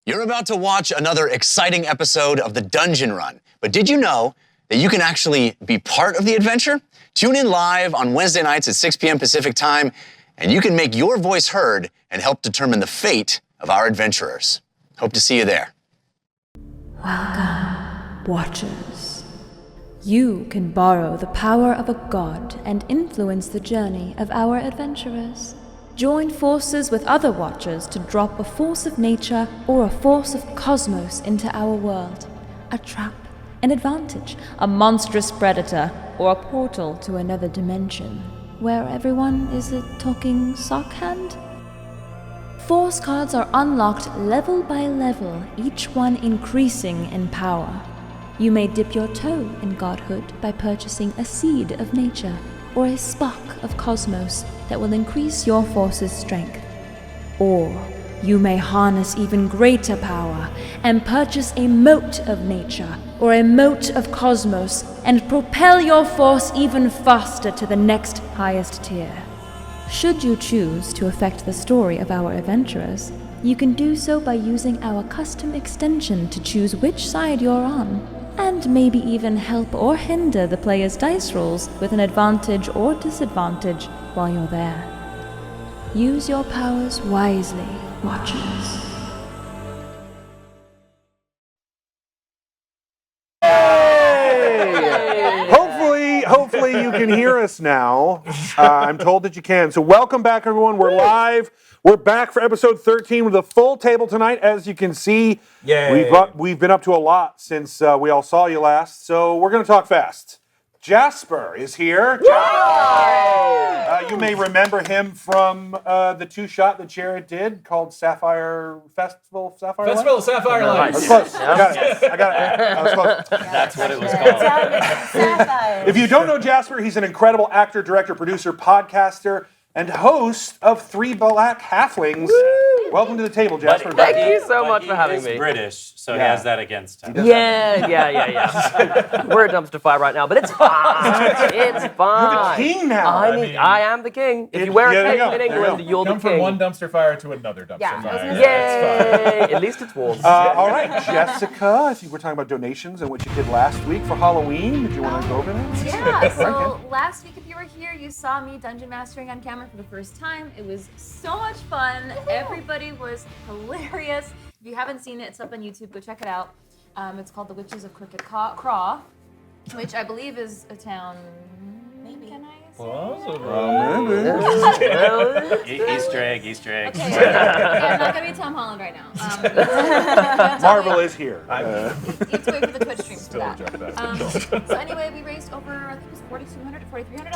You're about to watch another exciting episode of the Dungeon Run, but did you know that you can actually be part of the adventure? Tune in live on Wednesday nights at 6 p.m. Pacific time, and you can make your voice heard and help determine the fate of our adventurers. Hope to see you there. Welcome, Watchers. You can borrow the power of a god and influence the journey of our adventurers. Join forces with other Watchers to drop a force of nature or a force of cosmos into our world. A trap, an advantage, a monstrous predator, or a portal to another dimension, where everyone is a talking sock hand? Force cards are unlocked level by level, each one increasing in power. You may dip your toe in godhood by purchasing a seed of nature or a spark of cosmos that will increase your force's strength. Or you may harness even greater power and purchase a mote of nature or a mote of cosmos and propel your force even faster to the next highest tier. Should you choose to affect the story of our adventurers, you can do so by using our custom extension to choose which side you're on, and maybe even help or hinder the player's dice rolls with an advantage or disadvantage while you're there. Use your powers wisely, Watchers. Hopefully you can hear us now. I'm told that you can. So welcome back, everyone. We're live. We're back for episode 13 with a full table tonight. As you can see, we've been up to a lot since we all saw you last. So we're going to talk fast. Jasper is here. You may remember him from the two-shot that Jared did called Festival of Sapphire Lights. I was close. I got it. I was close. That's what it was called. If you don't know Jasper, he's an incredible actor, director, producer, podcaster, and host of Three Black Halflings. Woo! Welcome to the table, Jasper. Thank you so much for having me. He's British, so he has that against him. Yeah. We're a dumpster fire right now, but it's fine. It's fine. You're the king now. I am the king. If you wear a cape in England, you're the king. Come from one dumpster fire to another dumpster fire. Yay! At least it's warm. All right, Jessica, I think we're talking about donations and what you did last week for Halloween. Did you want to go over that? Yeah, so last week if you were here, you saw me dungeon mastering on camera for the first time. It was so much fun. Everybody was hilarious. If you haven't seen it, it's up on YouTube. Go check it out. It's called The Witches of Crooked Craw, which I believe is a town. Maybe. Can I say? Easter egg. Okay, I'm not going to be Tom Holland right now. Marvel is here. You have to wait for the Twitch streams for that. So anyway, we raised over, I think it was $4,200 to $4,300?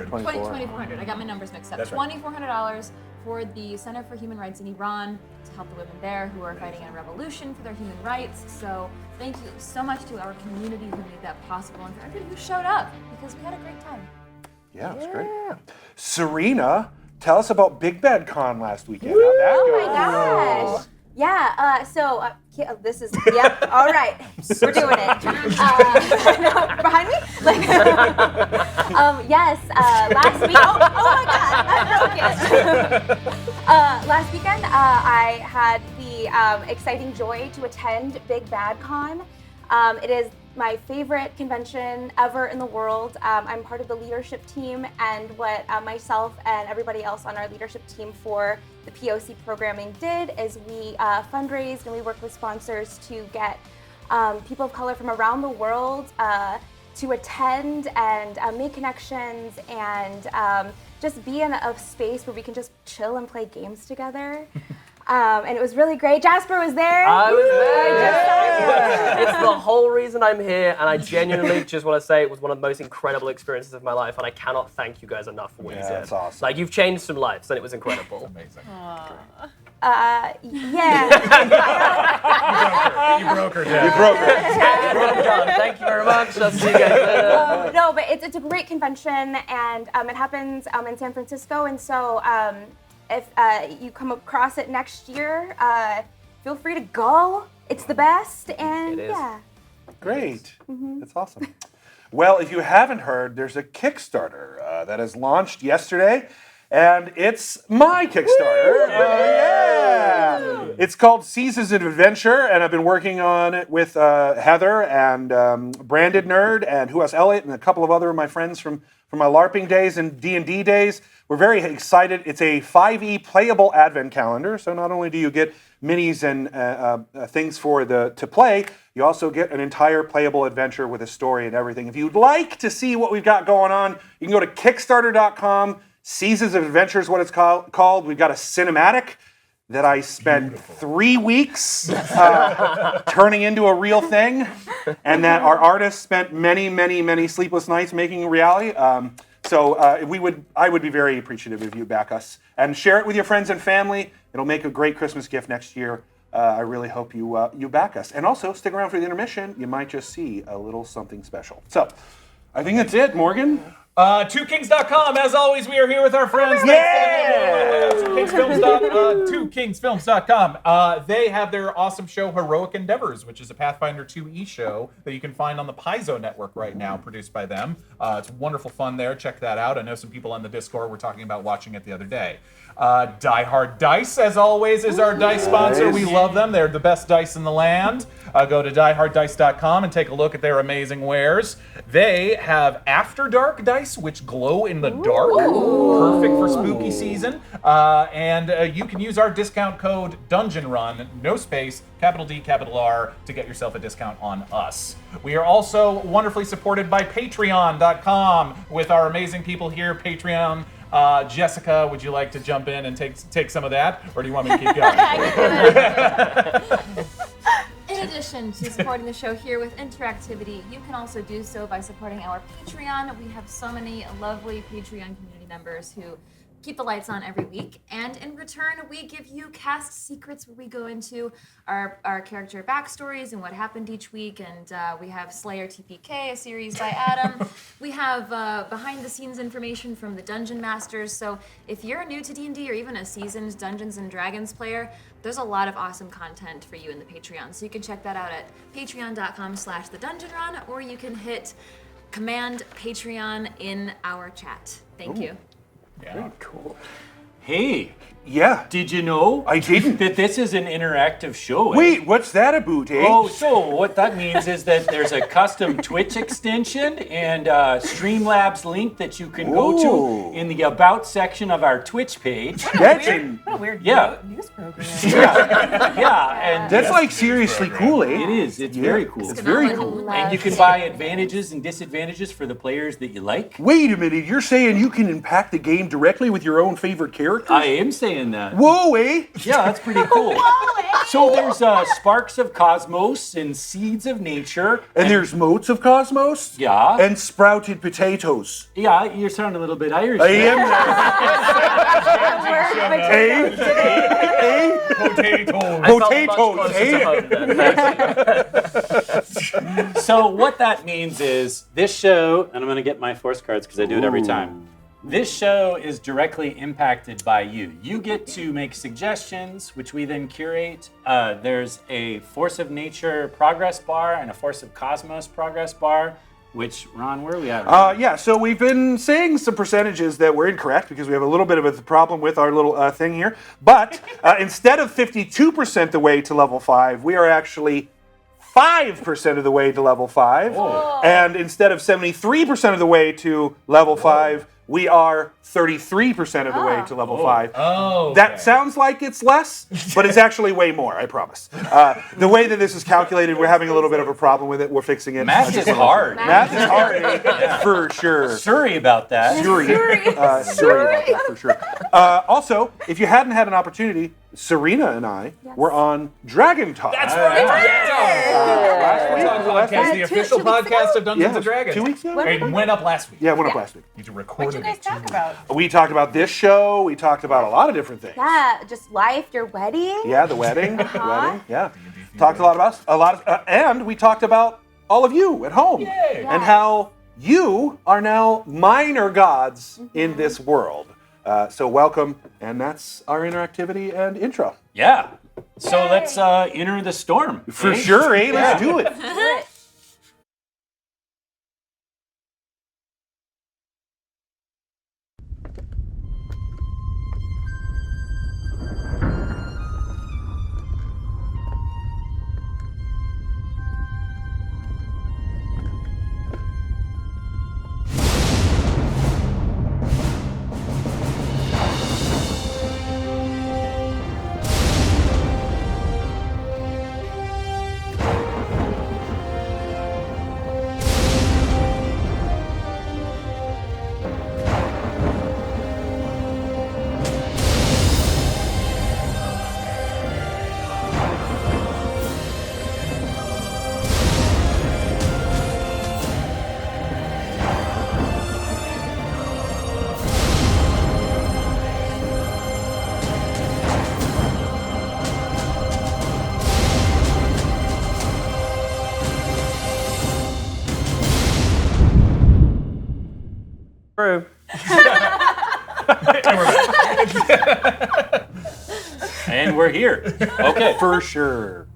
$2,400. I got my numbers mixed up. $2,400 for the Center for Human Rights in Iran to help the women there who are fighting in a revolution for their human rights. So thank you so much to our community who made that possible and for everybody who showed up because we had a great time. Yeah, it was great. Surena, tell us about Big Bad Con last weekend. How'd that go? Oh my gosh. Yeah, this is, yep, all right, we're doing it. Behind me? Yes, last week, oh my God, I broke it. Last weekend, I had the exciting joy to attend Big Bad Con. It is my favorite convention ever in the world. I'm part of the leadership team, and what myself and everybody else on our leadership team for the POC programming did is we fundraised and we worked with sponsors to get people of color from around the world to attend and make connections and just be in a space where we can just chill and play games together. And it was really great. Jasper was there. I was there. It's the whole reason I'm here, and I genuinely just want to say it was one of the most incredible experiences of my life, and I cannot thank you guys enough for what you did. That's awesome. Like, you've changed some lives, and it was incredible. Amazing. Yeah. You broke her down. You broke her. Thank you very much. I'll see you guys later. No, but it's a great convention, and it happens in San Francisco, and so if you come across it next year, feel free to go. It's the best, and It is. yeah. Great. That's awesome. Well, if you haven't heard, there's a Kickstarter that has launched yesterday, and it's my Kickstarter. It's called Seasons of Adventure, and I've been working on it with Heather and Branded Nerd and who else, Elliot, and a couple of other of my friends from my LARPing days and D&D days. We're very excited. It's a 5e playable advent calendar, so not only do you get minis and things to play, you also get an entire playable adventure with a story and everything. If you'd like to see what we've got going on, you can go to Kickstarter.com. Seasons of Adventure is what it's called. We've got a cinematic that I spent 3 weeks turning into a real thing, and that our artists spent many, many, many sleepless nights making a reality. I would be very appreciative if you back us and share it with your friends and family. It'll make a great Christmas gift next year. I really hope you back us, and also stick around for the intermission. You might just see a little something special. So, I think that's it, Morgan. 2kings.com. As always, we are here with our friends. Yeah! 2kingsfilms.com. They have their awesome show, Heroic Endeavors, which is a Pathfinder 2e show that you can find on the Paizo network right now, produced by them. It's wonderful fun there. Check that out. I know some people on the Discord were talking about watching it the other day. Die Hard Dice, as always, is our dice sponsor. We love them. They're the best dice in the land. Go to dieharddice.com and take a look at their amazing wares. They have After Dark dice, which glow in the dark. Perfect for spooky season. And you can use our discount code DungeonRun, no space, capital D, capital R, to get yourself a discount on us. We are also wonderfully supported by Patreon.com with our amazing people here, Patreon. Jessica, would you like to jump in and take some of that, or do you want me to keep going? In addition to supporting the show here with interactivity, you can also do so by supporting our Patreon. We have so many lovely Patreon community members who keep the lights on every week, and in return we give you cast secrets where we go into our character backstories and what happened each week, and we have Slayer TPK, a series by Adam. We have behind the scenes information from the Dungeon Masters, so if you're new to D&D or even a seasoned Dungeons and Dragons player, there's a lot of awesome content for you in the Patreon, so you can check that out at patreon.com/thedungeonrun, or you can hit command Patreon in our chat. Thank you. Yeah. Very cool. Hey, Yeah. did you know I didn't. that this is an interactive show? Wait, what's that about, eh? Oh, so what that means is that there's a custom Twitch extension and a Streamlabs link that you can go Ooh. to in the About section of our Twitch page. That's What a weird Yeah. news program. Yeah, That's like seriously cool, eh? it is. It's very cool. It's very cool. And you can buy advantages and disadvantages for the players that you like. Wait a minute, you're saying you can impact the game directly with your own favorite characters? I am saying that. Whoa, eh? Yeah, that's pretty cool. So there's Sparks of Cosmos and Seeds of Nature. And there's motes of cosmos? Yeah. And sprouted potatoes. Yeah, you sound a little bit Irish. I am Potatoes. potatoes, eh? So what that means is this show, and I'm going to get my force cards because I do it every time. This show is directly impacted by you. You get to make suggestions, which we then curate. There's a Force of Nature progress bar and a Force of Cosmos progress bar, which, Ron, where are we at? Yeah, so we've been saying some percentages that were incorrect because we have a little bit of a problem with our little thing here. But instead of 52% the way to level 5, we are actually 5% of the way to level 5. Oh. And instead of 73% of the way to level 5, we are 33% of the way to level 5. Oh, That sounds like it's less, but it's actually way more, I promise. The way that this is calculated, we're having a little bit of a problem with it. We're fixing it. Math is hard. Math is hard, for sure. Sorry about that. Sorry about that, for sure. Also, if you hadn't had an opportunity, Surena and I were on Dragon Talk. That's right. Last week? Podcast, the official podcast of Dungeons Yeah, and Dragons. 2 weeks ago? It went up last week. Yeah, it went up last week. Need to record What did you guys talk about? We talked about this show. We talked about a lot of different things. Yeah, just life, your wedding. Yeah, the wedding. Yeah. Talked a lot about and we talked about all of you at home and how you are now minor gods in this world. So welcome, and that's our interactivity and intro. Yeah. So let's enter the storm. For sure, eh? Let's do it. crew. And we're here. Okay. For sure.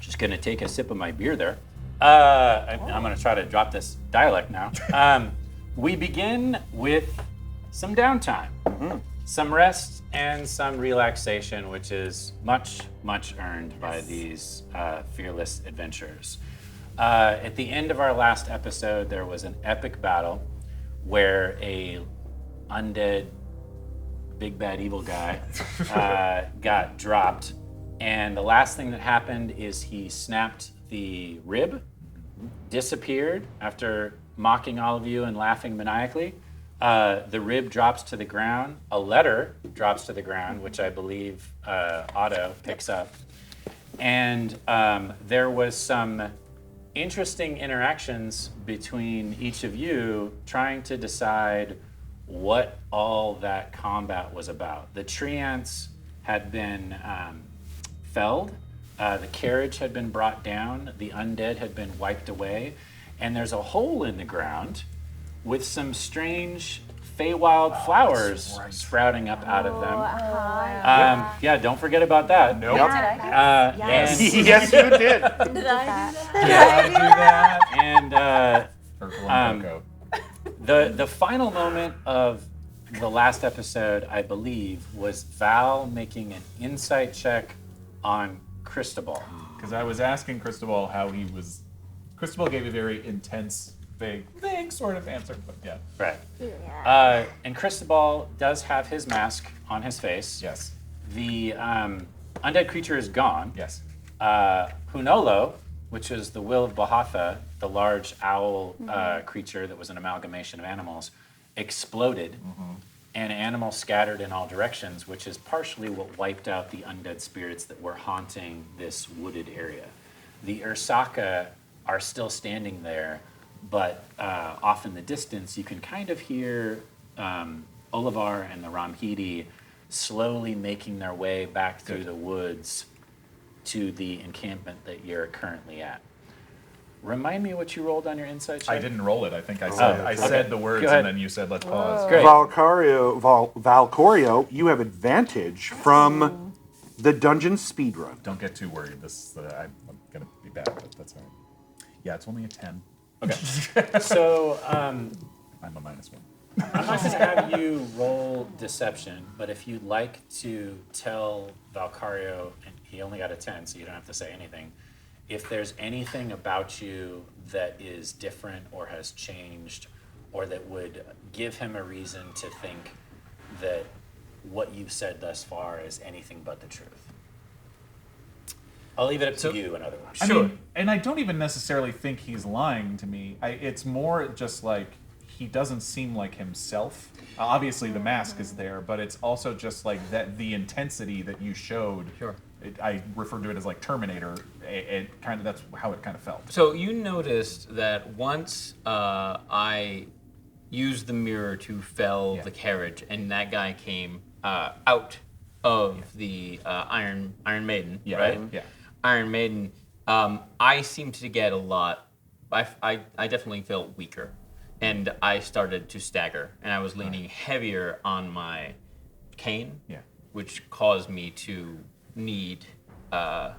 Just gonna take a sip of my beer there. I'm gonna try to drop this dialect now. We begin with some downtime, some rest, and some relaxation, which is much, much earned by these fearless adventurers. At the end of our last episode, there was an epic battle where a undead big bad evil guy got dropped, and the last thing that happened is he snapped the rib, disappeared after mocking all of you and laughing maniacally. The rib drops to the ground. A letter drops to the ground, which I believe Otto picks up. And there was some interesting interactions between each of you trying to decide what all that combat was about. The tree ants had been felled, the carriage had been brought down, the undead had been wiped away, and there's a hole in the ground with some strange Feywild flowers sprouting up out of them. Yeah, don't forget about that. Nope. Yes, yes, you did. Did I do that? And Purple and KoKo. the final moment of the last episode, I believe, was Val making an insight check on Cristobal. Because I was asking Cristobal how he was. Cristobal gave a very intense, vague sort of answer, but yeah. Right. And Cristobal does have his mask on his face. Yes. The undead creature is gone. Yes. Hunolo, which is the will of Bahatha, the large owl creature that was an amalgamation of animals, exploded, and animals scattered in all directions, which is partially what wiped out the undead spirits that were haunting this wooded area. The Ursaka are still standing there, but off in the distance, you can kind of hear Olivar and the Ramhidi slowly making their way back through the woods to the encampment that you're currently at. Remind me what you rolled on your insight check? I didn't roll it. I think I said said the words and then you said let's pause. Great. Valcorio, you have advantage from the dungeon speedrun. Don't get too worried. I'm gonna be bad, but that's all right. Yeah, it's only a 10. Okay. So I'm a -1. I'm not going to have you roll deception, but if you'd like to tell Valcorio, and he only got a 10, so you don't have to say anything, if there's anything about you that is different or has changed or that would give him a reason to think that what you've said thus far is anything but the truth. I'll leave it up to you, in other words. I mean, and I don't even necessarily think he's lying to me. It's more just like he doesn't seem like himself. Obviously, the mask is there, but it's also just like that the intensity that you showed. Sure. I refer to it as like Terminator. That's how it kind of felt. So you noticed that once I used the mirror to fell the carriage, and that guy came out of the Iron Maiden, right? Yeah. Iron Maiden. I seemed to get a lot. I definitely felt weaker, and I started to stagger, and I was leaning heavier on my cane, which caused me to need a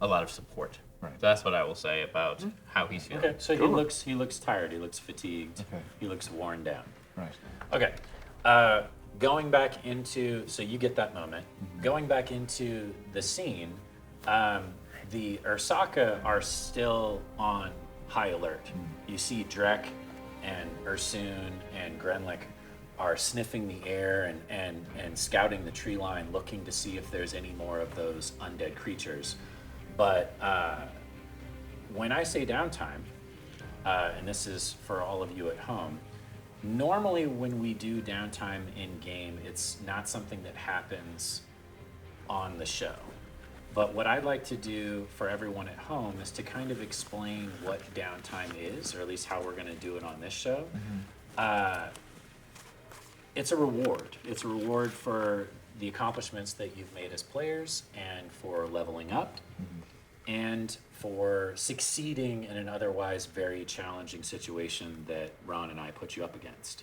lot of support. Right. So that's what I will say about how he's feeling. Okay, so he looks tired, he looks fatigued, he looks worn down. Right. Okay, going back into, so you get that moment, going back into the scene, the Ursaka are still on high alert. You see Drek and Ursoon and Grenlick are sniffing the air and scouting the tree line, looking to see if there's any more of those undead creatures. But when I say downtime, and this is for all of you at home, normally when we do downtime in game, it's not something that happens on the show. But what I'd like to do for everyone at home is to kind of explain what downtime is, or at least how we're going to do it on this show. It's a reward. It's a reward for the accomplishments that you've made as players and for leveling up and for succeeding in an otherwise very challenging situation that Ron and I put you up against.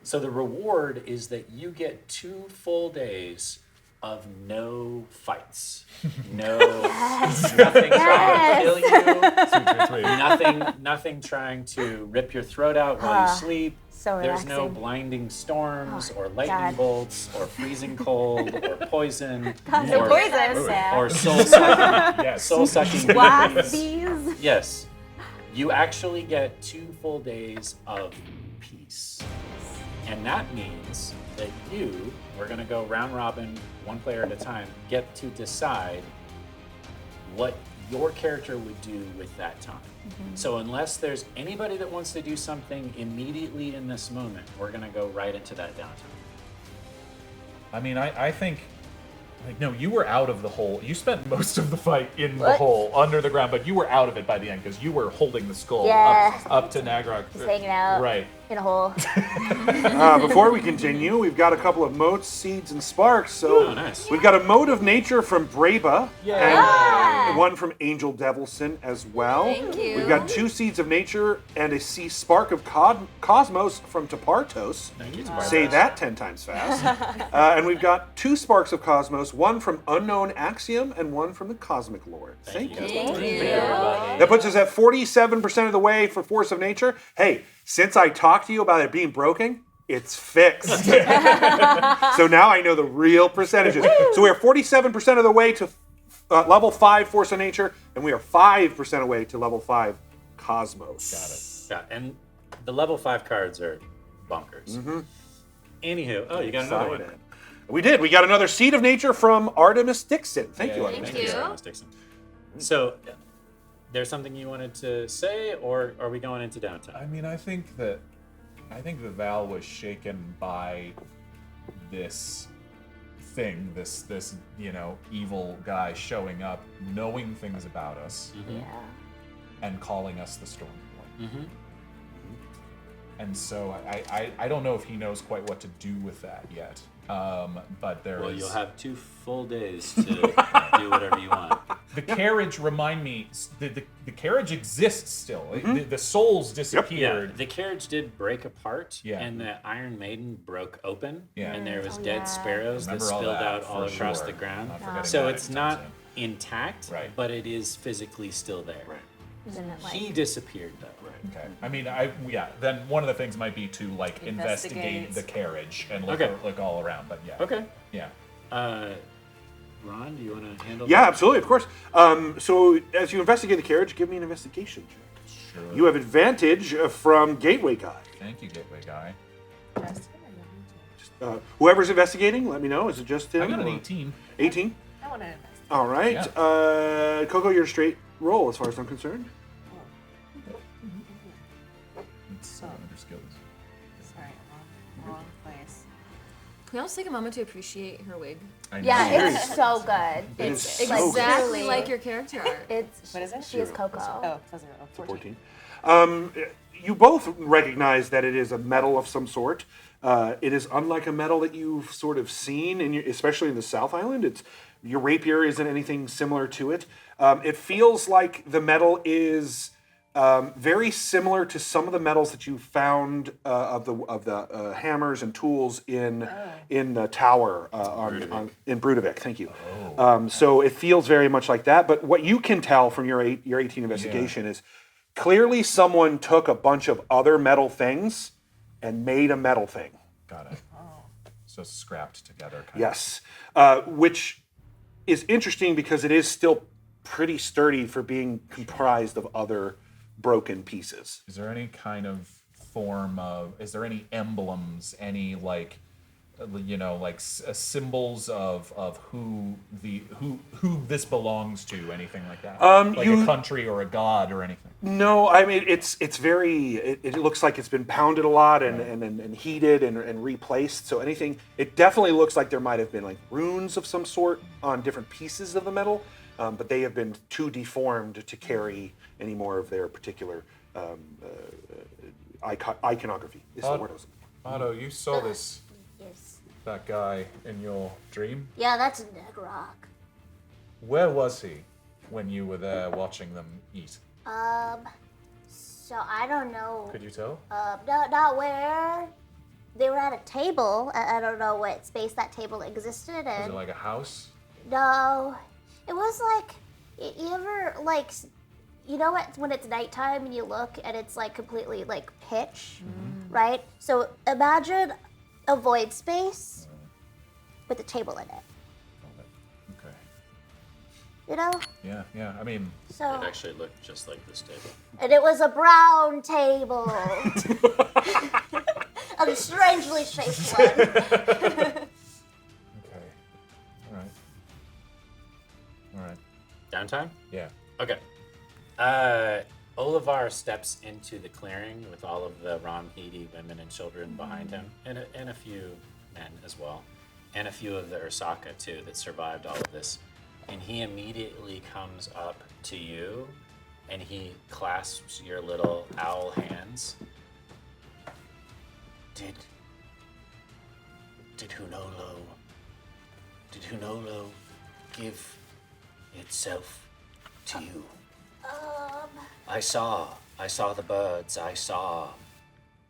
So the reward is that you get 2 full days of no fights. Nothing trying to kill you. Nothing trying to rip your throat out while you sleep. So There's no relaxing. blinding storms or lightning God. bolts or freezing cold or poison No poison. or soul-sucking Yes. soul-sucking Wasp bees. bees. Yes. You actually get 2 full days of peace. And that means that we're going to go round robin, one player at a time, get to decide what your character would do with that time. So unless there's anybody that wants to do something immediately in this moment, we're going to go right into that downtime. I mean, I think, like, no, you were out of the hole. You spent most of the fight in the hole, under the ground, but you were out of it by the end because you were holding the skull up to Nagrok. Just hanging out Right. in a hole. Before we continue, we've got a couple of motes, seeds, and sparks. So nice. we've got a mote of nature from Breba, and one from Angel Devilson as well. Thank you. We've got 2 seeds of nature and a sea spark of Cosmos from Tapartos. Thank you. Say that 10 times fast. And we've got 2 sparks of Cosmos, one from Unknown Axiom and one from the Cosmic Lord. Thank you. Thank you. That puts us at 47% of the way for Force of Nature. Hey, since I talked to you about it being broken, it's fixed. So now I know the real percentages. So we are 47% of the way to level 5 Force of Nature, and we are 5% away to level 5 Cosmos. Got it. Yeah, and the level 5 cards are bonkers. Anywho, you got another one. Excited. We did. We got another Seed of Nature from Artemis Dixon. Thank you, Artemis. Thank you. Thomas Dixon. So, there's something you wanted to say, or are we going into downtime? I mean, I think that Val was shaken by this thing, this evil guy showing up, knowing things about us, and calling us the Stormborn. And so I don't know if he knows quite what to do with that yet. But Well, you'll have 2 full days to do whatever you want. The carriage, remind me, the carriage exists still. The souls disappeared. Yeah, the carriage did break apart, Yeah. and the Iron Maiden broke open, Yeah. and there was Oh, dead yeah. sparrows that Remember all spilled that, out all for across sure. the ground. Not forgetting So that it's anytime not soon. intact, Right. but it is physically still there. Isn't it like He disappeared though. Okay. I mean, then one of the things might be to like investigate the carriage and look all around. But yeah. Okay. Yeah. Ron, do you want to handle Yeah, that? absolutely, of course. So as you investigate the carriage, give me an investigation check. Sure. You have advantage from Gateway Guy. Thank you, Gateway Guy. Whoever's investigating, let me know. Is it just him? I got an or- 18. 18? I want to invest. All right. Yeah. KoKo, you're a straight roll as far as I'm concerned. It's under skills. Sorry, wrong place. Can we also take a moment to appreciate her wig? I know. Yeah, it's so good. It It's is so good. Exactly like your character art. It's What is it? She is KoKo. Oh, it doesn't 14. 14. You both recognize that it is a metal of some sort. It is unlike a metal that you've sort of seen, especially in the South Island. Your rapier isn't anything similar to it. It feels like the metal is very similar to some of the metals that you found of the hammers and tools in the tower in Brudevik. Thank you. So it feels very much like that. But what you can tell from your 18 investigation is clearly someone took a bunch of other metal things and made a metal thing. Got it. So scrapped together. Kind Yes, which is interesting because it is still pretty sturdy for being comprised of other broken pieces. Is there any kind of form of? Is there any emblems? Any like, symbols of who this belongs to? Anything like that? Like a country or a god or anything? No, I mean it's very. It looks like it's been pounded a lot and heated and replaced. So anything, it definitely looks like there might have been like runes of some sort on different pieces of the metal, but they have been too deformed to carry any more of their particular iconography. Is the word I was. Otto, you saw this Yes. that guy in your dream. Yeah, that's Nagrok. Where was he when you were there watching them eat? So I don't know. Could you tell? Not where. they were at a table. I don't know what space that table existed in. Was it like a house? No, it was like, you ever like, you know what, when it's nighttime and you look and it's like completely like pitch, right? So imagine a void space with a table in it. Okay. You know? Yeah. I mean, So, It actually looked just like this table. and it was a brown table. A strangely shaped one. okay. All right. Downtime? Yeah. Okay. Olivar steps into the clearing with all of the Ramhidi women and children behind him, and a few men as well, and a few of the Ursaka too that survived all of this. And he immediately comes up to you, and he clasps your little owl hands. Did Hunolo give itself to you? I saw the birds, I saw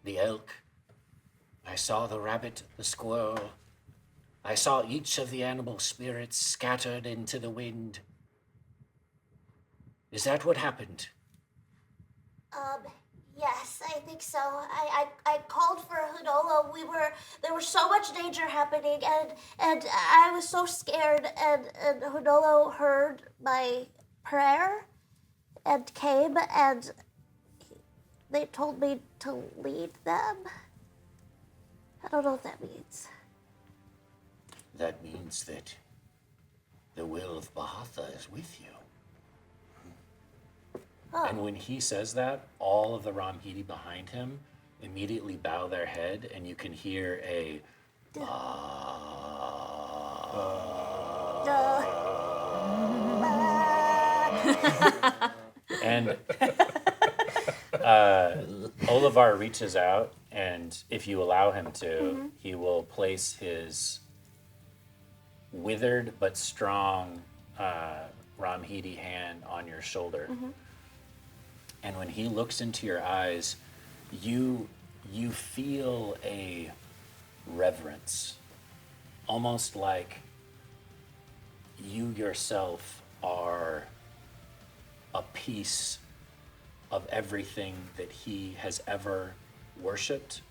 the elk, I saw the rabbit, the squirrel, I saw each of the animal spirits scattered into the wind. Is that what happened? Yes, I think so. I called for Hunolo. There was so much danger happening, and I was so scared, and Hunolo heard my prayer and came, and they told me to lead them. I don't know what that means. That means that the will of Bahatha is with you. Oh. And when he says that, all of the Ramhidi behind him immediately bow their head, and you can hear a and Olivar reaches out, and if you allow him to, he will place his withered but strong Ramhidi hand on your shoulder. And when he looks into your eyes, you feel a reverence, almost like you yourself are a piece of everything that he has ever worshipped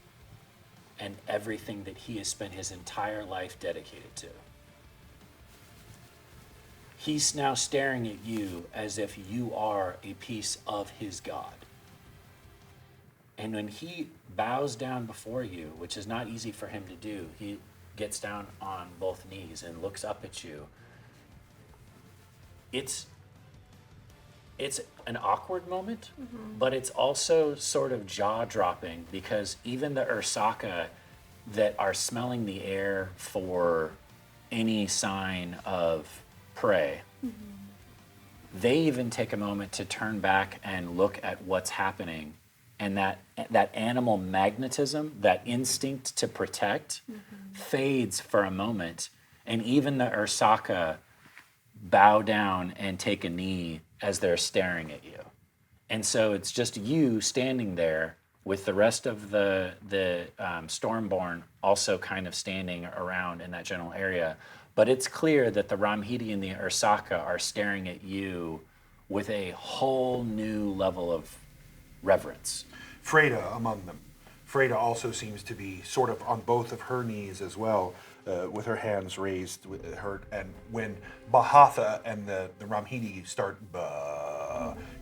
and everything that he has spent his entire life dedicated to. He's now staring at you as if you are a piece of his God. And when he bows down before you, which is not easy for him to do, he gets down on both knees and looks up at you. It's an awkward moment, but it's also sort of jaw-dropping, because even the Ursaka that are smelling the air for any sign of prey, they even take a moment to turn back and look at what's happening, and that animal magnetism, that instinct to protect, fades for a moment, and even the Ursaka bow down and take a knee as they're staring at you. And so it's just you standing there with the rest of the Stormborn also kind of standing around in that general area. But it's clear that the Ramhidi and the Ursaka are staring at you with a whole new level of reverence. Freda among them. Freda also seems to be sort of on both of her knees as well, with her hands raised. With her, and when Bahatha and the Ramhidi start,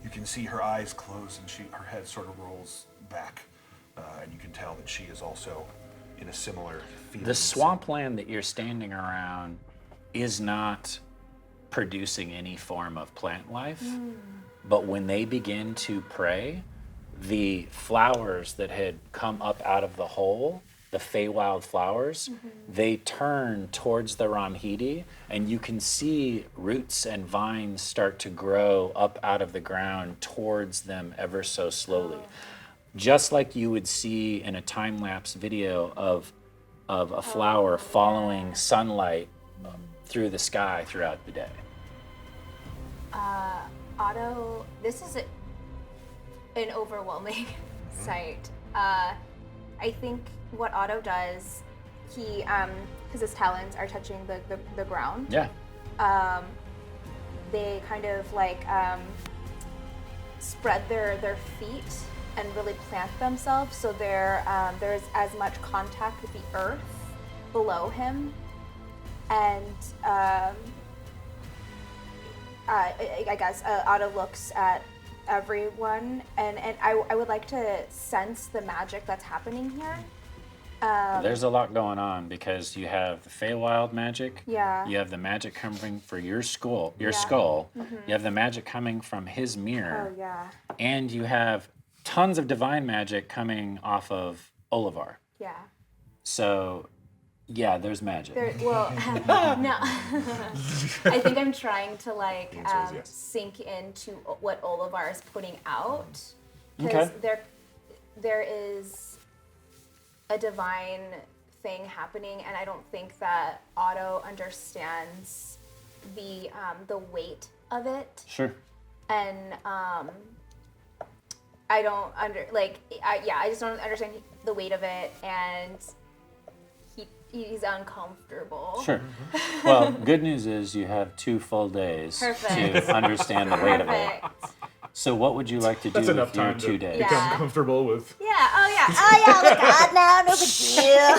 you can see her eyes close and her head sort of rolls back, and you can tell that she is also in a similar feeling. The swampland that you're standing around is not producing any form of plant life, but when they begin to pray, the flowers that had come up out of the hole, the Feywild flowers, they turn towards the Ramhidi, and you can see roots and vines start to grow up out of the ground towards them ever so slowly. Just like you would see in a time-lapse video of a flower following sunlight through the sky throughout the day. Otto, this is an overwhelming sight. I think what Otto does, he, because his talons are touching the ground. Yeah. They kind of like spread their feet and really plant themselves, so there's as much contact with the earth below him, and I guess Otto looks at everyone, and I would like to sense the magic that's happening here. There's a lot going on because you have the Feywild magic. Yeah. You have the magic coming for your skull. Yeah. You have the magic coming from his mirror. Oh yeah. And you have tons of divine magic coming off of Olivar. Yeah. So, yeah, there's magic. Well, no. I think I'm trying to like answer is yes. sink into what Olivar is putting out, Okay. because there is a divine thing happening, and I don't think that Otto understands the weight of it. Sure. And I don't I just don't understand the weight of it, and he's uncomfortable. Sure. Well, good news is you have 2 full days Perfect. to understand the weight of it. Perfect. So what would you like to do That's enough with your time 2 to days? Yeah. become comfortable with. Yeah. Oh my God! Now no big deal.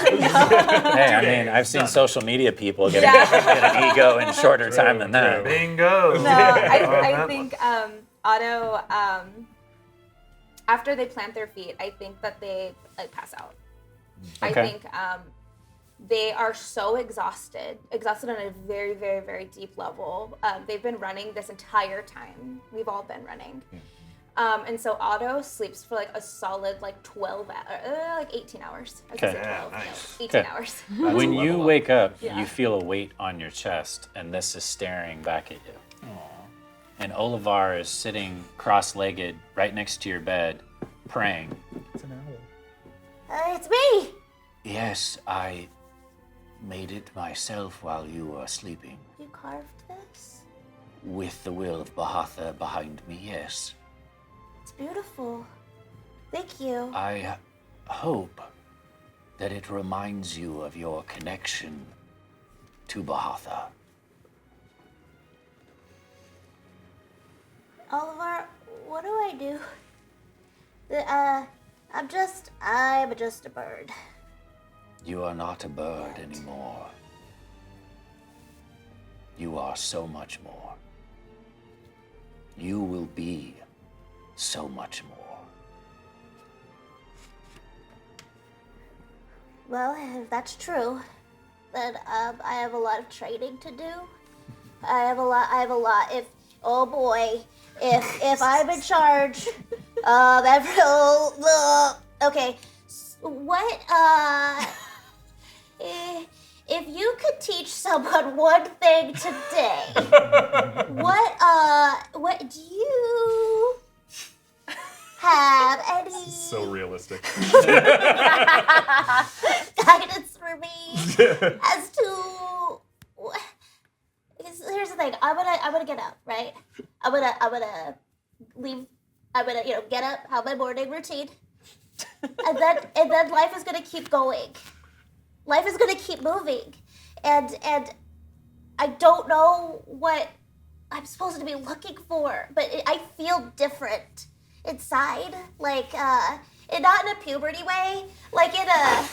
Hey, I mean, I've seen social media people get an ego in shorter time than that. Bingo. No, I think Otto. After they plant their feet, I think that they like pass out. I Okay. think they are so exhausted on a very, very, very deep level. They've been running this entire time. We've all been running. And so Otto sleeps for like a solid like 12 like 18 hours. I could Okay. say 12. Yeah, nice. 18 Okay. hours. When you wake up, Yeah. you feel a weight on your chest, and this is staring back at you. And Olivar is sitting cross-legged right next to your bed, praying. It's an owl. It's me. Yes, I made it myself while you were sleeping. You carved this? With the will of Bahatha behind me, yes. It's beautiful. Thank you. I hope that it reminds you of your connection to Bahatha. Oliver, what do I do? I'm just a bird. You are not a bird anymore. You are so much more. You will be so much more. Well, if that's true, then I have a lot of training to do. I have a lot. Oh boy, if I'm in charge of okay, what if you could teach someone one thing today, what do you have any So realistic. guidance for me as to? Here's the thing. I'm gonna get up, right? I'm gonna leave. I'm gonna get up, have my morning routine, and then life is gonna keep going. Life is gonna keep moving, and I don't know what I'm supposed to be looking for, but I feel different inside, like not in a puberty way, like in a.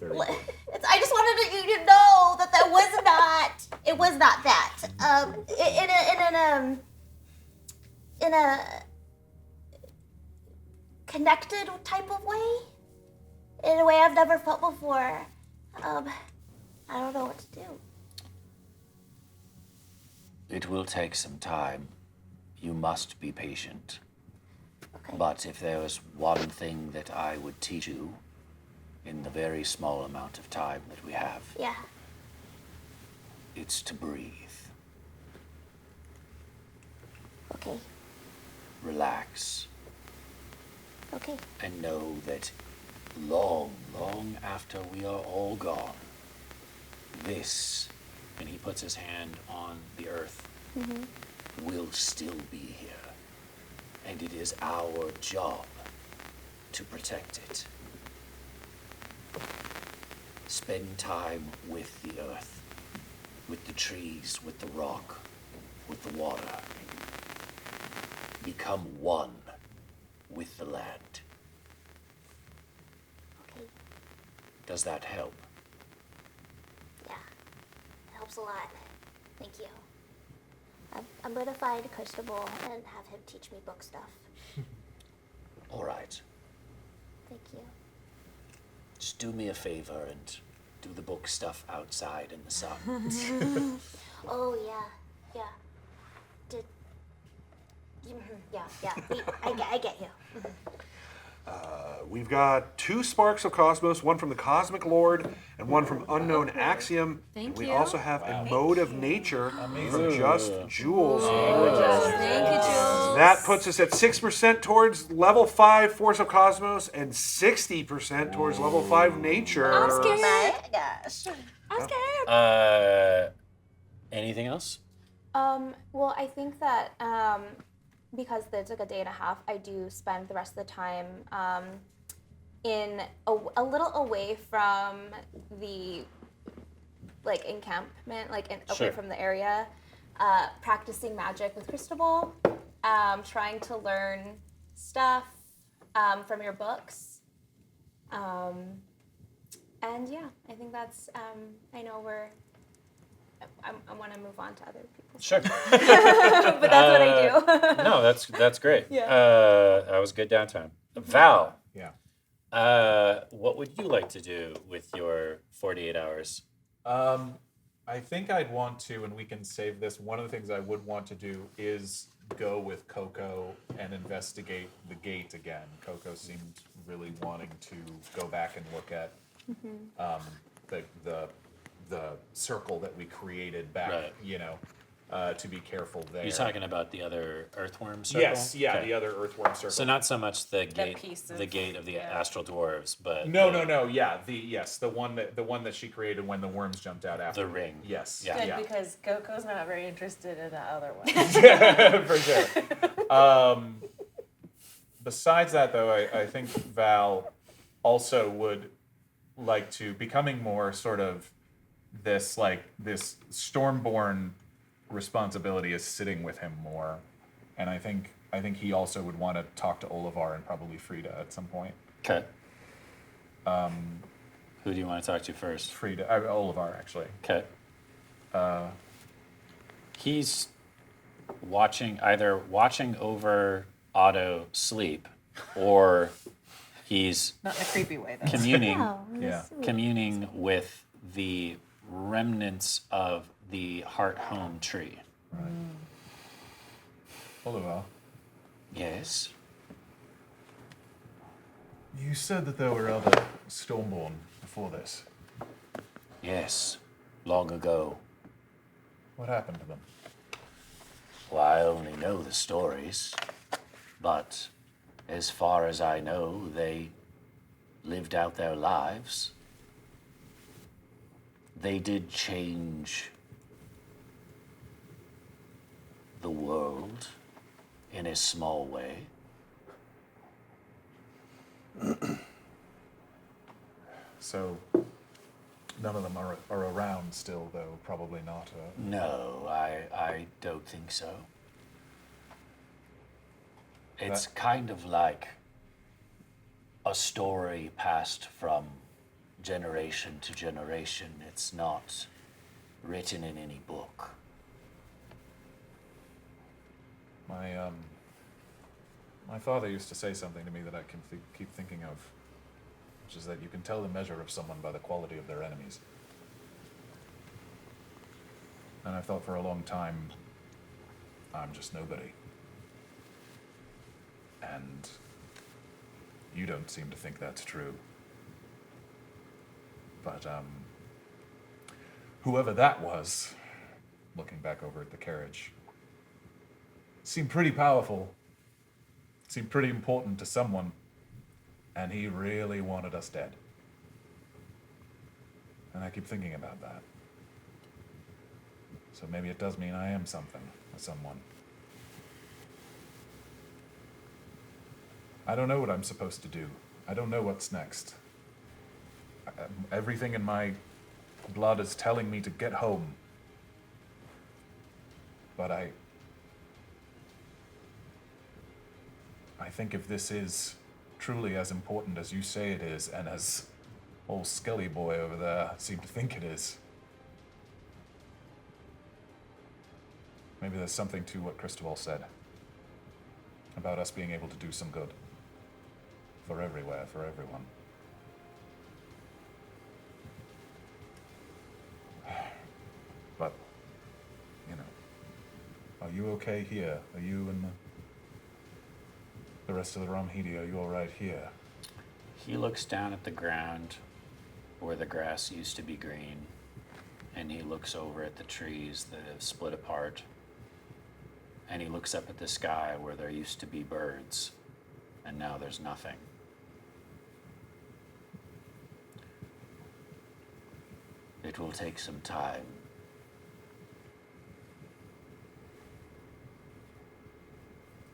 I just wanted you to know that was not. It was not that. In a connected type of way, in a way I've never felt before. I don't know what to do. It will take some time. You must be patient. Okay. But if there was one thing that I would teach you in the very small amount of time that we have, Yeah. it's to breathe. Okay. Relax. Okay. And know that long, long after we are all gone, this, and he puts his hand on the earth, will still be here. And it is our job to protect it. Spend time with the earth, with the trees, with the rock, with the water. Become one with the land. Okay. Does that help? Yeah. It helps a lot. Thank you. I'm gonna find Cristobal and have him teach me book stuff. All right. Thank you. Just do me a favor and do the book stuff outside in the sun. Oh yeah. I get you. We've got 2 Sparks of Cosmos, one from the Cosmic Lord and one from Unknown Axiom. Thank we you. also have a Mode of Nature from Just Jules. Thank you, Jules. That puts us at 6% towards level 5 Force of Cosmos and 60% towards level 5 Nature. I'm scared. My gosh. I'm scared. Anything else? Well, I think that because it's like a day and a half, I do spend the rest of the time in a little away from the encampment, away from the area, practicing magic with Cristobal, trying to learn stuff from your books, and yeah, I think that's. I know I want to move on to other people. Sure. But that's what I do. No, that's great. Yeah. That was good downtime. Val. Yeah. What would you like to do with your 48 hours? I think I'd want to, and we can save this. One of the things I would want to do is go with KoKo and investigate the gate again. KoKo seemed really wanting to go back and look at the circle that we created back, Right. To be careful there. You're talking about the other earthworm circle? Yes, yeah, Okay. the other earthworm circle. So not so much the piece gate of- of the astral dwarves, but No, yeah, the one that she created when the worms jumped out after the ring. Yes, Yeah. Good, yeah. because KoKo's not very interested in the other one. For sure. Besides that, though, I think Val also would like to becoming more sort of this Stormborn responsibility is sitting with him more, and I think he also would want to talk to Olivar and probably Frida at some point. Okay. Who do you want to talk to first? Frida, Olivar actually. Okay. He's either watching over Otto sleep, or he's Not in a creepy way, though. communing with the remnants of the Heart Home tree. Right. Olivar, Yes. you said that there were other Stormborn before this. Yes, long ago. What happened to them? Well, I only know the stories, but as far as I know, they lived out their lives. They did change the world in a small way. So, none of them are around still, though. Probably not. No, I don't think so. It's kind of like a story passed from generation to generation. It's not written in any book. My father used to say something to me that I can keep thinking of, which is that you can tell the measure of someone by the quality of their enemies. And I thought for a long time, I'm just nobody. And you don't seem to think that's true. But whoever that was, looking back over at the carriage, seemed pretty powerful, seemed pretty important to someone, and he really wanted us dead. And I keep thinking about that. So maybe it does mean I am something, or someone. I don't know what I'm supposed to do. I don't know what's next. Everything in my blood is telling me to get home. But I think if this is truly as important as you say it is, and as old Skelly boy over there seemed to think it is, maybe there's something to what Cristobal said about us being able to do some good. For everywhere, for everyone. But, you know, are you okay here? Are you and the rest of the Ramhidi, are you all right here? He looks down at the ground where the grass used to be green, and he looks over at the trees that have split apart, and he looks up at the sky where there used to be birds, and now there's nothing. It will take some time.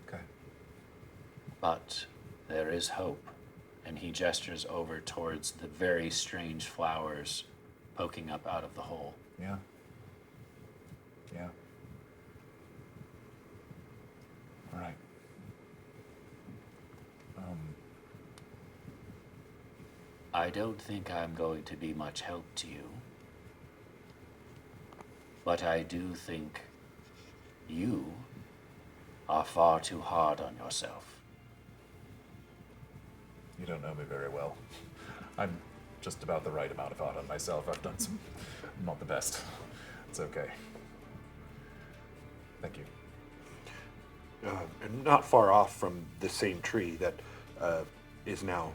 Okay. But there is hope, and he gestures over towards the very strange flowers poking up out of the hole. Yeah. Yeah. All right. I don't think I'm going to be much help to you. But I do think you are far too hard on yourself. You don't know me very well. I'm just about the right amount of hard on myself. I've done some, not the best. It's okay. Thank you. And not far off from the same tree that is now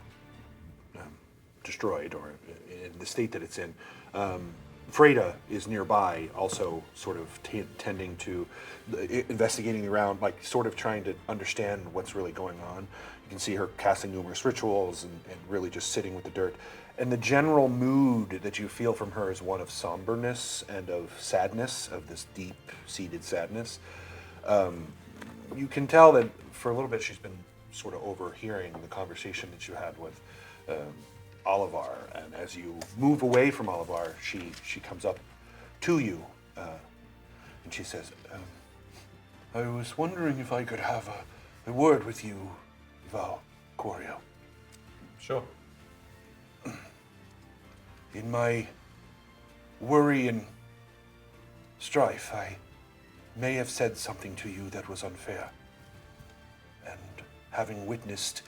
destroyed, or in the state that it's in, Freda is nearby, also sort of tending to, investigating around, like sort of trying to understand what's really going on. You can see her casting numerous rituals and really just sitting with the dirt. And the general mood that you feel from her is one of somberness and of sadness, of this deep-seated sadness. You can tell that for a little bit she's been sort of overhearing the conversation that you had with Olivar, and as you move away from Olivar, she comes up to you, and she says, I was wondering if I could have a word with you, Valcorio. Sure. In my worry and strife, I may have said something to you that was unfair. And having witnessed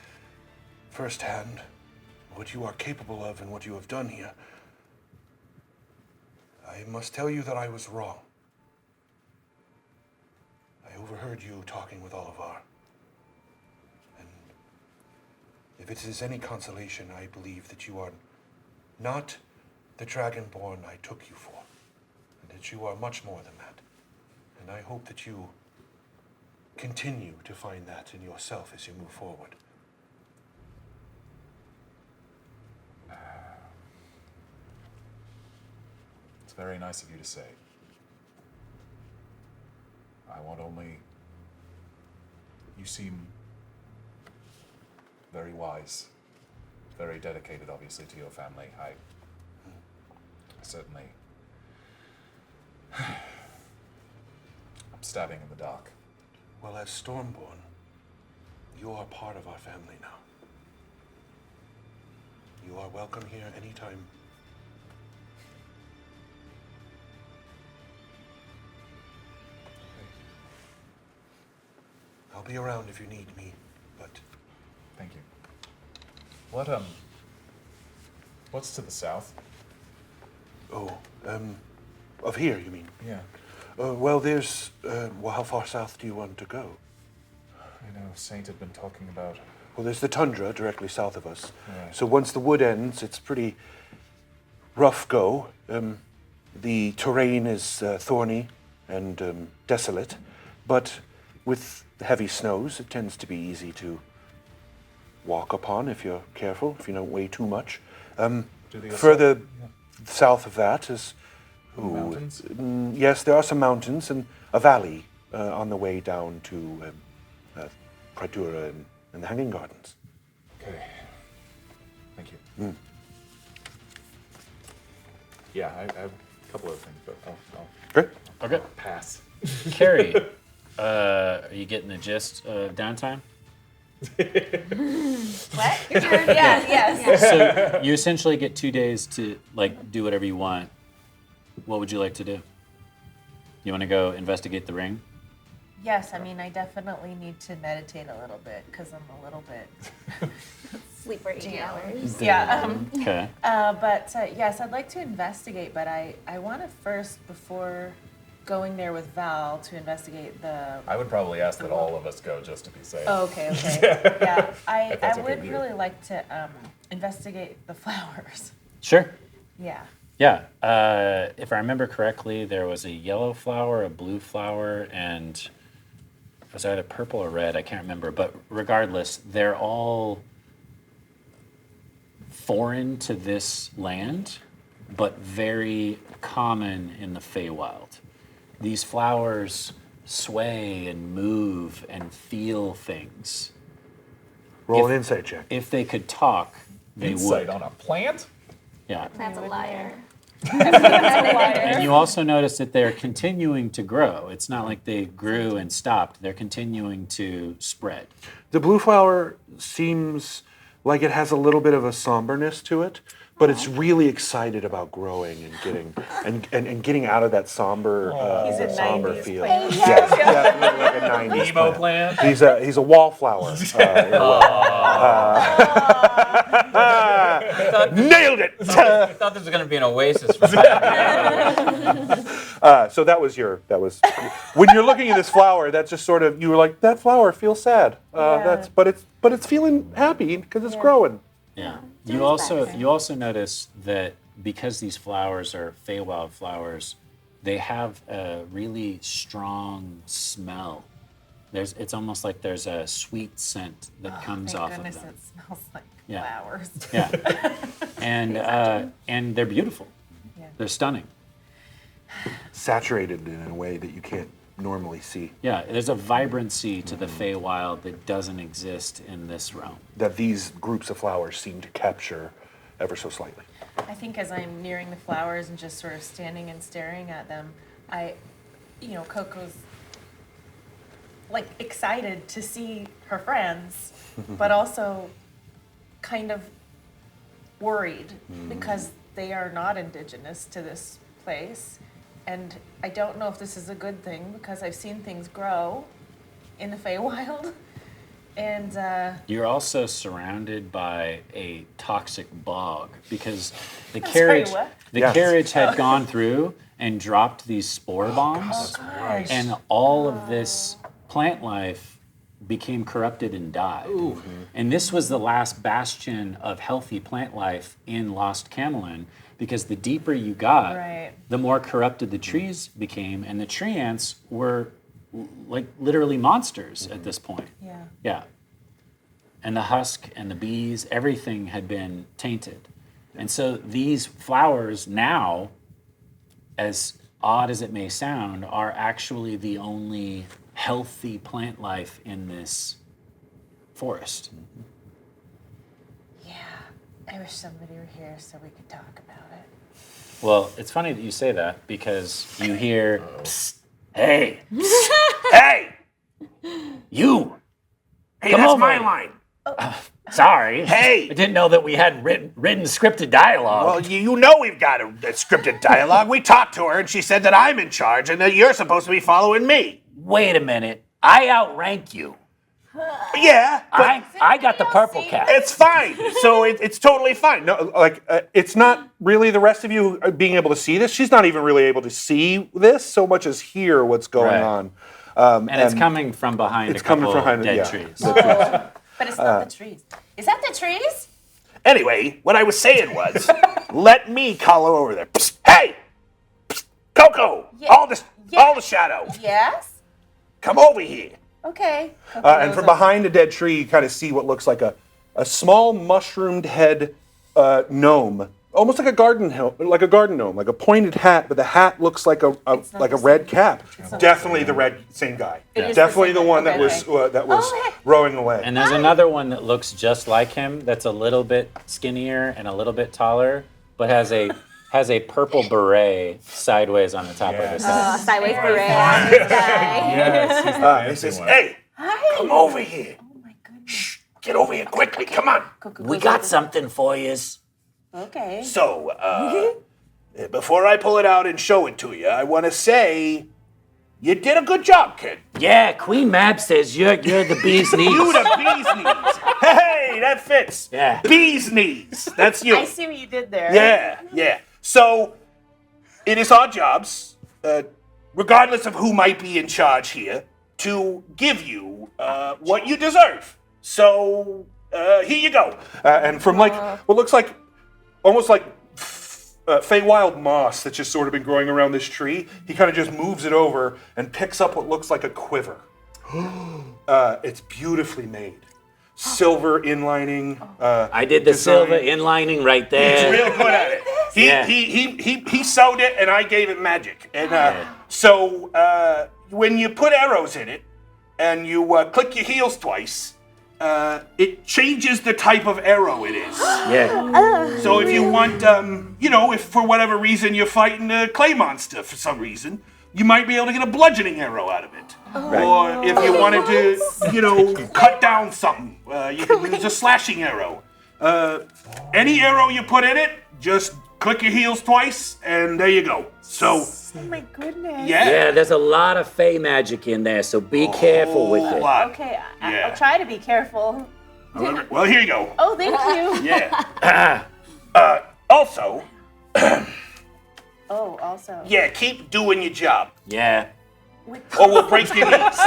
firsthand what you are capable of and what you have done here, I must tell you that I was wrong. I overheard you talking with Olivar. And if it is any consolation, I believe that you are not the Dragonborn I took you for, and that you are much more than that. And I hope that you continue to find that in yourself as you move forward. It's very nice of you to say. I want only... You seem very wise, very dedicated, obviously, to your family. I certainly... I'm stabbing in the dark. Well, as Stormborn, you are part of our family now. You are welcome here anytime. I'll be around if you need me, but... Thank you. What's to the south? Oh, of here, you mean? Yeah. Well, there's... well, how far south do you want to go? I know Saint had been talking about... Well, there's the tundra directly south of us. Right. So once the wood ends, it's pretty rough go. The terrain is thorny and desolate, but with the heavy snows, it tends to be easy to walk upon if you're careful, if you don't weigh too much. Further south of that is... Mountains? Yes, there are some mountains and a valley on the way down to Pradura and the Hanging Gardens. Okay. Thank you. Yeah, I have a couple of things, but I'll Great. Okay. pass. Kari, are you getting the gist of downtime? What? Your turn? Yeah, yes. So you essentially get 2 days to do whatever you want. What would you like to do? You want to go investigate the ring? Yes, I mean, I definitely need to meditate a little bit because I'm a little bit Sleep for 8 hours. Yeah. Okay. But yes, I'd like to investigate, but I want to first, before going there with Val, to investigate the. I would probably ask that all of us go just to be safe. Oh, okay. Yeah, I that's okay would with you. really like to investigate the flowers. Sure. Yeah. Yeah. If I remember correctly, there was a yellow flower, a blue flower, and it was either purple or red. I can't remember. But regardless, they're all foreign to this land, but very common in the Feywild. These flowers sway and move and feel things. Roll an insight check. If they could talk, they Insight would. on a plant? Yeah. That's a liar. And you also notice that they're continuing to grow. It's not like they grew and stopped. They're continuing to spread. The blue flower seems like it has a little bit of a somberness to it, but it's really excited about growing and getting and getting out of that somber He's a somber 90s feel. plant. Yes, definitely like a 90s Emo plant? He's a wallflower. Nailed it. I thought this was going to be an oasis for me. So that was when you're looking at this flower. That's just sort of, you were like, that flower feels sad. But it's feeling happy because it's growing. Yeah. You also notice that because these flowers are Feywild flowers, they have a really strong smell. It's almost like there's a sweet scent that comes off Thank of goodness them. it smells like Yeah. flowers. Yeah. And they're beautiful. Yeah. They're stunning. Saturated in a way that you can't normally see. Yeah, there's a vibrancy to the Feywild that doesn't exist in this realm. That these groups of flowers seem to capture ever so slightly. I think as I'm nearing the flowers and just sort of standing and staring at them, KoKo's like excited to see her friends, but also kind of worried because they are not indigenous to this place. And I don't know if this is a good thing because I've seen things grow in the Feywild. And You're also surrounded by a toxic bog because the Sorry, carriage what? carriage had gone through and dropped these spore bombs, and all of this plant life became corrupted and died. And this was the last bastion of healthy plant life in Lost Camelin, because the deeper you got, the more corrupted the trees became, and the tree ants were like literally monsters at this point. Yeah. And the husk and the bees, everything had been tainted. And so these flowers now, as odd as it may sound, are actually the only healthy plant life in this forest. yeah, I wish somebody were here so we could talk about it. Well, it's funny that you say that because you hear, "Psst, hey, psst, hey, you, Hey, come that's over." my line. Sorry. Hey. I didn't know that we had written scripted dialogue. Well, you know we've got a scripted dialogue. We talked to her, and she said that I'm in charge and that you're supposed to be following me. Wait a minute. I outrank you. Yeah, but I got the purple cap. it's fine. So it's totally fine. No, it's not really the rest of you being able to see this. She's not even really able to see this so much as hear what's going Right. on. And it's coming from behind It's a couple coming from behind, dead yeah. trees. But it's not the trees. Is that the trees? Anyway, what I was saying was, let me call her over there. Psst, hey, Psst, KoKo, Aldershadow, Yes. come over here. Okay. And from behind a dead tree, you kind of see what looks like a small mushroomed head gnome, almost like a garden gnome, like a pointed hat, but the hat looks like a red cap. Definitely the same guy. is Definitely the the same one guy. that was Okay. rowing away. And there's another one that looks just like him that's a little bit skinnier and a little bit taller, but has a has a purple beret sideways on the top of his head. Sideways beret on this guy. Yes, he's the He fancy says, one. hey, Hi. come over here. Oh my goodness. Shh, get over here quickly. Come on. We got something for you. Okay. So, before I pull it out and show it to you, I want to say you did a good job, kid. Yeah, Queen Mab says you're the bee's knees. You the bee's knees. Hey, that fits. Yeah. Bee's knees. That's you. I see what you did there. Yeah. So, it is our jobs, regardless of who might be in charge here, to give you what you deserve. So, here you go. And from like what looks like almost like Feywild moss that's just sort of been growing around this tree, he kind of just moves it over and picks up what looks like a quiver. It's beautifully made. Silver inlining. I did the silver inlining right there. He's real good at it. He sewed it, and I gave it magic. And so when you put arrows in it, and you click your heels twice, it changes the type of arrow it is. Yeah. So if you want, if for whatever reason you're fighting a clay monster for some reason, you might be able to get a bludgeoning arrow out of it. Right. Or if you wanted to, cut down something, you can use a slashing arrow. Any arrow you put in it, just click your heels twice, and there you go. So, Oh my goodness. Yeah, there's a lot of fey magic in there, so be careful with it. Okay, I'll try to be careful. Well, here you go. Oh, thank you. Yeah. Also, Oh, also. yeah, keep doing your job, Yeah. or we'll break your knees.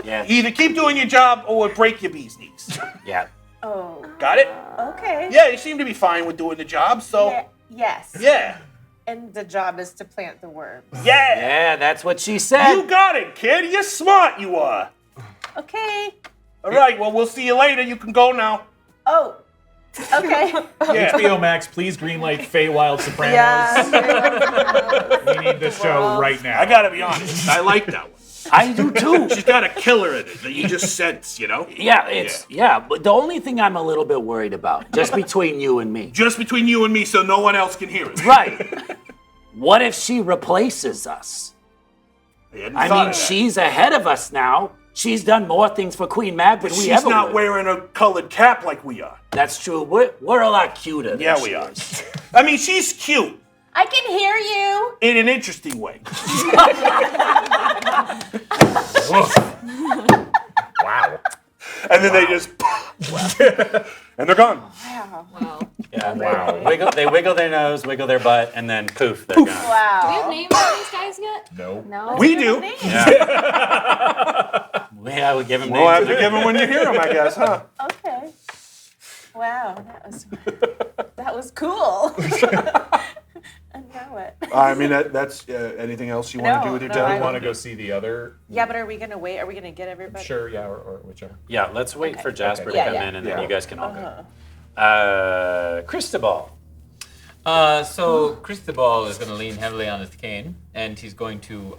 Yeah. Either keep doing your job, or we'll break your bee's knees. Yeah. Oh, Got it? okay. Yeah, you seem to be fine with doing the job, so Yes. yeah. And the job is to plant the worms. Yeah. Yeah, that's what she said. You got it, kid. You're smart, you are. Okay. All right, well, we'll see you later. You can go now. Oh. Okay. Yeah. HBO Max, please greenlight Feywild Sopranos. Yeah. We need this show right now. I gotta be honest. I like that one. I do too. She's got a killer in it that you just sense, you know? Yeah, but the only thing I'm a little bit worried about, just between you and me. Just between you and me so no one else can hear it. Right. What if she replaces us? I mean, she's ahead of us now. She's done more things for Queen Mab than we ever She's not would. wearing a colored cap like we are. That's true. We're a lot cuter than Yeah, she we are. is. I mean, she's cute I can hear you. in an interesting way. Wow. And then they just... and they're gone. Wow. Yeah, Wow. they wiggle their nose, wiggle their butt, and then poof, they're gone. Do we have Wow. names for these guys yet? No. No. We do. Yeah, we give them We'll have names. to give them when you hear them, I guess, huh? Okay. Wow, that was cool. And now what? I mean, that's anything else you want to do with your No, Do time? we want to go see the other? Yeah, but are we gonna wait? Are we gonna get everybody? Sure, yeah, or whichever. Yeah, let's wait for Jasper to Yeah, come yeah. in, and then you guys can all Uh-huh. go. Cristobal. So Cristobal is going to lean heavily on his cane, and he's going to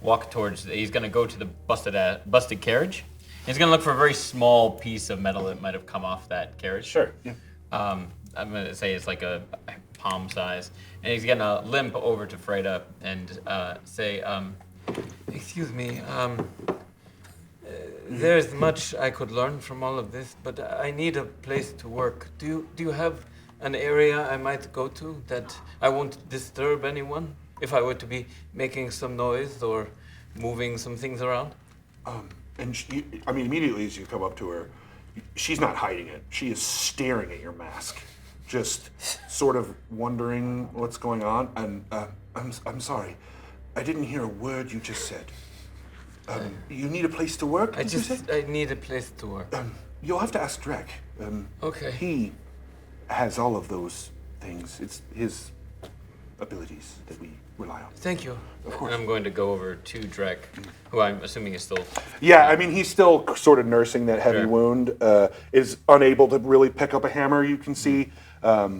walk towards. He's going to go to the busted carriage. He's going to look for a very small piece of metal that might have come off that carriage. Sure. Yeah. I'm going to say it's like a palm size, and he's going to limp over to Freda and say, "Excuse me. There's much I could learn from all of this, but I need a place to work. Do you have an area I might go to that I won't disturb anyone if I were to be making some noise or moving some things around?" And immediately as you come up to her, she's not hiding it. She is staring at your mask, just sort of wondering what's going on. And I'm sorry, I didn't hear a word you just said. You need a place to work? I need a place to work. You'll have to ask Drek. Okay. He has all of those things. It's his abilities that we rely on. Thank you. Of course. I'm going to go over to Drek, who I'm assuming is still. Yeah, I mean, he's still sort of nursing that heavy Sure. wound, is unable to really pick up a hammer, you can see, but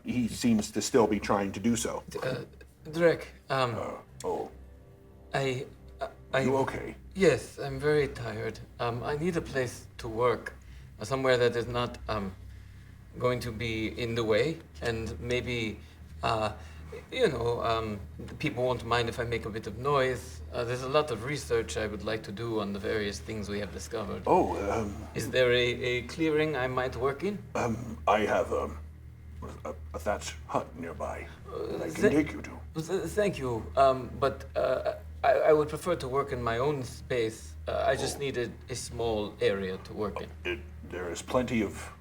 he seems to still be trying to do so. Drek, Oh, I. you okay? Yes, I'm very tired. I need a place to work, somewhere that is not going to be in the way, and maybe, people won't mind if I make a bit of noise. There's a lot of research I would like to do on the various things we have discovered. Is there a clearing I might work in? I have a thatched hut nearby that I can take you to. Thank you, but I would prefer to work in my own space. I just needed a small area to work in. There is plenty of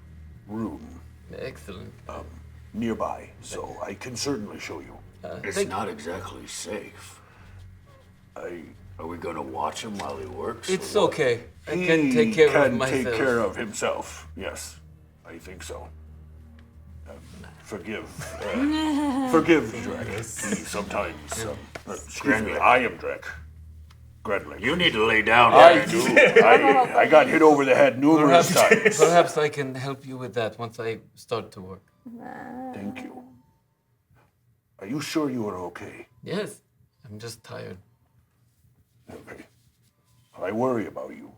room. Excellent. Nearby, so I can certainly show you. It's not exactly safe. Are we gonna watch him while he works? It's okay. I can take care of myself. He can take care of himself. Yes, I think so. Forgive Drek. He sometimes. Excuse me, I am Drek. Gredling. You need to lay down. I do. I got hit over the head numerous times. Perhaps I can help you with that once I start to work. Thank you. Are you sure you are okay? Yes, I'm just tired. Okay. I worry about you.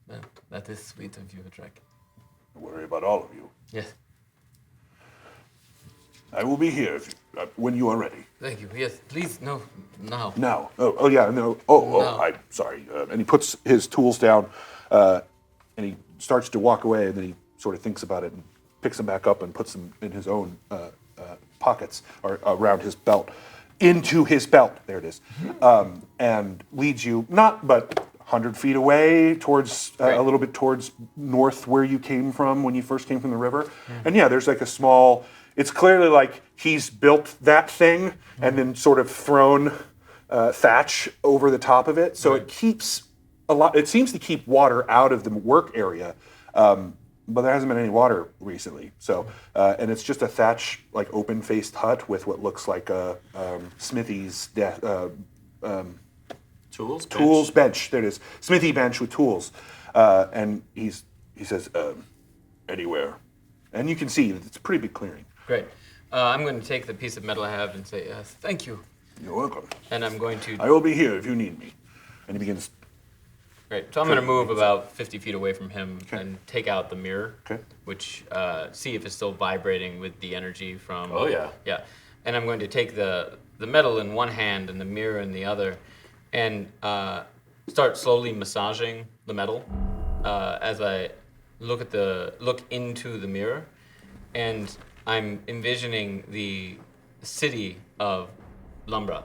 Well, that is sweet of you, Drek. I worry about all of you. Yes. I will be here when you are ready. Thank you. Yes, please, no, now. Now. Oh yeah, no. Oh, I'm sorry. And he puts his tools down, and he starts to walk away, and then he sort of thinks about it and picks them back up and puts them in his own pockets or around his belt, into his belt. There it is, and leads you but 100 feet away towards a little bit towards north where you came from when you first came from the river. And yeah, there's like a small. It's clearly like he's built that thing and then sort of thrown thatch over the top of it, so it keeps a lot. It seems to keep water out of the work area. But there hasn't been any water recently. So, and it's just a thatch, like open-faced hut with what looks like a smithy's tools bench. There it is, smithy bench with tools. And he says, anywhere, and you can see that it's a pretty big clearing. Great. I'm going to take the piece of metal I have and say thank you. You're welcome. And I'm going to. I will be here if you need me. And he begins. Great. So I'm going to move about 50 feet away from him and take out the mirror, which see if it's still vibrating with the energy from. Oh yeah. Yeah, and I'm going to take the metal in one hand and the mirror in the other, and start slowly massaging the metal as I look into the mirror, and I'm envisioning the city of Lumbra,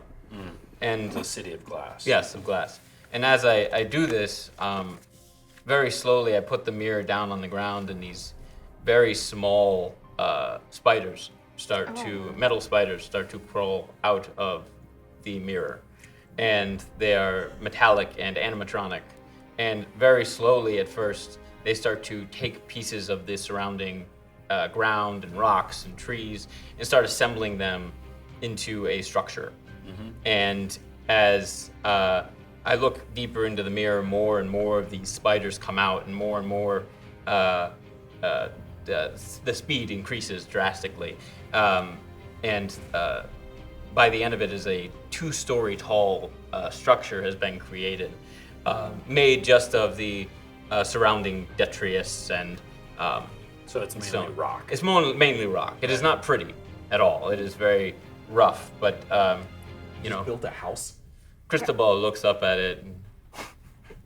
and the city of glass. Yes, of glass. And as I do this, very slowly I put the mirror down on the ground, and these very small spiders metal spiders start to crawl out of the mirror. And they are metallic and animatronic. And very slowly at first, they start to take pieces of the surrounding ground and rocks and trees and start assembling them into a structure. And as I look deeper into the mirror, more and more of these spiders come out, and more the speed increases drastically. And by the end of it is a 2-story tall structure has been created, made just of the surrounding detritus and so it's mainly rock. It's mainly rock. It is not pretty at all. It is very rough, but built a house. Cristobal looks up at it and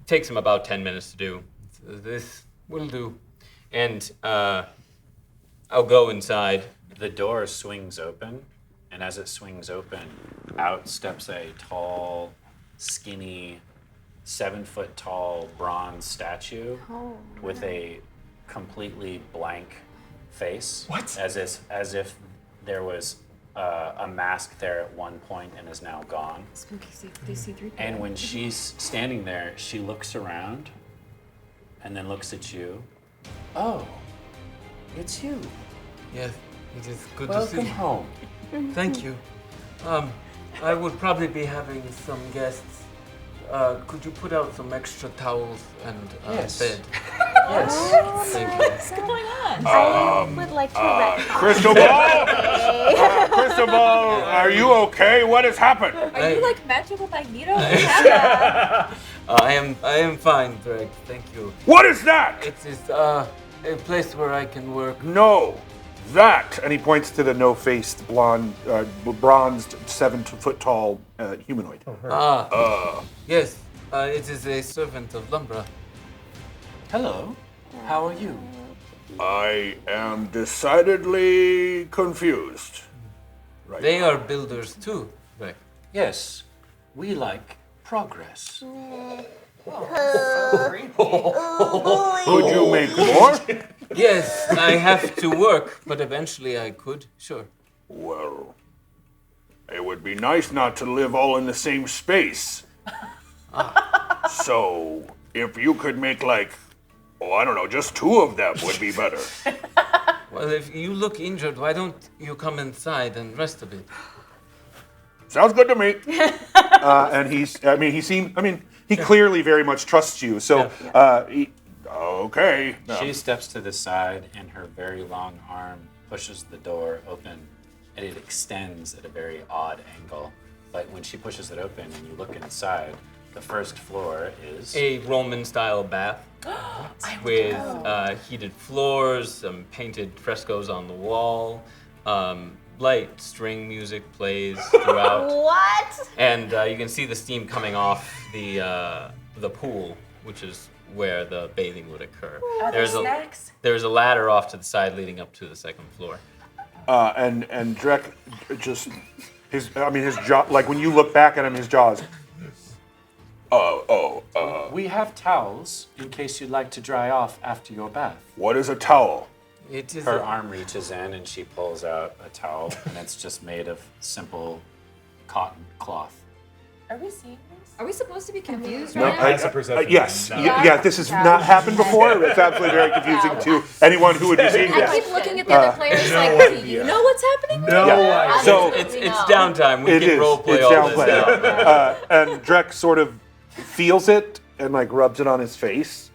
takes him about 10 minutes to do. This will do. And I'll go inside. The door swings open, and as it swings open, out steps a tall, skinny, 7-foot tall bronze statue with a completely blank face. What? As if there was a mask there at one point and is now gone. Spooky C3. And when she's standing there, she looks around and then looks at you. Oh, it's you. Yes, it is good to see you. Welcome home. Thank you. I would probably be having some guests. Could you put out some extra towels and bed? Yes. Thank you. What's going on? I would like to Cristobal! Cristobal, are you okay? What has happened? Are you like magical Magneto? I am fine, Greg. Thank you. What is that? It is a place where I can work? No, that. And he points to the no-faced, blonde, bronzed, 7-foot-tall humanoid. Yes, it is a servant of Lumbra. Hello. How are you? I am decidedly confused. Right They now. are builders too, right? Yes. We like progress. Could you make more? Yes, I have to work, but eventually I could, sure. Well, it would be nice not to live all in the same space. So, if you could make I don't know, just 2 of them would be better. Well, if you look injured, why don't you come inside and rest a bit? Sounds good to me. And he clearly very much trusts you. So, okay. She steps to the side and her very long arm pushes the door open and it extends at a very odd angle. But when she pushes it open and you look inside, the first floor is a Roman-style bath with heated floors, some painted frescoes on the wall. Light string music plays throughout. What? And you can see the steam coming off the pool, which is where the bathing would occur. Are there snacks? There's a ladder off to the side leading up to the second floor. And Drek just his jaw, like when you look back at him, his jaws. We have towels in case you'd like to dry off after your bath. What is a towel? It is Her arm reaches in and she pulls out a towel and it's just made of simple cotton cloth. Are we seeing this? Are we supposed to be confused No, right now? yes, this has not happened before. It's absolutely very confusing to anyone who would be seeing this. I keep looking at the other players do you know what's happening? Yeah. So it's downtime. We can role play it's all this now. And Drek sort of feels it and rubs it on his face,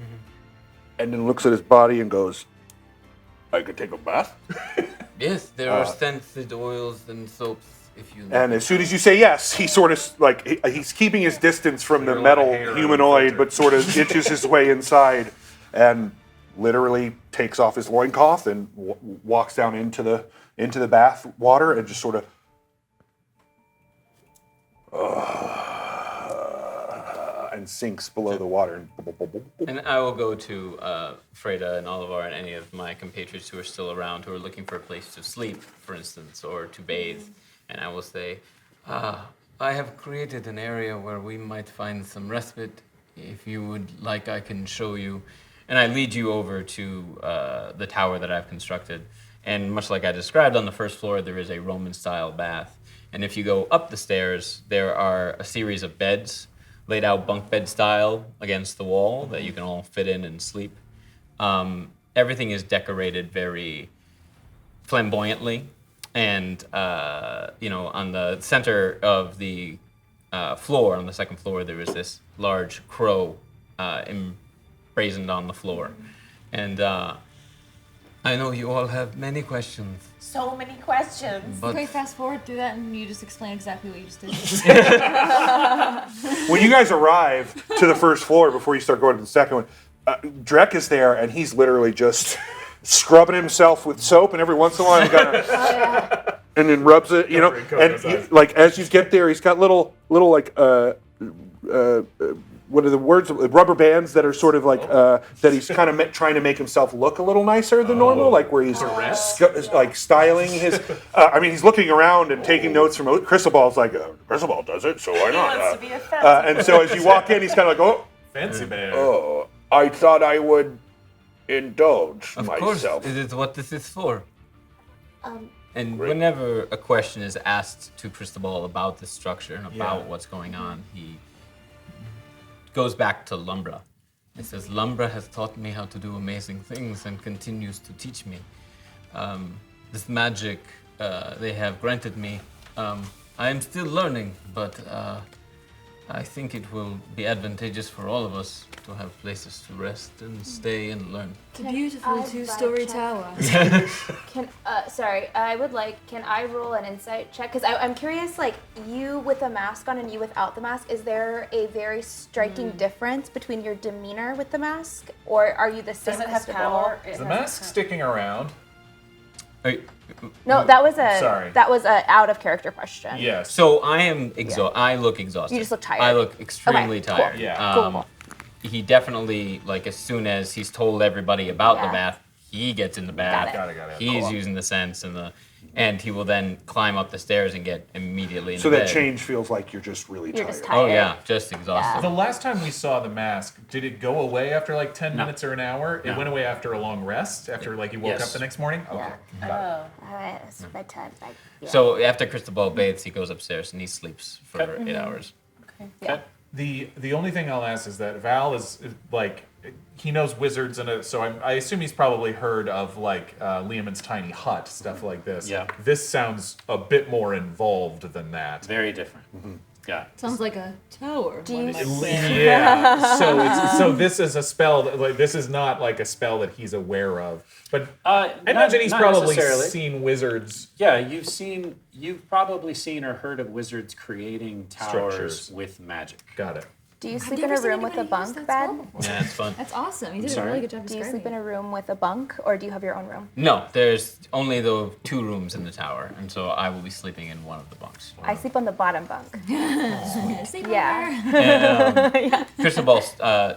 and then looks at his body and goes, I could take a bath? Yes, there are scented oils and soaps if you. And as soon as you say yes, he sort of he's keeping his distance from the metal humanoid, but sort of inches his way inside, and literally takes off his loincloth and walks down into the bath water and just sort of. And sinks below the water. And I will go to Freda and Olivar and any of my compatriots who are still around who are looking for a place to sleep, for instance, or to bathe. And I will say, I have created an area where we might find some respite. If you would like, I can show you. And I lead you over to the tower that I've constructed. And much like I described on the first floor, there is a Roman-style bath. And if you go up the stairs, there are a series of beds laid out bunk bed style against the wall that you can all fit in and sleep. Everything is decorated very flamboyantly. And, on the center of the floor, on the second floor, there is this large crow emblazoned on the floor. And I know you all have many questions. So many questions. But Can we fast forward through that and you just explain exactly what you just did? When you guys arrive to the first floor before you start going to the second one, Drek is there and he's literally just scrubbing himself with soap, and every once in a while he and then rubs it, as you get there, he's got little what are the words? Rubber bands that are sort of that he's kind of trying to make himself look a little nicer than normal, where he's styling his. He's looking around and taking notes from Cristobal's Cristobal does it, so why not? He wants to be a fancy And so as you walk in, he's kind of fancy bear. Oh, I thought I would indulge of myself. course, it is what this is for. And whenever a question is asked to Cristobal about the structure and about what's going on, he goes back to Lumbra. He says, Lumbra has taught me how to do amazing things and continues to teach me. This magic they have granted me, I am still learning, but I think it will be advantageous for all of us to have places to rest and stay and learn. It's a beautiful two-story tower. Can I roll an insight check? Because I'm curious, like, you with a mask on and you without the mask, is there a very striking difference between your demeanor with the mask? Or are you the same? Does it have Cristobal? power? Is the mask sticking around? No, that was Sorry. a out of character question. Yes. So I am exhausted. I look exhausted. You just look tired. I look extremely Okay, cool. tired. Yeah. Cool. He definitely, like, as soon as he's told everybody about the Yeah. bath, he gets in the bath. Got it. He's Cool. using the sense and he will then climb up the stairs and get immediately into So bed. that change feels like you're just really You're tired. just tired. Oh yeah, just exhausted. The last time we saw the mask, did it go away after like 10 minutes or an hour? It went away after a long rest, after like you woke up the next morning? Okay. Got it. All right, it's bedtime. So after Cristobal bathes, he goes upstairs and he sleeps for 8 hours. Yeah. The only thing I'll ask is that Val is like, he knows wizards, and so I assume he's probably heard of like Liamon's tiny hut, stuff like this. Yeah. This sounds a bit more involved than that. Very different. Yeah. Sounds like a tower. Yeah. So this is a spell that, like, this is not like a spell that he's aware of. But I imagine he's not probably necessarily. seen wizards. Yeah, you've probably seen or heard of wizards creating towers Structures. with magic. Got it. Do you I've sleep in never a seen room with a anybody use bunk that spell bed? before. Yeah, it's fun. That's awesome. You did Sorry? a really good job Do you describing sleep in a room with a bunk, or do you have your own room? No, there's only the 2 rooms in the tower, and so I will be sleeping in one of the bunks. I sleep on the bottom bunk. Sleep Yeah. And Cristobal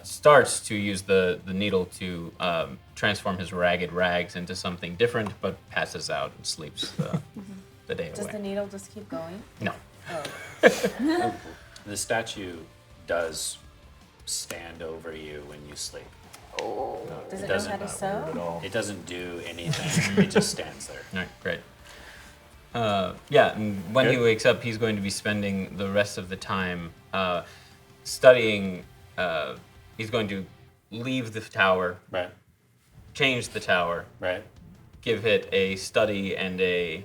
starts to use the needle to transform his ragged rags into something different, but passes out and sleeps the day Does away. the needle just keep going? No. Oh. The statue does stand over you when you sleep. Does it know how to sew? It doesn't do anything. It just stands there. All right, great. Yeah, and when he wakes up, he's going to be spending the rest of the time studying. He's going to leave the tower, Right. change the tower, Right. give it a study and a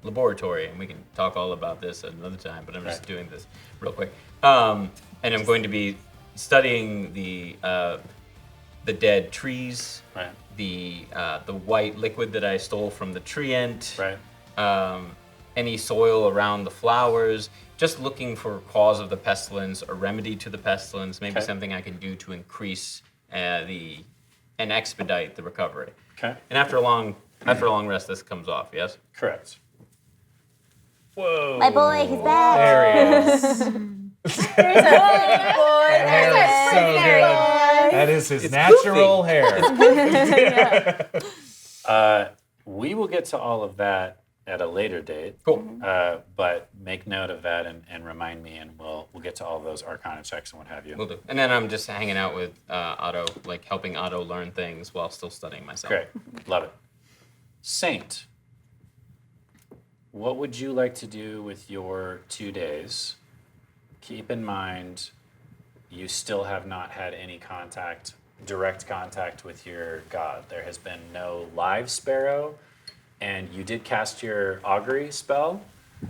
laboratory, and we can talk all about this at another time, but I'm just doing this real quick. And I'm going to be studying the dead trees, Right. the white liquid that I stole from the tree ant, Right. any soil around the flowers, just looking for cause of the pestilence, a remedy to the pestilence, maybe something I can do to increase and expedite the recovery. Okay. And after a long rest, this comes off. Yes. Correct. Whoa. My boy, he's back. There he is. That is his natural hair. We will get to all of that at a later date. Cool. But make note of that and remind me, and we'll get to all those Arcana checks and what have you. Will do. And then I'm just hanging out with Otto, like helping Otto learn things while still studying myself. Great. Love it. Saint, what would you like to do with your 2 days? Keep in mind, you still have not had any direct contact with your god. There has been no live sparrow, and you did cast your augury spell,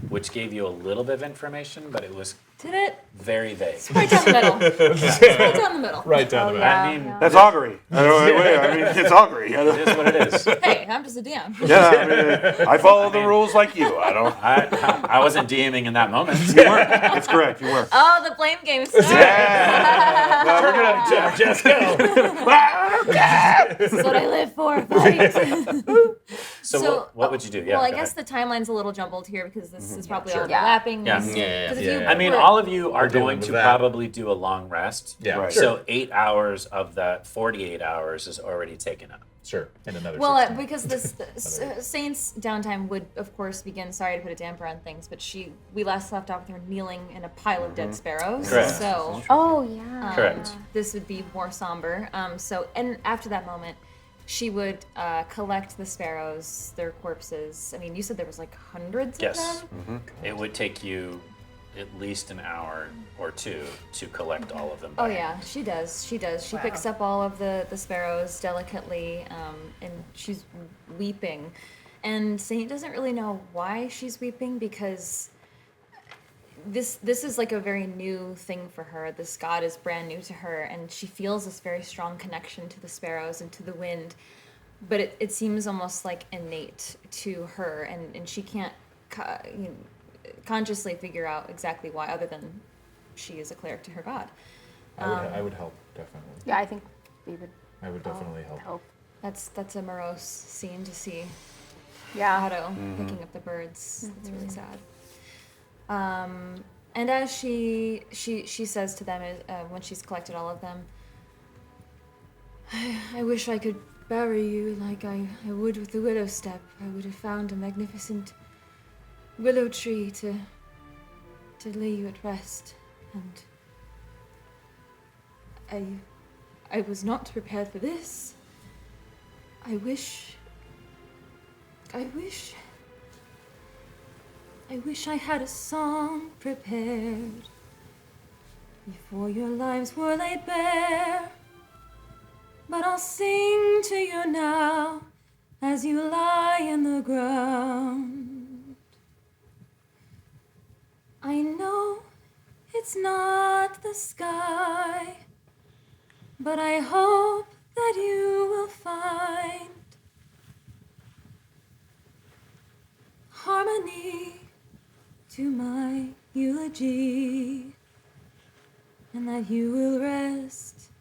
which gave you a little bit of information, but it was Did it? very vague. Right down the middle. Right down the middle. Right down the middle. I mean, That's augury. I mean, it's augury. it is what it is. Hey, I'm just a DM. Yeah, I mean, I follow the rules like you. I don't. I wasn't DMing in that moment. You weren't. That's correct. You weren't. Oh, the blame game starts. Yeah. Turn it on, Jess, go. This is what I live for. Fight. So what would you do? Yeah, well, I go guess ahead. the timeline's a little jumbled here because this is probably sure. overlapping. Yeah. these- Yeah. 'cause if you I mean, were- all of you are dealing going with to that. probably do a long rest. Yeah, Right. sure. So 8 hours of that 48 hours is already taken up. Sure. And another Well, 16. because this Saint's downtime would, of course, begin. Sorry to put a damper on things, but we last left off with her kneeling in a pile of dead sparrows. Correct. So Oh yeah. Correct. this would be more somber. And after that moment, she would collect the sparrows, their corpses. I mean, you said there was like hundreds Yes. of them. It would take you at least an hour or two to collect all of them. Oh by yeah, hand. she does. She does. She picks up all of the sparrows delicately, and she's weeping. And Saint doesn't really know why she's weeping because this is like a very new thing for her. This god is brand new to her, and she feels this very strong connection to the sparrows and to the wind. But it seems almost like innate to her, and she can't consciously figure out exactly why, other than she is a cleric to her god. I would help, definitely. Yeah, I think we would. I would definitely help. That's a morose scene to see. Yeah. Otto picking up the birds. It's really sad. And as she says to them when she's collected all of them, I wish I could bury you like I would with the Willowstep. I would have found a magnificent willow tree to lay you at rest. And I was not prepared for this. I wish I had a song prepared before your lives were laid bare. But I'll sing to you now as you lie in the ground. I know it's not the sky, but I hope that you will find harmony to my eulogy, and that you will rest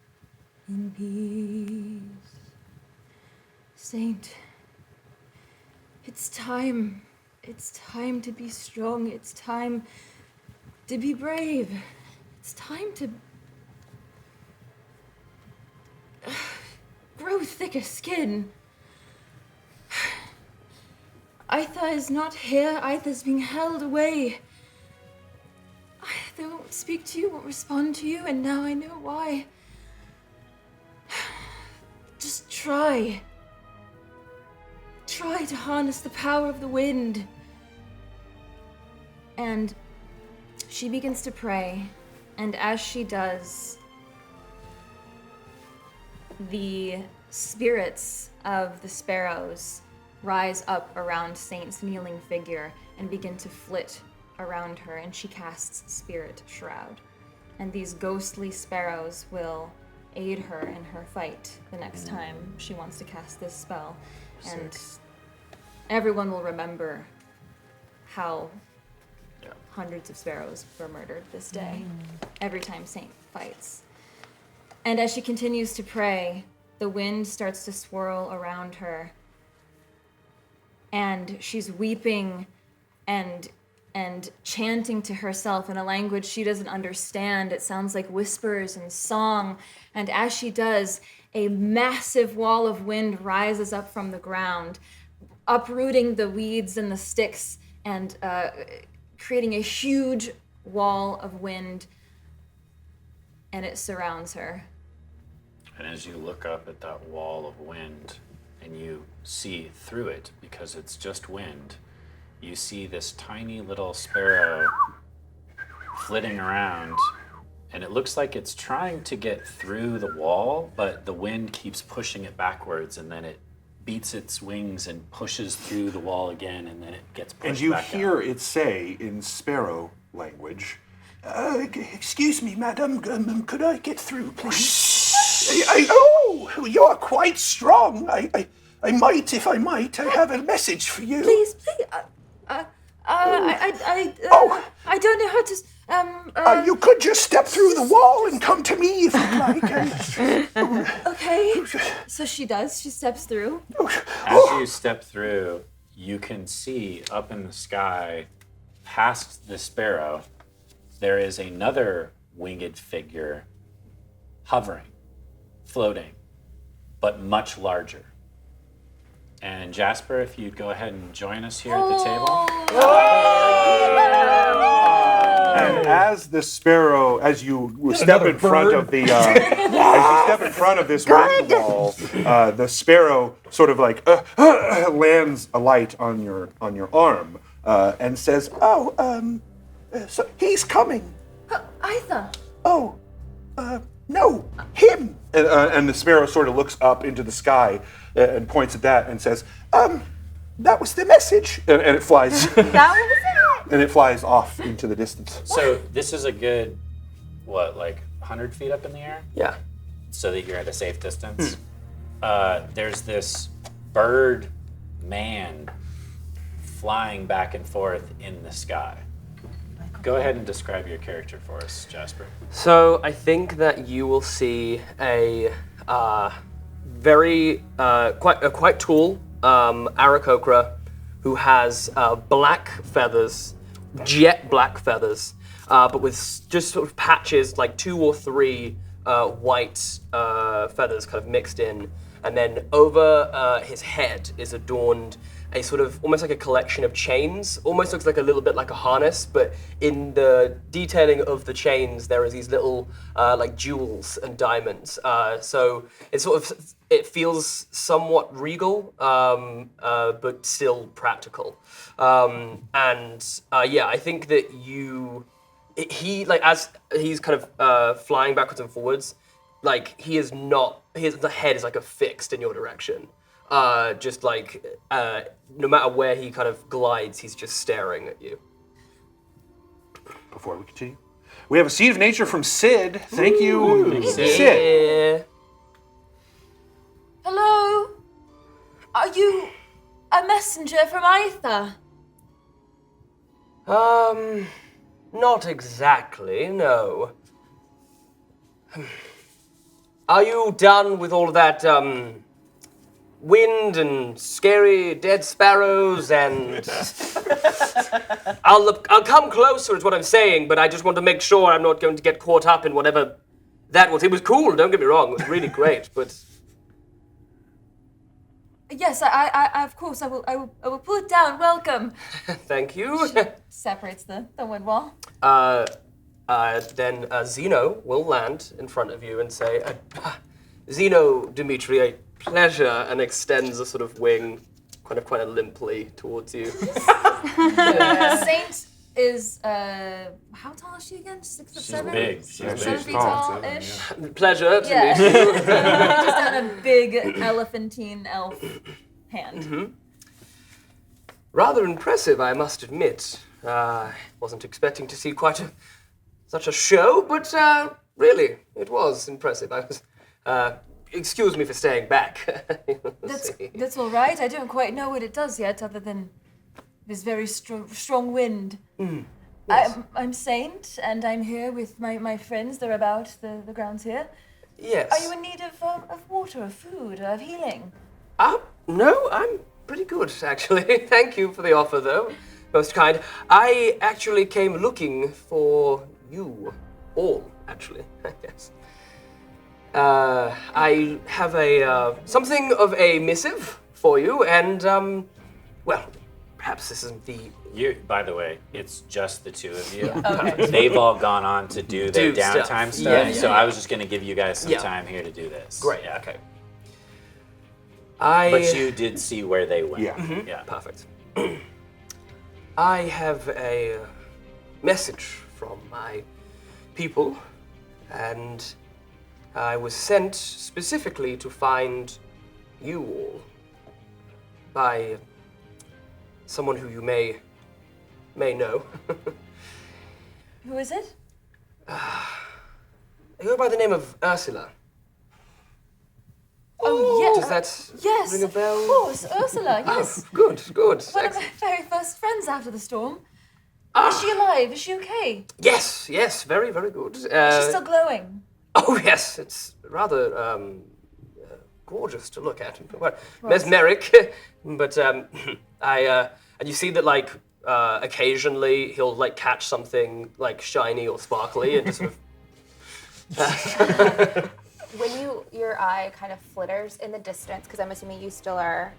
in peace. Saint, it's time to be strong, it's time to be brave, it's time to grow thicker skin. Aitha is not here. Aitha's being held away. Aitha won't speak to you, won't respond to you, and now I know why. Just try. Try to harness the power of the wind. And she begins to pray, and as she does, the spirits of the sparrows rise up around Saint's kneeling figure and begin to flit around her, and she casts Spirit Shroud. And these ghostly sparrows will aid her in her fight the next time she wants to cast this spell. And everyone will remember how hundreds of sparrows were murdered this day, every time Saint fights. And as she continues to pray, the wind starts to swirl around her, and she's weeping and chanting to herself in a language she doesn't understand. It sounds like whispers and song, and as she does, a massive wall of wind rises up from the ground, uprooting the weeds and the sticks and creating a huge wall of wind, and it surrounds her. And as you look up at that wall of wind and you see through it, because it's just wind, you see this tiny little sparrow flitting around, and it looks like it's trying to get through the wall, but the wind keeps pushing it backwards, and then it beats its wings and pushes through the wall again, and then it gets pushed back. And you down. hear it say in sparrow language, excuse me, madam, could I get through, please? Oh, you're quite strong. I might, if I might, I have a message for you. Please, I don't know how to. You could just step through the wall and come to me if you'd like. Okay. So she does. She steps through. As you step through, you can see up in the sky, past the sparrow, there is another winged figure hovering, floating, but much larger. And Jasper, if you'd go ahead and join us here at the table. And as the sparrow, as you step in front of the, as you step in front of this wind wall, the sparrow sort of like lands a light on your arm and says, So he's coming. Aitha. Oh, no, him. And the sparrow sort of looks up into the sky and points at that and says, that was the message. And it flies. That was it. And it flies off into the distance. So this is a good, what, like 100 feet up in the air? Yeah. So that you're at a safe distance. There's this bird man flying back and forth in the sky. Go ahead and describe your character for us, Jasper. So I think that you will see a very quite tall Aarakocra who has black feathers, jet black feathers, but with just sort of patches, like 2 or 3 white feathers kind of mixed in. And then over his head is adorned a sort of almost like a collection of chains. Almost looks like a little bit like a harness, but in the detailing of the chains, there is these little like jewels and diamonds. So it feels somewhat regal, but still practical. I think that he as he's kind of flying backwards and forwards, like the head is like affixed in your direction. Just like no matter where he kind of glides, he's just staring at you. Before we continue, we have a seed of nature from Sid. Thank you, Ooh. Sid. Hello? Are you a messenger from Aether? Not exactly, no. Are you done with all of that, wind and scary dead sparrows and... I'll come closer is what I'm saying, but I just want to make sure I'm not going to get caught up in whatever that was. It was cool, don't get me wrong, it was really great, but... Yes, I of course, I will pull it down. Welcome. Thank you. Separates the wood wall. Then Zeno will land in front of you and say, Zeno Dimitris, a pleasure, and extends a sort of wing, kind of limply towards you. Saint is, how tall is she again? 6 foot 7? Big. She's 7 feet tall-ish. Pleasure to Yeah. meet you. Just on a big elephantine elf hand. Mm-hmm. Rather impressive, I must admit. Wasn't expecting to see such a show, but really, it was impressive. I was, excuse me for staying back. That's all right. I don't quite know what it does yet, other than this very strong wind. Yes. I'm Saint, and I'm here with my friends. They're about the grounds here. Yes. Are you in need of water, of food, of healing? No, I'm pretty good, actually. Thank you for the offer, though. Most kind. I actually came looking for you all, actually, I guess. I have something of a missive for you, and, well, perhaps this isn't the... By the way, it's just the 2 of you. Yeah. Okay. They've all gone on to do their downtime stuff, Yeah, so yeah. I was just going to give you guys some time here to do this. Great, Yeah. okay. But you did see where they went. Yeah. Mhm. Yeah. Perfect. I have a message from my people, and I was sent specifically to find you all by someone who you may know. Who is it? I go by the name of Ursula. Oh, yes. Does that Yes, ring a bell? of course, Ursula, yes. Good. One of my very first friends after the storm. Is she alive? Is she okay? Yes, very, very good. Is she still glowing? Oh, yes, it's rather gorgeous to look at. Mesmeric, but and you see that, like, occasionally he'll, like, catch something, like, shiny or sparkly and just sort of... When your eye kind of flitters in the distance, because I'm assuming you still are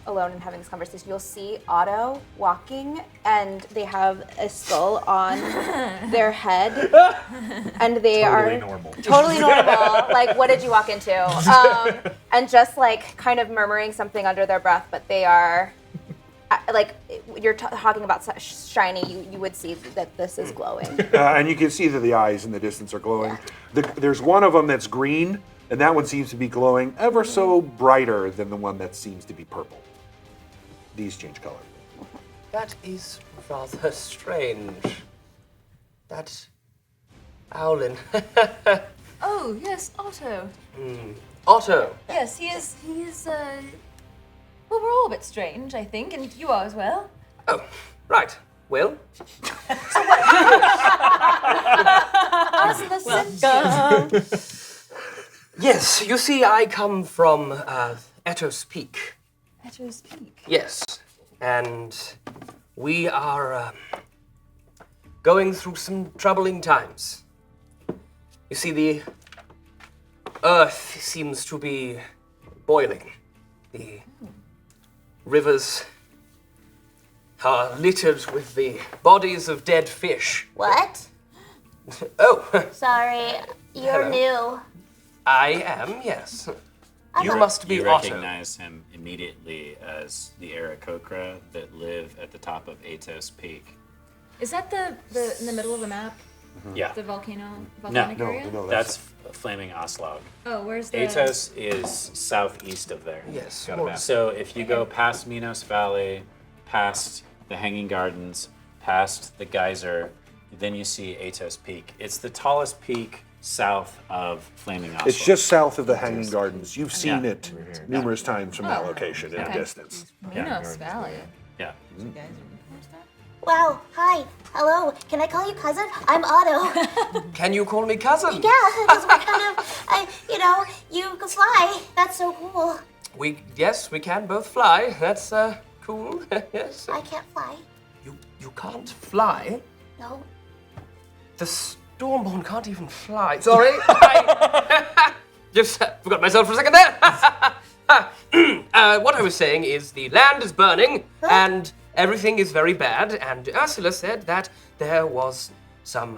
alone and having this conversation, you'll see Otto walking, and they have a skull on their head, and they Totally are normal. totally normal. Like, what did you walk into? And just like kind of murmuring something under their breath, but they are like you're talking about shiny. You would see that this is glowing. And you can see that the eyes in the distance are glowing. There's one of them that's green, and that one seems to be glowing ever so brighter than the one that seems to be purple. These change color. That is rather strange. That Owlin. Oh, yes, Otto. Otto. Yes, he is, well, we're all a bit strange, I think, and you are as well. Oh, right. Will? As the sentient. Yes, you see, I come from Etos Peak. Etos Peak. Yes, and we are going through some troubling times. You see, the earth seems to be boiling. The rivers are littered with the bodies of dead fish. What? Oh, Sorry, you're new. I am, yes. You must be You Otto. recognize him immediately as the Aarakocra that live at the top of Atos Peak. Is that the in the middle of the map? Yeah. The volcanic No, area? that's Flaming Oslog. Oh, where's the... Atos is southeast of there. Yes. Got a map. So if you go past Minos Valley, past the Hanging Gardens, past the geyser, then you see Atos Peak. It's the tallest peak south of Flaming Oslog. It's just south of the Hanging Gardens. You've seen Yeah. it numerous times from that Oh, location in okay. the distance. Minos Valley. Yeah. Wow, hi, hello. Can I call you cousin? I'm Otto. Can you call me cousin? Yeah, because we're kind of, you can fly. That's so cool. Yes, we can both fly. That's cool. Yes. I can't fly. You can't fly? No. The Stormborn can't even fly. Sorry, I just forgot myself for a second there. What I was saying is the land is burning and everything is very bad, and Ursula said that there was some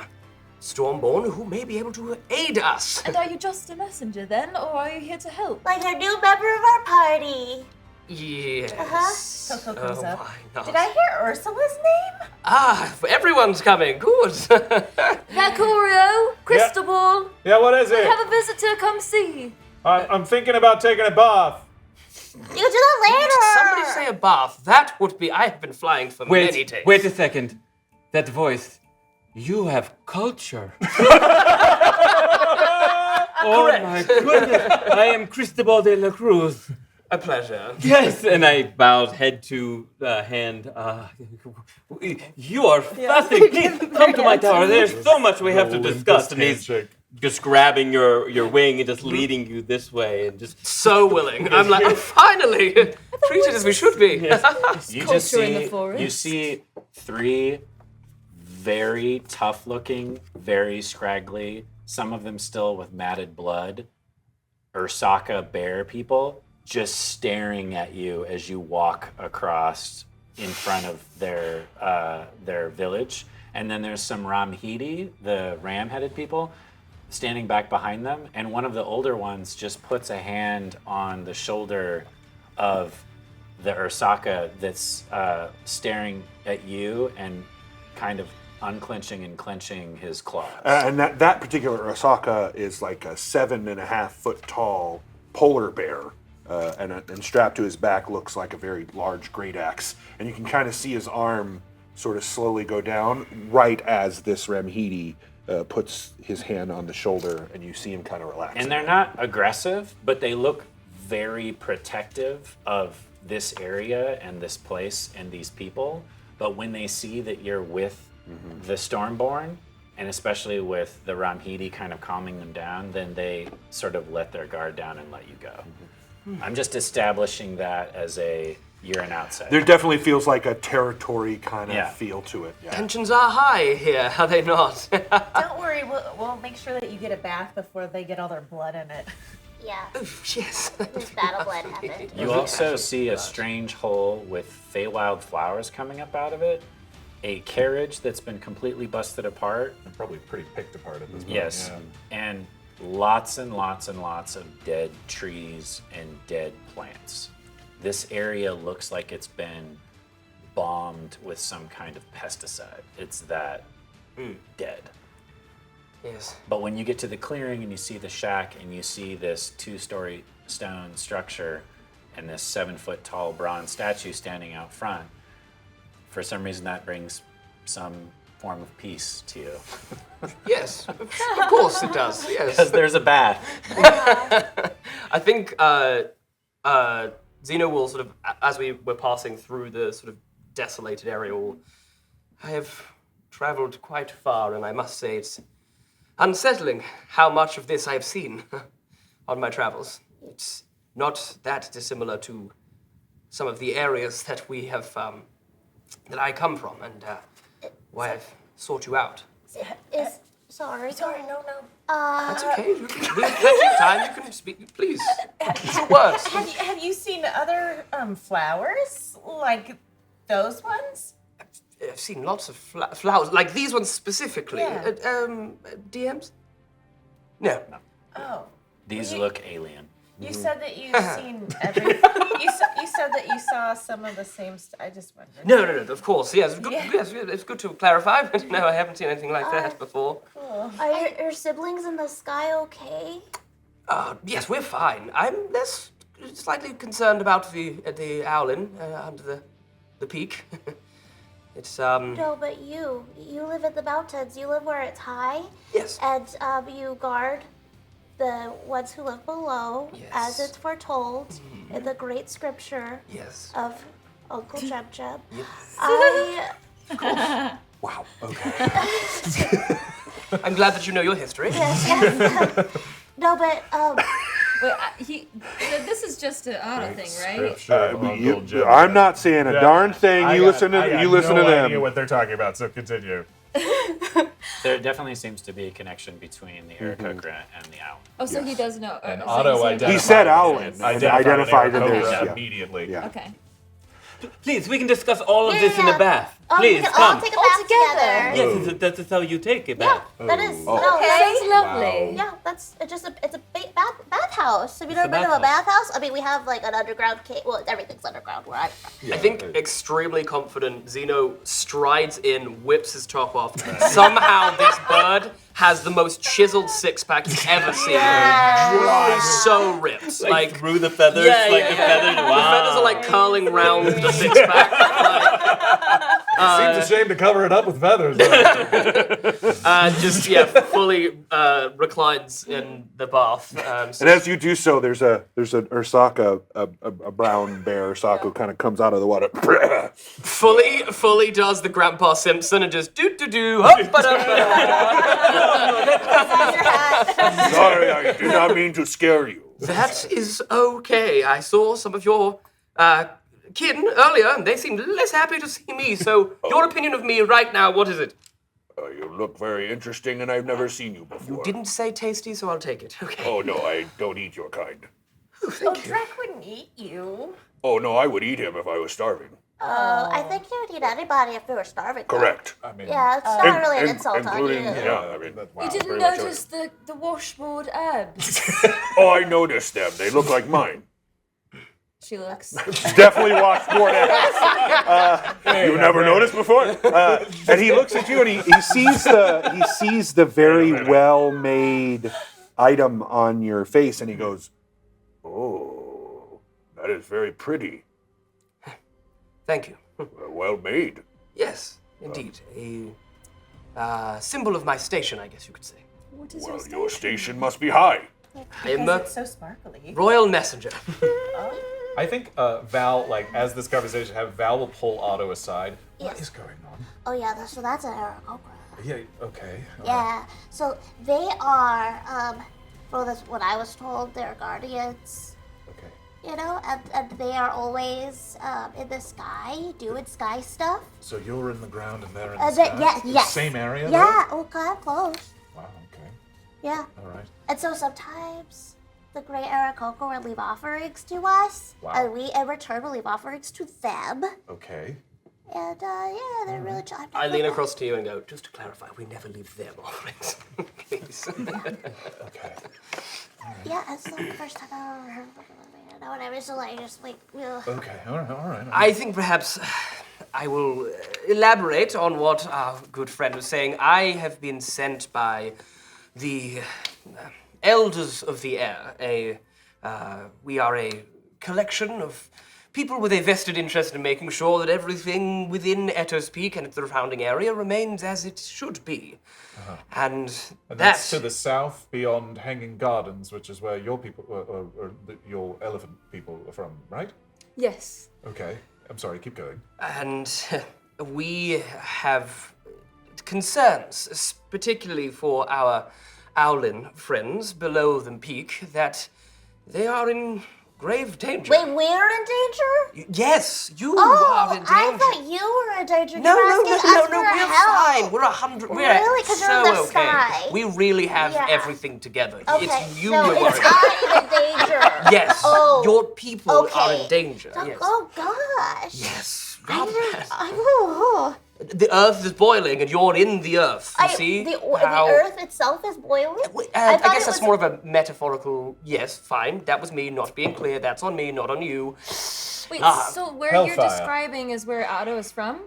Stormborn who may be able to aid us. And are you just a messenger then, or are you here to help? Like a new member of our party. Yes. Coco comes up. Why not? Did I hear Ursula's name? Ah, everyone's coming. Good. Valcorio, Cristobal, Yeah, what is we it? have a visitor come see. I'm thinking about taking a bath. You do that later. Somebody say a bath. That would be. I have been flying for many days. Wait a second. That voice. You have culture. Oh my goodness. I am Cristobal de la Cruz. A pleasure. Yes, and I bowed head to hand. You are fascinating. Please come to my tower. There's so much we have to discuss. And he's just grabbing your wing and just leading you this way and just So willing. I'm like, oh, finally, treated as we should be. You just Culture in the see, forest. you see three very tough-looking, very scraggly, some of them still with matted blood, Ursaka bear people just staring at you as you walk across in front of their village. And then there's some Ramhidi, the ram-headed people, standing back behind them. And one of the older ones just puts a hand on the shoulder of the Ursaka that's staring at you and kind of unclenching and clenching his claws. And that particular Osaka is like a 7.5 foot tall polar bear. And strapped to his back looks like a very large great axe. And you can kind of see his arm sort of slowly go down right as this Ramhidi puts his hand on the shoulder, and you see him kind of relax. And they're not aggressive, but they look very protective of this area and this place and these people. But when they see that you're with the Stormborn, and especially with the Ramhidi kind of calming them down, then they sort of let their guard down and let you go. I'm just establishing that as you're an outsider. There definitely feels like a territory kind of Yeah. feel to it. Yeah. Tensions are high here, are they not? Don't worry, we'll make sure that you get a bath before they get all their blood in it. Yeah, Yes. this battle blood happened. You also see a strange hole with Feywild flowers coming up out of it, a carriage that's been completely busted apart. I'm probably pretty picked apart at this point. Yes, Yeah. and lots and lots and lots of dead trees and dead plants. This area looks like it's been bombed with some kind of pesticide. It's that dead. Yes. But when you get to the clearing and you see the shack and you see this 2-story stone structure and this 7-foot tall bronze statue standing out front, for some reason that brings some form of peace to you. Yes, of course it does. Yes, Because there's a bat. I think Zeno will sort of, as we were passing through the sort of desolated area, I have traveled quite far, and I must say it's unsettling how much of this I have seen on my travels. It's not that dissimilar to some of the areas that we have, that I come from, and why I've sought you out. Sorry, no. That's okay. We have plenty of time. You can speak, please. It's your words. Have you seen other flowers like those ones? I've seen lots of flowers, like these ones specifically. Yeah. DMs? No. Oh. These look alien. You said that you've seen every. You said that you saw some of the same. I just wondered. No. Of course, yes. It's good, Yeah. yes, it's good to clarify. But no, I haven't seen anything like that before. Cool. Are your siblings in the sky okay? Yes, we're fine. I'm less slightly concerned about the owlin under the peak. It's No, but you live in the mountains. You live where it's high. Yes. And you guard the ones who live below, as it's foretold in the great scripture of Uncle Jem Jem. Wow. Okay. I'm glad that you know your history. Yes. No, but Wait, this is just an Otto thing, right? I'm not saying a darn thing. You listen to no them. idea what they're talking about, so continue. There definitely seems to be a connection between the Aarakocra and the owl. Oh, so he does know. And so Otto he's saying- identified. He said owlin and identified it it as immediately. Yeah. Okay. Please, we can discuss all of this in the bath. we Please, can all come. take a bath together. Yes, that is how you take a bath. That is Oh. no, Okay. that Sounds lovely. is, yeah. That's it's just it's a bathhouse. Have you It's never a been to a bathhouse. bathhouse? I mean, we have like an underground cave. Well, everything's underground where I'm from. I think extremely confident, Zeno strides in, whips his top off. Somehow this bird has the most chiseled six-pack you've ever seen. He's so ripped. Like through the feathers, yeah, like yeah, the yeah. feathers. Wow. The feathers are like curling round the six-pack. Seems a shame to cover it up with feathers. Just fully reclines in the bath. And as you do so, there's a Ursaka, a brown bear Ursaka, kind of comes out of the water. fully does the Grandpa Simpson and just do up but up. Sorry, I did not mean to scare you. That is okay. I saw some of your kin earlier, and they seemed less happy to see me. So, your opinion of me right now, what is it? You look very interesting, and I've never seen you before. You didn't say tasty, so I'll take it. Okay. Oh, no, I don't eat your kind. Drek wouldn't eat you. Oh, no, I would eat him if I was starving. I think you would eat anybody if they were starving. Correct. I mean, Yeah, it's not really an insult on you. Including, I mean, You didn't notice the washboard herbs. oh, I noticed them. They look like mine. She looks. Definitely washboard ass. You never noticed before? And he looks at you and he sees the very well made item on your face and he goes, Oh, that is very pretty. Thank you. Well made. Yes, indeed. A symbol of my station, I guess you could say. What is Well, your station must be high. I am Because a it's so sparkly. royal messenger. I think Val, like, as this conversation happens, Val will pull Otto aside. What Yes. is going on? Oh yeah, so that's an Aarakocra. Yeah, okay. Yeah, so they are, for this, what I was told, they're guardians. Okay. You know, and they are always in the sky, doing sky stuff. So you're in the ground and they're in the sky? Yes. Same area? Yeah, oh, kind of close. Wow, okay. Yeah. All right. And so sometimes the great Aarakocra will leave offerings to us, Wow. and we in return will leave offerings to them. Okay. And they're really chill. I lean across to you and go, just to clarify, we never leave them offerings. Please. Okay. Yeah, it's like the first time I ever heard of it. You know what I mean? So like, just like, Okay, all right. I think perhaps I will elaborate on what our good friend was saying. I have been sent by the elders of the air. We are a collection of people with a vested interest in making sure that everything within Etter's Peak and its surrounding area remains as it should be. And that's to the south, beyond Hanging Gardens, which is where your people, your elephant people are from, right? Yes. Okay. I'm sorry, keep going. And we have concerns, particularly for our Owlin friends below the peak, that they are in grave danger. Wait, we're in danger? Yes, you Oh, are in danger. I thought you were in danger. No, You're no, no, asking no, us no, for we're help. fine. We're 100. We're Really? 'Cause you're in so the okay. sky. We really have Yeah. everything together. Okay, It's you so who are it's I'm in danger. Yes, Oh, your people are in okay. danger. Yes. Oh gosh. Yes. The The earth is boiling and you're in the earth. You see? the how- earth itself is boiling? I thought guess it that's was- more of a metaphorical. Yes, fine. That was me not being clear. That's on me, not on you. Wait, Ah, so where Hellfire. you're describing is where Otto is from?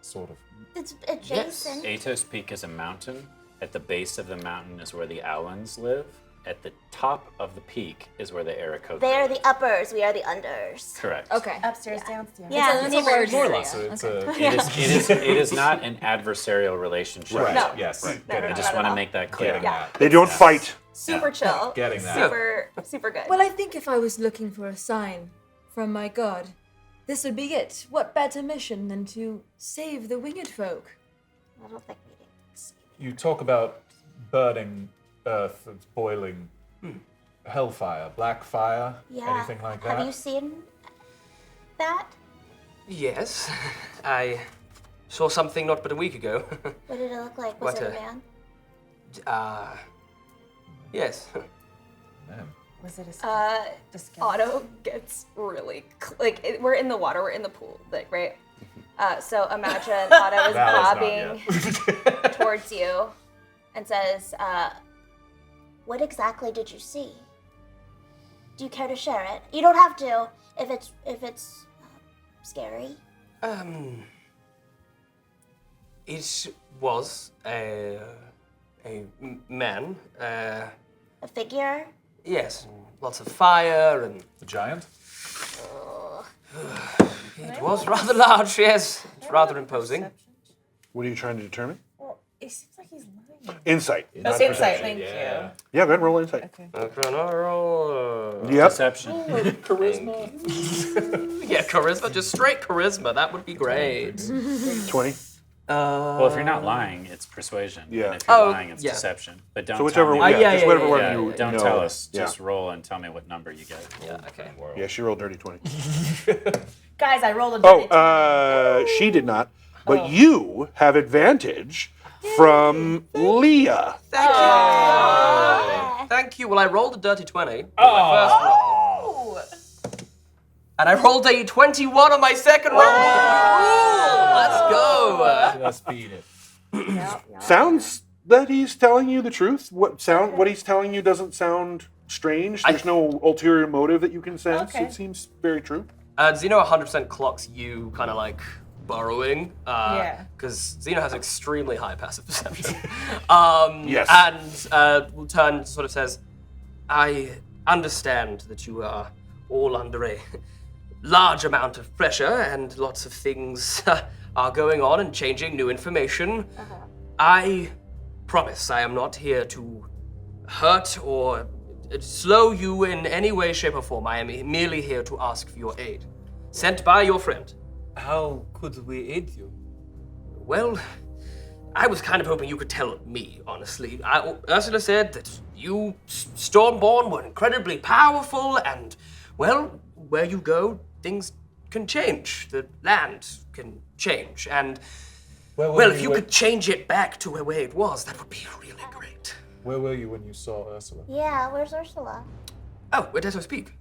Sort of. It's adjacent. Atos Peak is a mountain. At the base of the mountain is where the Owlins live. At the top of the peak is where the Aarakocra They are the uppers, we are the unders. Correct. Okay. Upstairs, downstairs. Yeah, It's a neighborhood More or area. less. It's Okay. It is not an adversarial relationship. Right. No. Yes. No, I just want to make that clear. Getting Yeah. that. They don't fight. Super chill. Getting that. Super good. Well, I think if I was looking for a sign from my god, this would be it. What better mission than to save the winged folk? I don't think we did. You talk about burning earth that's boiling, hellfire, black fire, Yeah. anything like that. Have you seen that? Yes, I saw something not but a week ago. What did it look like? Was What it a a- man? Yes. Man. Was it a Otto gets really we're in the water, we're in the pool, right? So imagine Otto is That was not bobbing towards you and says, What exactly did you see? Do you care to share it? You don't have to if it's scary. It was a man. A figure? Yes, lots of fire and. The giant? It was rather large, yes. It's rather imposing. What are you trying to determine? Well, it seems like he's lying. Insight. That's insight, thank you. Yeah, go ahead and roll insight. Okay. Yep. Deception. Charisma. Yeah, charisma, just straight charisma. That would be great. 20. Well, if you're not lying, it's persuasion. Yeah. And if you're Oh, lying, it's yeah. deception. But don't So whichever tell me. one, yeah, just yeah, whatever yeah, one yeah, you Don't know. tell us. Yeah. Just roll and tell me what number you get. Yeah, okay. Yeah, she rolled dirty 20. Guys, I rolled a dirty She did not. But you have advantage from Leah. Thank you. Thank you. Well, I rolled a dirty 20. On my first roll. And I rolled a 21 on my second roll. Let's go. Just beat it. Sounds that he's telling you the truth. What he's telling you doesn't sound strange. There's no ulterior motive that you can sense. Okay. It seems very true. Zeno 100% clocks you kind of like burrowing. Yeah. Because Zeno has extremely high passive perception. Yes. And will turn sort of says, I understand that you are all under a large amount of pressure and lots of things are going on and changing, new information. I promise I am not here to hurt or slow you in any way, shape, or form. I am merely here to ask for your aid. Sent by your friend. How could we aid you? Well, I was kind of hoping you could tell me, honestly. Ursula said that you, Stormborn, were incredibly powerful and, well, where you go, things can change. The land can change. And, well, if you could change it back to where it was, that would be really great. Where were you when you saw Ursula? Yeah, where's Ursula? Oh, where does I speak?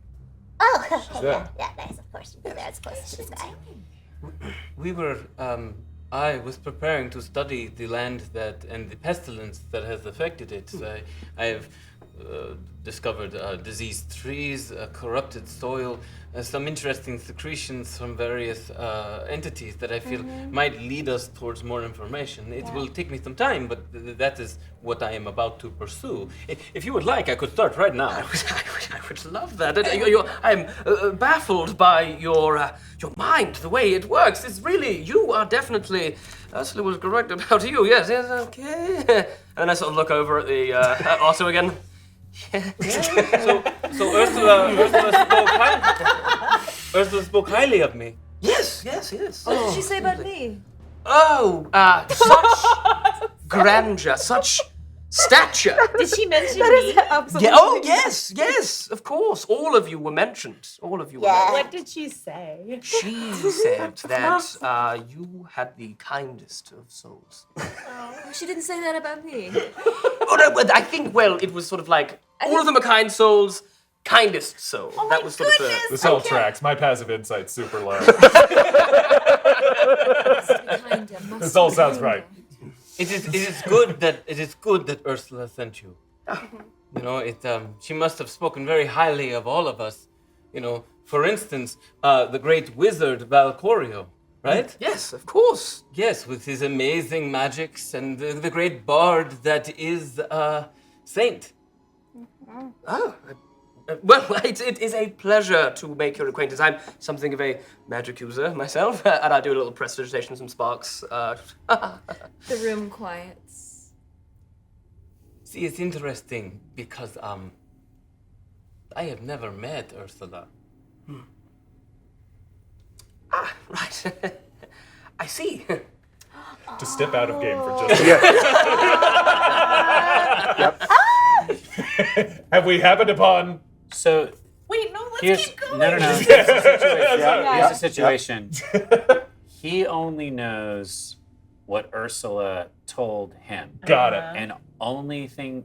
Oh, there. yeah, nice, of course. That's close to the sky. We were, I was preparing to study the land and the pestilence that has affected it. I have discovered diseased trees, corrupted soil, some interesting secretions from various entities that I feel might lead us towards more information. It will take me some time, but that is what I am about to pursue. If you would like, I could start right now. I would love that. I'm baffled by your mind, the way it works. It's really, you are definitely, Ursula was correct about you, yes, okay. And I sort of look over at the at Otto again. Yeah. So Ursula spoke highly of me. Yes. What did she say about me? Oh, such grandeur, such stature. Did she mention That me? is absolutely. Yeah, oh, yes, of course. All of you were mentioned. All of you were mentioned. What did she say? She said that you had the kindest of souls. Oh, she didn't say that about me. Oh, no, I think, well, it was sort of like, all of them are kind souls, kindest soul. Oh that my was sort of goodness. This all tracks. My passive insight's super low. This all sounds right. It is good that Ursula sent you. You know, she must have spoken very highly of all of us. You know, for instance, the great wizard Valcorio, right? Yes, of course. Yes, with his amazing magics and the great bard that is Saint. Oh, well, it is a pleasure to make your acquaintance. I'm something of a magic user myself, and I do a little prestidigitation, some sparks. The room quiets. See, it's interesting because I have never met Ursula. Right. I see. To step out of game for just a Have we happened upon... So Wait, no, let's keep going. No. Here's the situation. He only knows what Ursula told him. Got it. And the only thing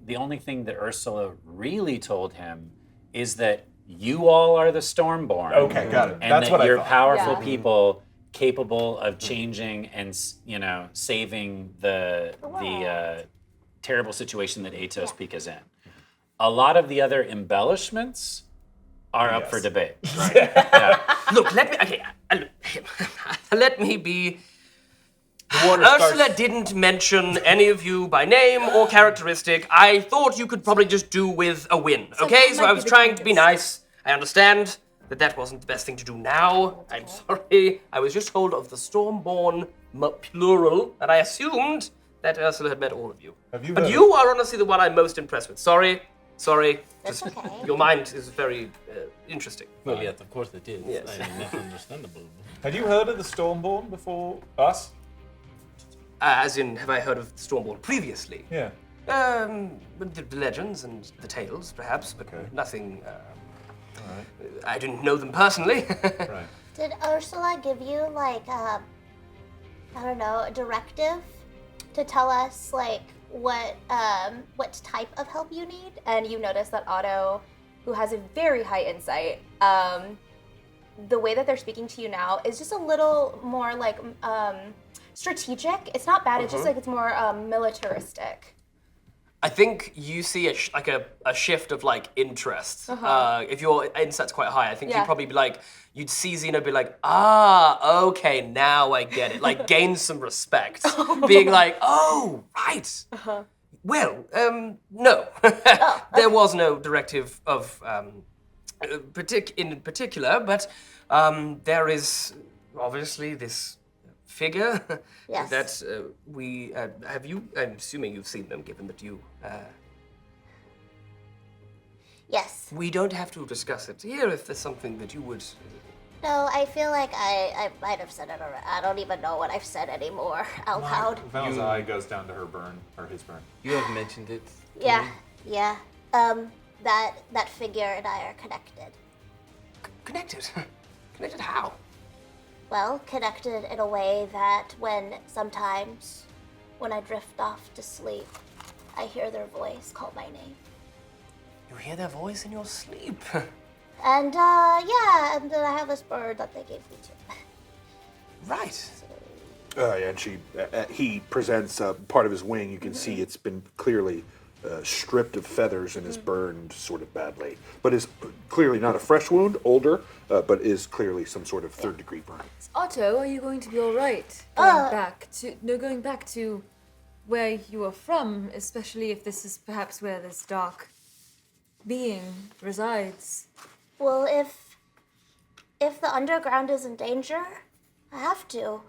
that Ursula really told him is that you all are the Stormborn. Okay, got it. And That's that what I you're thought. powerful people capable of changing and, you know, saving the terrible situation that Atos Peak is in. A lot of the other embellishments are up for debate. Right. Look, let me be. Ursula didn't mention any of you by name or characteristic. I thought you could probably just do with a win, okay? So I was trying to be nice. I understand that wasn't the best thing to do now. I'm sorry. I was just told of the Stormborn, plural, and I assumed that Ursula had met all of you. But you are honestly the one I'm most impressed with. Sorry. That's okay. Your mind is very interesting. Well, yes, of course it is. Yes. That's understandable. Have you heard of the Stormborn before us? As in, have I heard of the Stormborn previously? Yeah. The legends and the tales, perhaps, but nothing. I didn't know them personally. Right. Did Ursula give you like I don't know, a directive to tell us like what type of help you need? And you notice that Otto, who has a very high insight, the way that they're speaking to you now is just a little more like strategic. It's not bad. It's just like it's more militaristic. I think you see a shift of like interest. If your insight's quite high, I think you'd probably be like, you'd see Zeno be like, okay, now I get it. Like gain some respect, being like, oh, right. Well, no, there was no directive of in particular, but there is obviously this figure that we have you. I'm assuming you've seen them, given that you. Yes. We don't have to discuss it here if there's something that you would. No, I feel like I might have said it already. I don't even know what I've said anymore out loud. Val's eye goes down to her burn, or his burn. You have mentioned it. Yeah. That figure and I are connected. Connected? Connected how? Well, connected in a way that sometimes when I drift off to sleep, I hear their voice call my name. You hear their voice in your sleep? And and then I have this bird that they gave me too. Right. And he presents part of his wing. You can see it's been clearly stripped of feathers and is burned sort of badly. But is clearly not a fresh wound, older, but is clearly some sort of third-degree burn. Otto, are you going to be all right? Going back to where you are from, especially if this is perhaps where this dark being resides. Well, if the underground is in danger, I have to.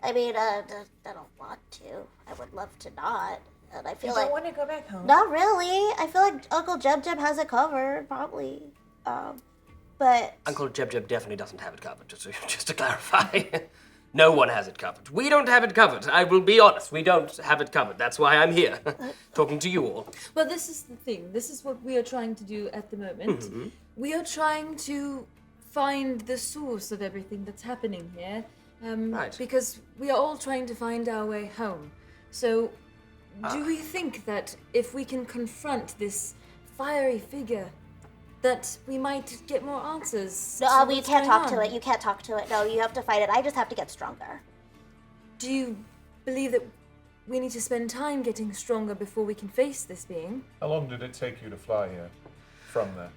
I mean, I don't want to. I would love to not. And I feel You like don't want to go back home? not really. I feel like Uncle Jeb Jeb has it covered, probably. But Uncle Jeb Jeb definitely doesn't have it covered, just to clarify. No one has it covered. We don't have it covered. I will be honest, we don't have it covered. That's why I'm here, talking to you all. Well, this is the thing. This is what we are trying to do at the moment. We are trying to find the source of everything that's happening here. Right. Because we are all trying to find our way home. So, do we think that if we can confront this fiery figure, that we might get more answers? no, to you what's can't going talk to on? it. You can't talk to it. No, you have to fight it. I just have to get stronger. Do you believe that we need to spend time getting stronger before we can face this being? How long did it take you to fly here from there?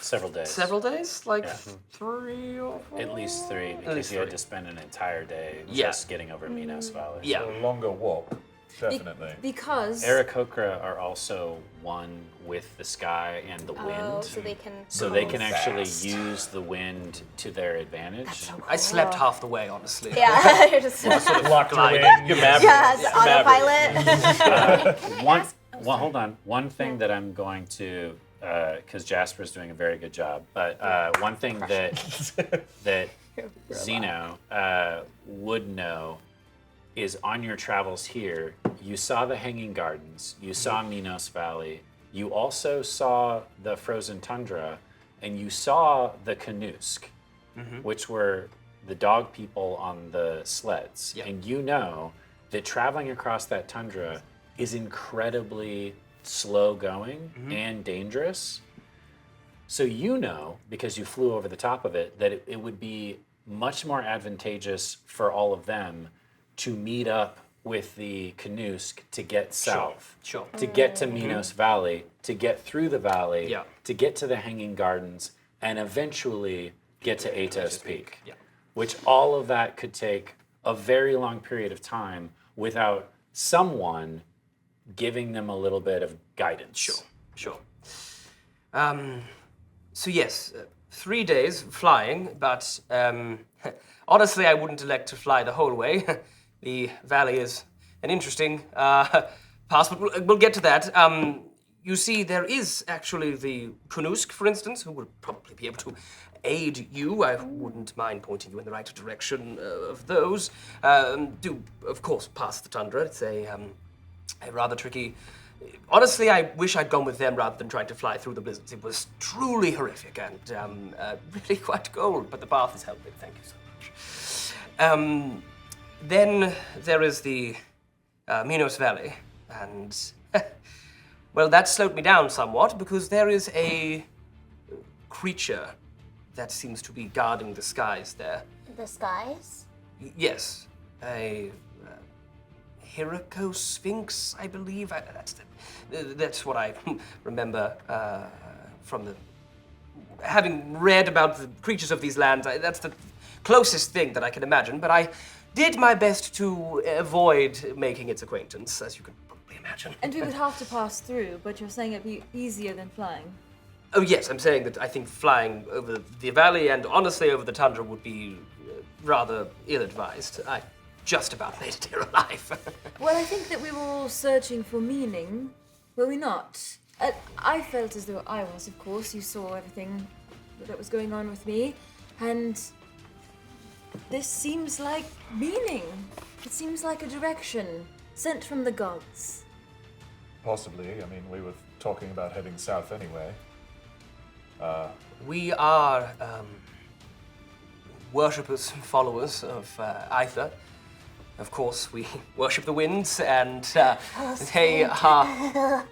Several days. Several days? Like Yeah. 3 or 4? At least 3, because least you had 3. to spend an entire day Yeah. just getting over Minos Valley. Yeah. A longer walk, definitely. Because Aarakocra are also one with the sky and the wind. So they can. So they can actually use the wind to their advantage. I slept half the way, honestly. Yeah, you're just. Locked away. Yeah, it's autopilot. Well, hold on. One thing that I'm going to, because Jasper's doing a very good job, but one thing that Zeno would know is on your travels here, you saw the Hanging Gardens, you saw Minos Valley, you also saw the frozen tundra, and you saw the Kanusk, which were the dog people on the sleds. Yeah. And you know that traveling across that tundra is incredibly slow going and dangerous. So you know, because you flew over the top of it, that it would be much more advantageous for all of them to meet up with the Kanusk to get south, Sure. to get to Minos Valley, to get through the valley, Yeah. to get to the Hanging Gardens, and eventually get to Atos Peak. Yeah. Which all of that could take a very long period of time without someone giving them a little bit of guidance. Sure. So yes, 3 days flying, but honestly, I wouldn't elect to fly the whole way. The valley is an interesting pass, but we'll get to that. You see, there is actually the Kanusk, for instance, who would probably be able to aid you. I wouldn't mind pointing you in the right direction of those. Do, of course, pass the tundra. It's a rather tricky. Honestly, I wish I'd gone with them rather than trying to fly through the blizzards. It was truly horrific and really quite cold, but the bath has helped me. Thank you so much. Then there is the Minos Valley, and well, that slowed me down somewhat because there is a creature that seems to be guarding the skies there. The skies? Yes, a Hyrako Sphinx, I believe. That's what I remember from the having read about the creatures of these lands. That's the closest thing that I can imagine. But I did my best to avoid making its acquaintance, as you can probably imagine. And we would have to pass through, but you're saying it'd be easier than flying. Oh yes, I'm saying that I think flying over the valley and honestly over the tundra would be rather ill-advised. I just about made it here alive. Well, I think that we were all searching for meaning, were we not? I felt as though I was, of course. You saw everything that was going on with me, and this seems like meaning. It seems like a direction sent from the gods. Possibly. I mean, we were talking about heading south anyway. We are worshippers and followers of Aether. Of course, we worship the winds, and they are...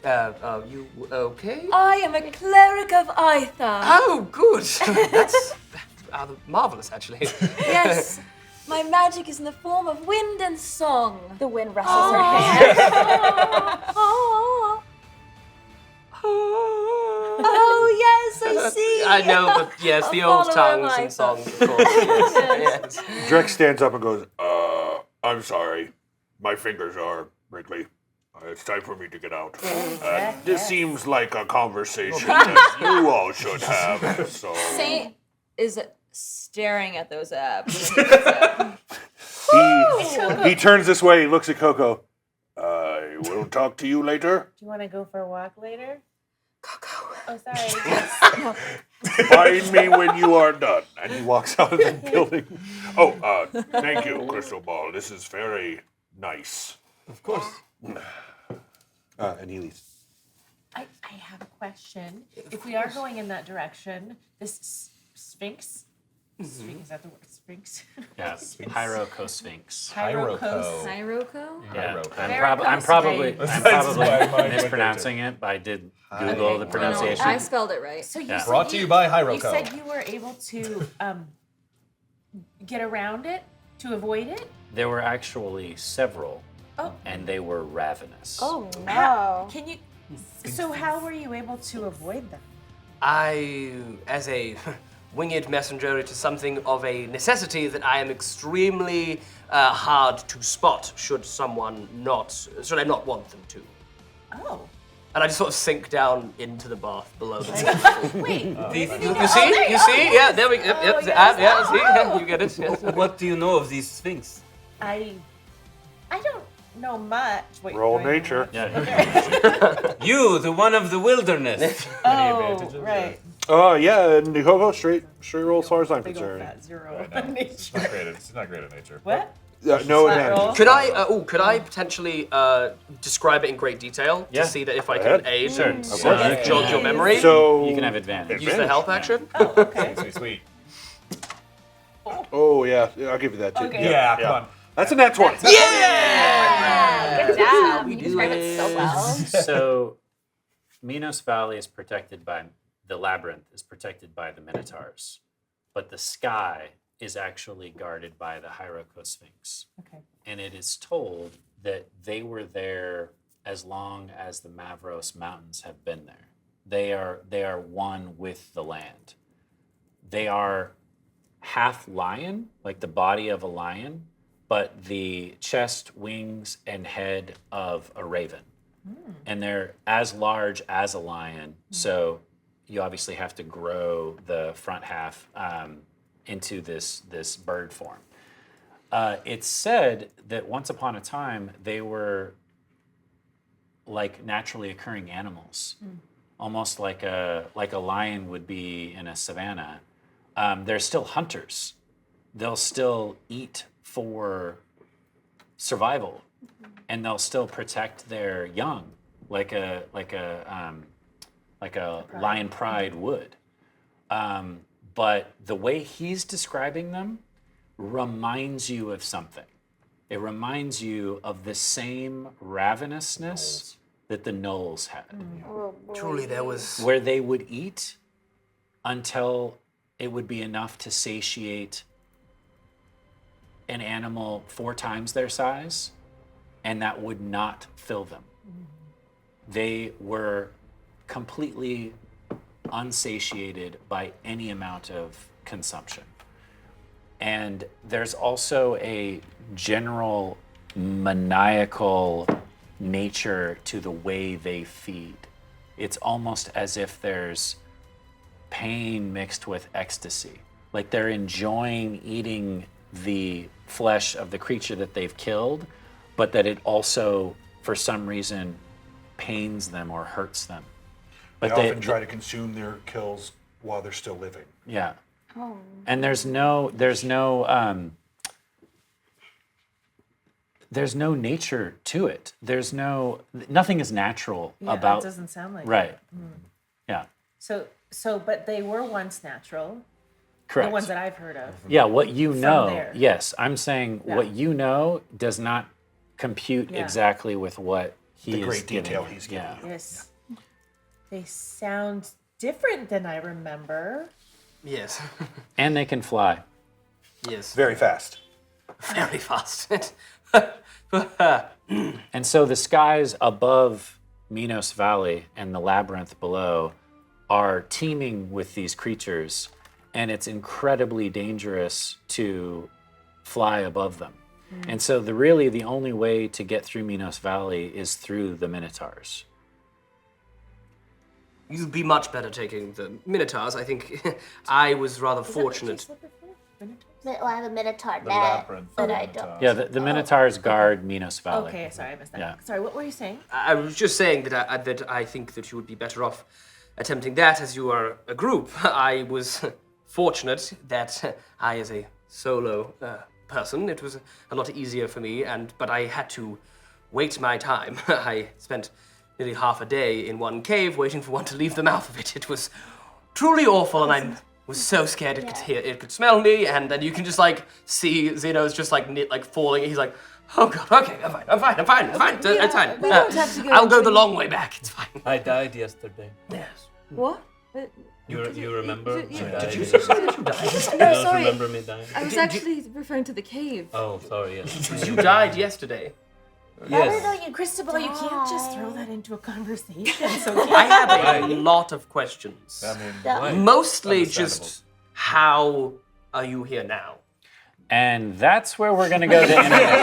Are you okay? I am a cleric of Aether. Oh, good. That's rather marvelous, actually. Yes, my magic is in the form of wind and song. The wind rustles her hair. Oh, yes, I see. I know, but yes, the old tongues and songs, of course. Yes. Drek stands up and goes, I'm sorry. My fingers are wrinkly. It's time for me to get out. This seems like a conversation that you all should have. So Saint is staring at those abs. He turns this way. He looks at KoKo. I will talk to you later. Do you want to go for a walk later? KoKo. Oh, sorry. Find me when you are done. And he walks out of the building. Oh, thank you, Cristobal. This is very nice. Of course. And he leaves. I have a question. If we are going in that direction, this Sphinx, is that the word? Sphinx? Yes, Hyroko Sphinx. Hyroko. Hyroko? Yeah, Hyroko I'm probably Sphinx. mispronouncing it, but I did Google the pronunciation. I spelled it right. So you Yeah. said Brought to you by Hyroko. You said you were able to get around it, to avoid it? There were actually several, Oh. and they were ravenous. Oh no. Can you? So how were you able to avoid them? I, as a winged messenger, it is something of a necessity that I am extremely hard to spot should I not want them to. Oh. And I just sort of sink down into the bath below the Wait. You see? Yeah, there we go. Yep, yes. see? You get it? Yes. What do you know of these Sphinx? I don't know much. Wait, Roll do I know nature. much? Yeah. You, the one of the wilderness. Oh, right. Yeah, and KoKo, straight roll as far as I'm Big old concerned. fat zero. I know. It's not great. It's not great at nature. What? No Flat roll? advantage. Could I potentially describe it in great detail Yeah. to see that if I Go can ahead. aid Sure. and Of course. jog your memory? So You can have advantage. Use the help action? Oh, okay. Sweet. Oh yeah, I'll give you that too. Okay. Yeah, come on. That's a net one. Yeah. Good job. You described it so well. So, Minos Valley is protected by the labyrinth is protected by the Minotaurs, but the sky is actually guarded by the Hyroko Sphinx. Okay. And it is told that they were there as long as the Mavros Mountains have been there. They are one with the land. They are half lion, like the body of a lion, but the chest, wings, and head of a raven. And they're as large as a lion, so you obviously have to grow the front half into this bird form. It's said that once upon a time they were like naturally occurring animals, almost like a lion would be in a savanna. They're still hunters. They'll still eat for survival, and they'll still protect their young, like a lion pride would. But the way he's describing them reminds you of something. It reminds you of the same ravenousness that the gnolls had, Truly, there was. where they would eat until it would be enough to satiate an animal 4 times their size, and that would not fill them. They were completely unsatiated by any amount of consumption. And there's also a general maniacal nature to the way they feed. It's almost as if there's pain mixed with ecstasy. Like they're enjoying eating the flesh of the creature that they've killed, but that it also, for some reason, pains them or hurts them. They But often try to consume their kills while they're still living. yeah. Oh. And there's no nature to it. Nothing is natural Yeah, about. it doesn't sound like right. it. Yeah. So, but they were once natural. Correct. The ones that I've heard of. Yeah, what you From know. there. Yes, I'm saying Yeah. what you know does not compute Yeah. exactly with what he The is great giving detail you. he's giving Yeah. you. Yes. They sound different than I remember. Yes. And they can fly. Yes. Very fast. Very fast. And so the skies above Minos Valley and the labyrinth below are teeming with these creatures, and it's incredibly dangerous to fly above them. And so really the only way to get through Minos Valley is through the Minotaurs. You'd be much better taking the Minotaurs. I think I was rather fortunate. Well, I have a Minotaur The net, labyrinth. but I don't. Yeah, the Minotaurs guard Minos Valley. Okay, sorry, I missed that. Yeah. Sorry, what were you saying? I was just saying that I think that you would be better off attempting that as you are a group. I was fortunate that I, as a solo person, it was a lot easier for me, but I had to wait my time. I spent nearly half a day in one cave waiting for one to leave the mouth of it. It was truly awful, and I was so scared it could smell me, and then you can just like see Zeno's just like falling. He's like, oh god, okay, I'm fine. It's fine. we don't have to go I'll go into the long way back. It's fine. I died yesterday. Yes. What? You remember? Did you say that you died? You No, don't sorry. remember me dying? I was actually referring to the cave. Oh, sorry. Yes. You died yesterday. Yes. Cristobal, you can't just throw that into a conversation. So I have a lot of questions. I mean, Yeah. Mostly Understandable. just how are you here now? And that's where we're going to go to intermission.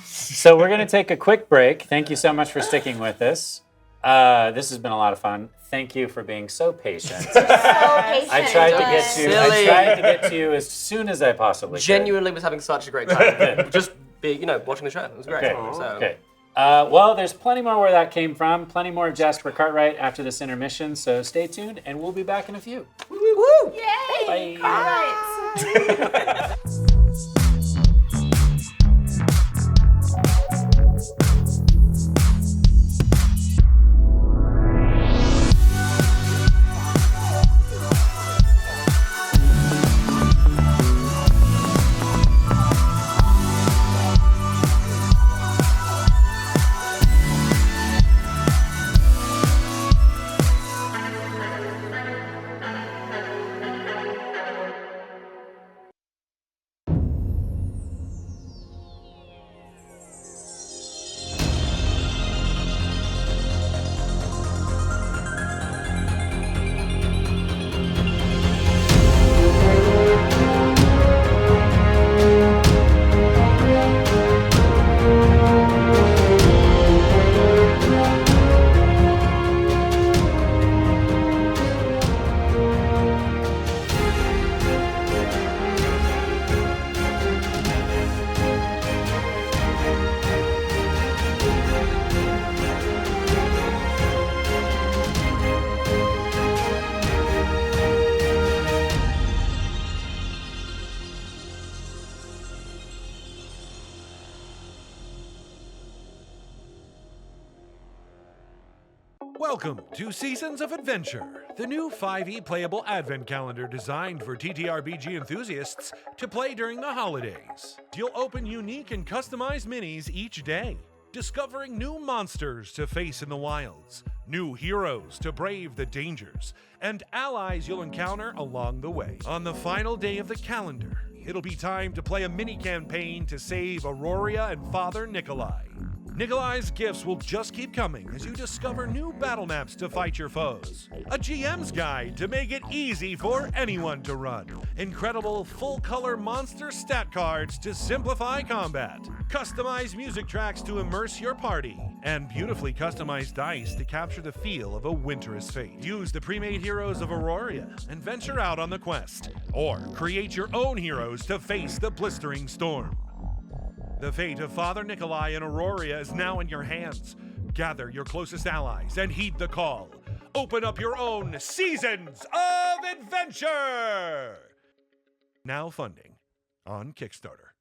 So we're going to take a quick break. Thank you so much for sticking with us. This has been a lot of fun. Thank you for being so patient. I tried to get to you as soon as I possibly could. Genuinely was having such a great time. Just watching the show. It was great. Okay. Well, there's plenty more where that came from. Plenty more of Jasper Cartwright after this intermission. So stay tuned, and we'll be back in a few. Woo! Yay! Bye. Welcome to Seasons of Adventure, the new 5e playable advent calendar designed for TTRPG enthusiasts to play during the holidays. You'll open unique and customized minis each day, discovering new monsters to face in the wilds, new heroes to brave the dangers, and allies you'll encounter along the way. On the final day of the calendar, it'll be time to play a mini-campaign to save Aurora and Father Nikolai. Nikolai's gifts will just keep coming as you discover new battle maps to fight your foes, a GM's guide to make it easy for anyone to run, incredible full-color monster stat cards to simplify combat, customized music tracks to immerse your party, and beautifully customized dice to capture the feel of a winterous fate. Use the pre-made heroes of Aurora and venture out on the quest, or create your own heroes to face the blistering storm. The fate of Father Nikolai and Aurora is now in your hands. Gather your closest allies and heed the call. Open up your own Seasons of Adventure! Now funding on Kickstarter.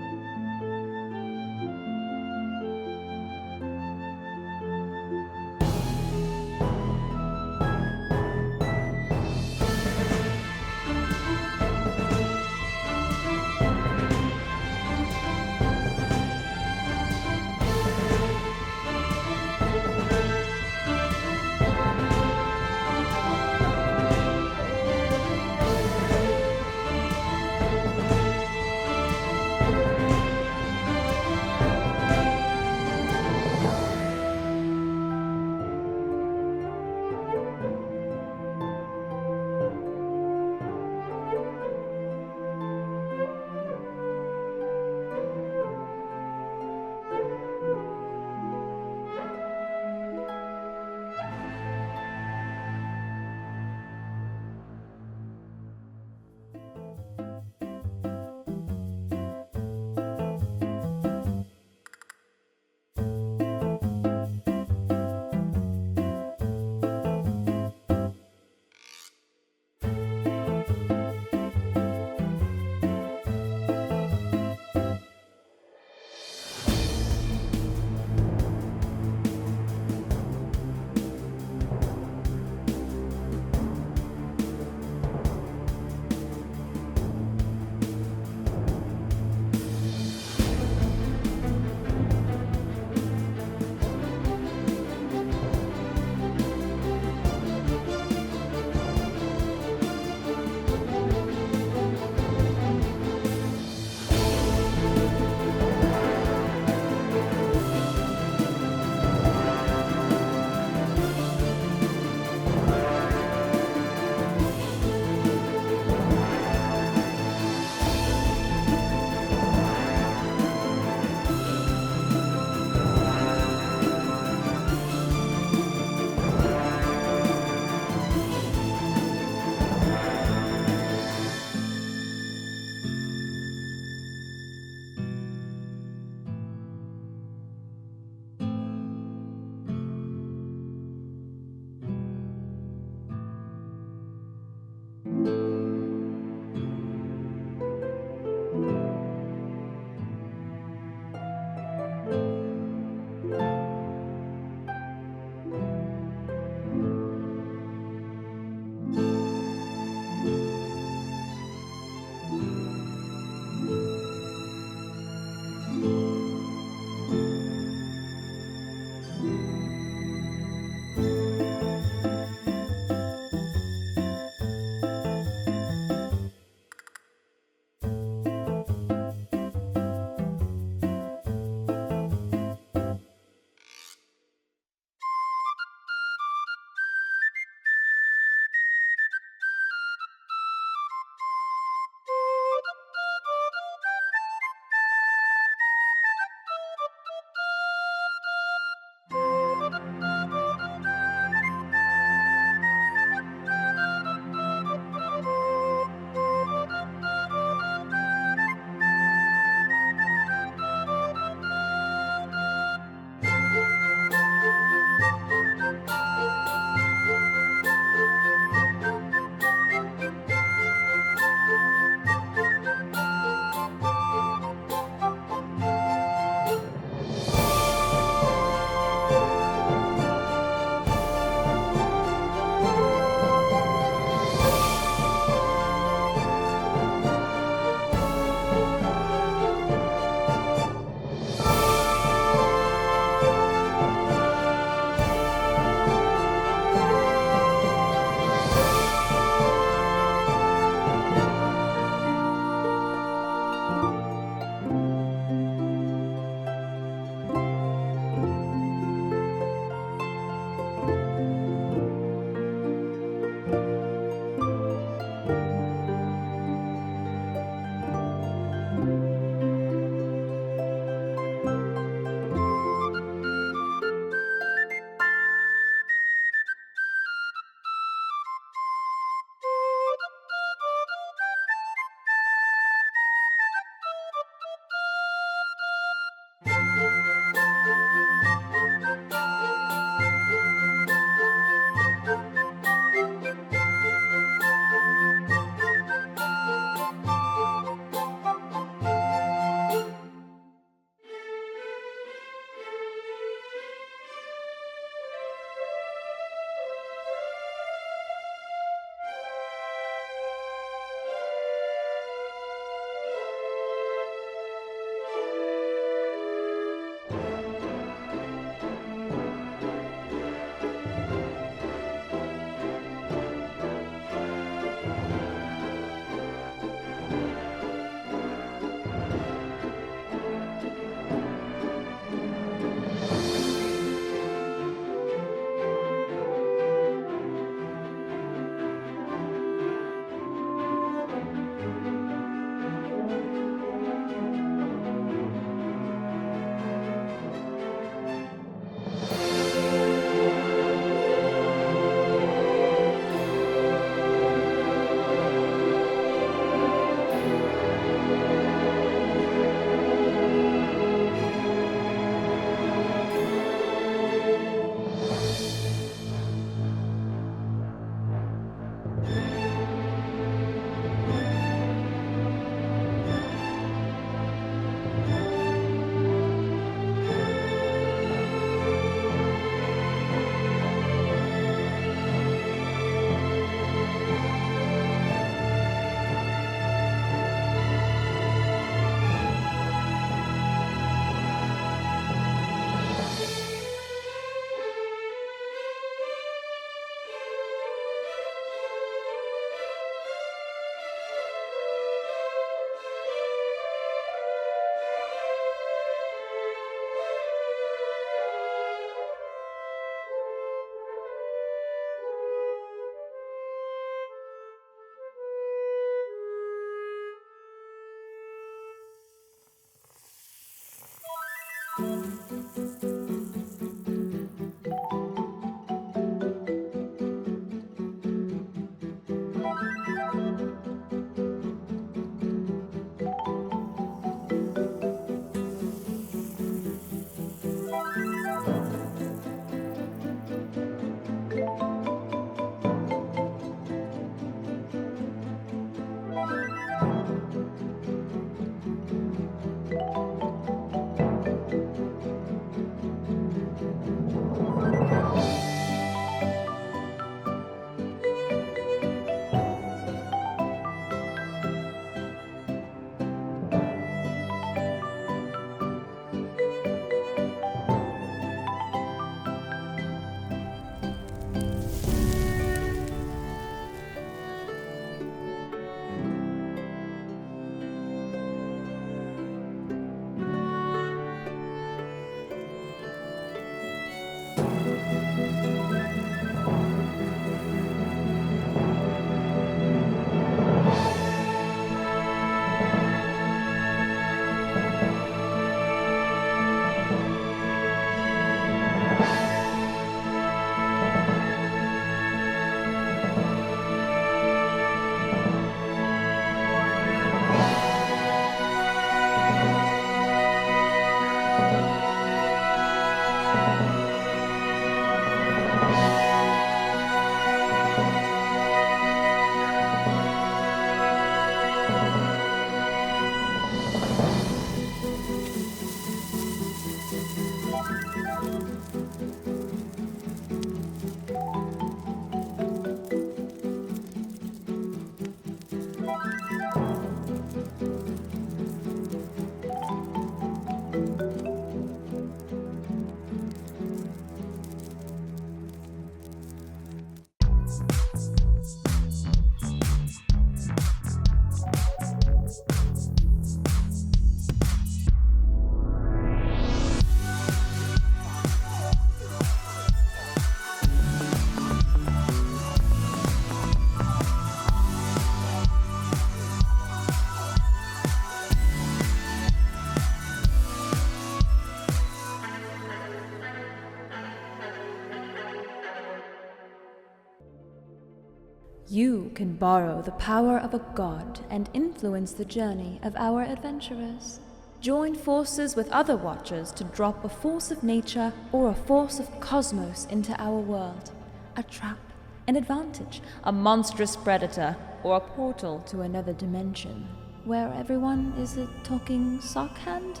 You can borrow the power of a god and influence the journey of our adventurers. Join forces with other watchers to drop a force of nature or a force of cosmos into our world. A trap, an advantage, a monstrous predator, or a portal to another dimension, where everyone is a talking sock hand.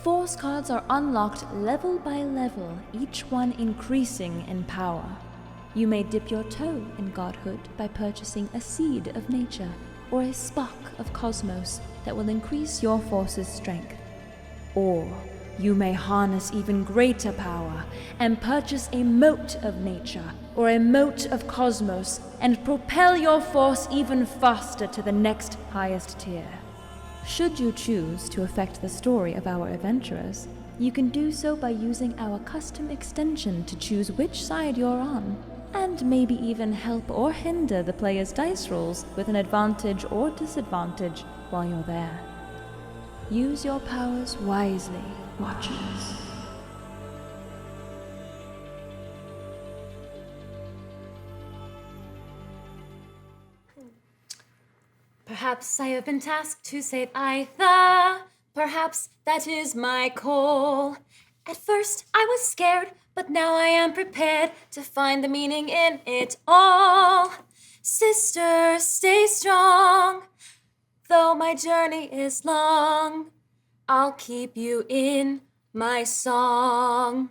Force cards are unlocked level by level, each one increasing in power. You may dip your toe in godhood by purchasing a seed of nature or a spark of cosmos that will increase your force's strength. Or you may harness even greater power and purchase a mote of nature or a mote of cosmos and propel your force even faster to the next highest tier. Should you choose to affect the story of our adventurers, you can do so by using our custom extension to choose which side you're on, and maybe even help or hinder the player's dice rolls with an advantage or disadvantage while you're there. Use your powers wisely, Watchers. Perhaps I have been tasked to save Aitha. Perhaps that is my call. At first I was scared, but now I am prepared to find the meaning in it all. Sister, stay strong. Though my journey is long, I'll keep you in my song.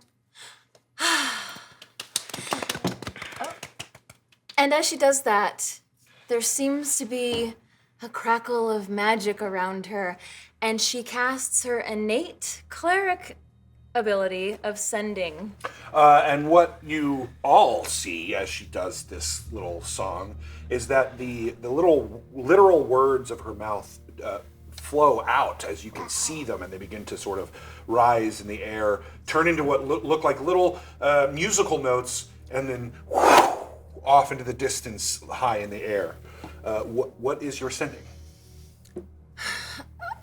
And as she does that, there seems to be a crackle of magic around her, and she casts her innate cleric ability of sending. And what you all see as she does this little song is that the little literal words of her mouth flow out as you can see them, and they begin to sort of rise in the air, turn into what look like little musical notes, and then off into the distance, high in the air. What is your sending?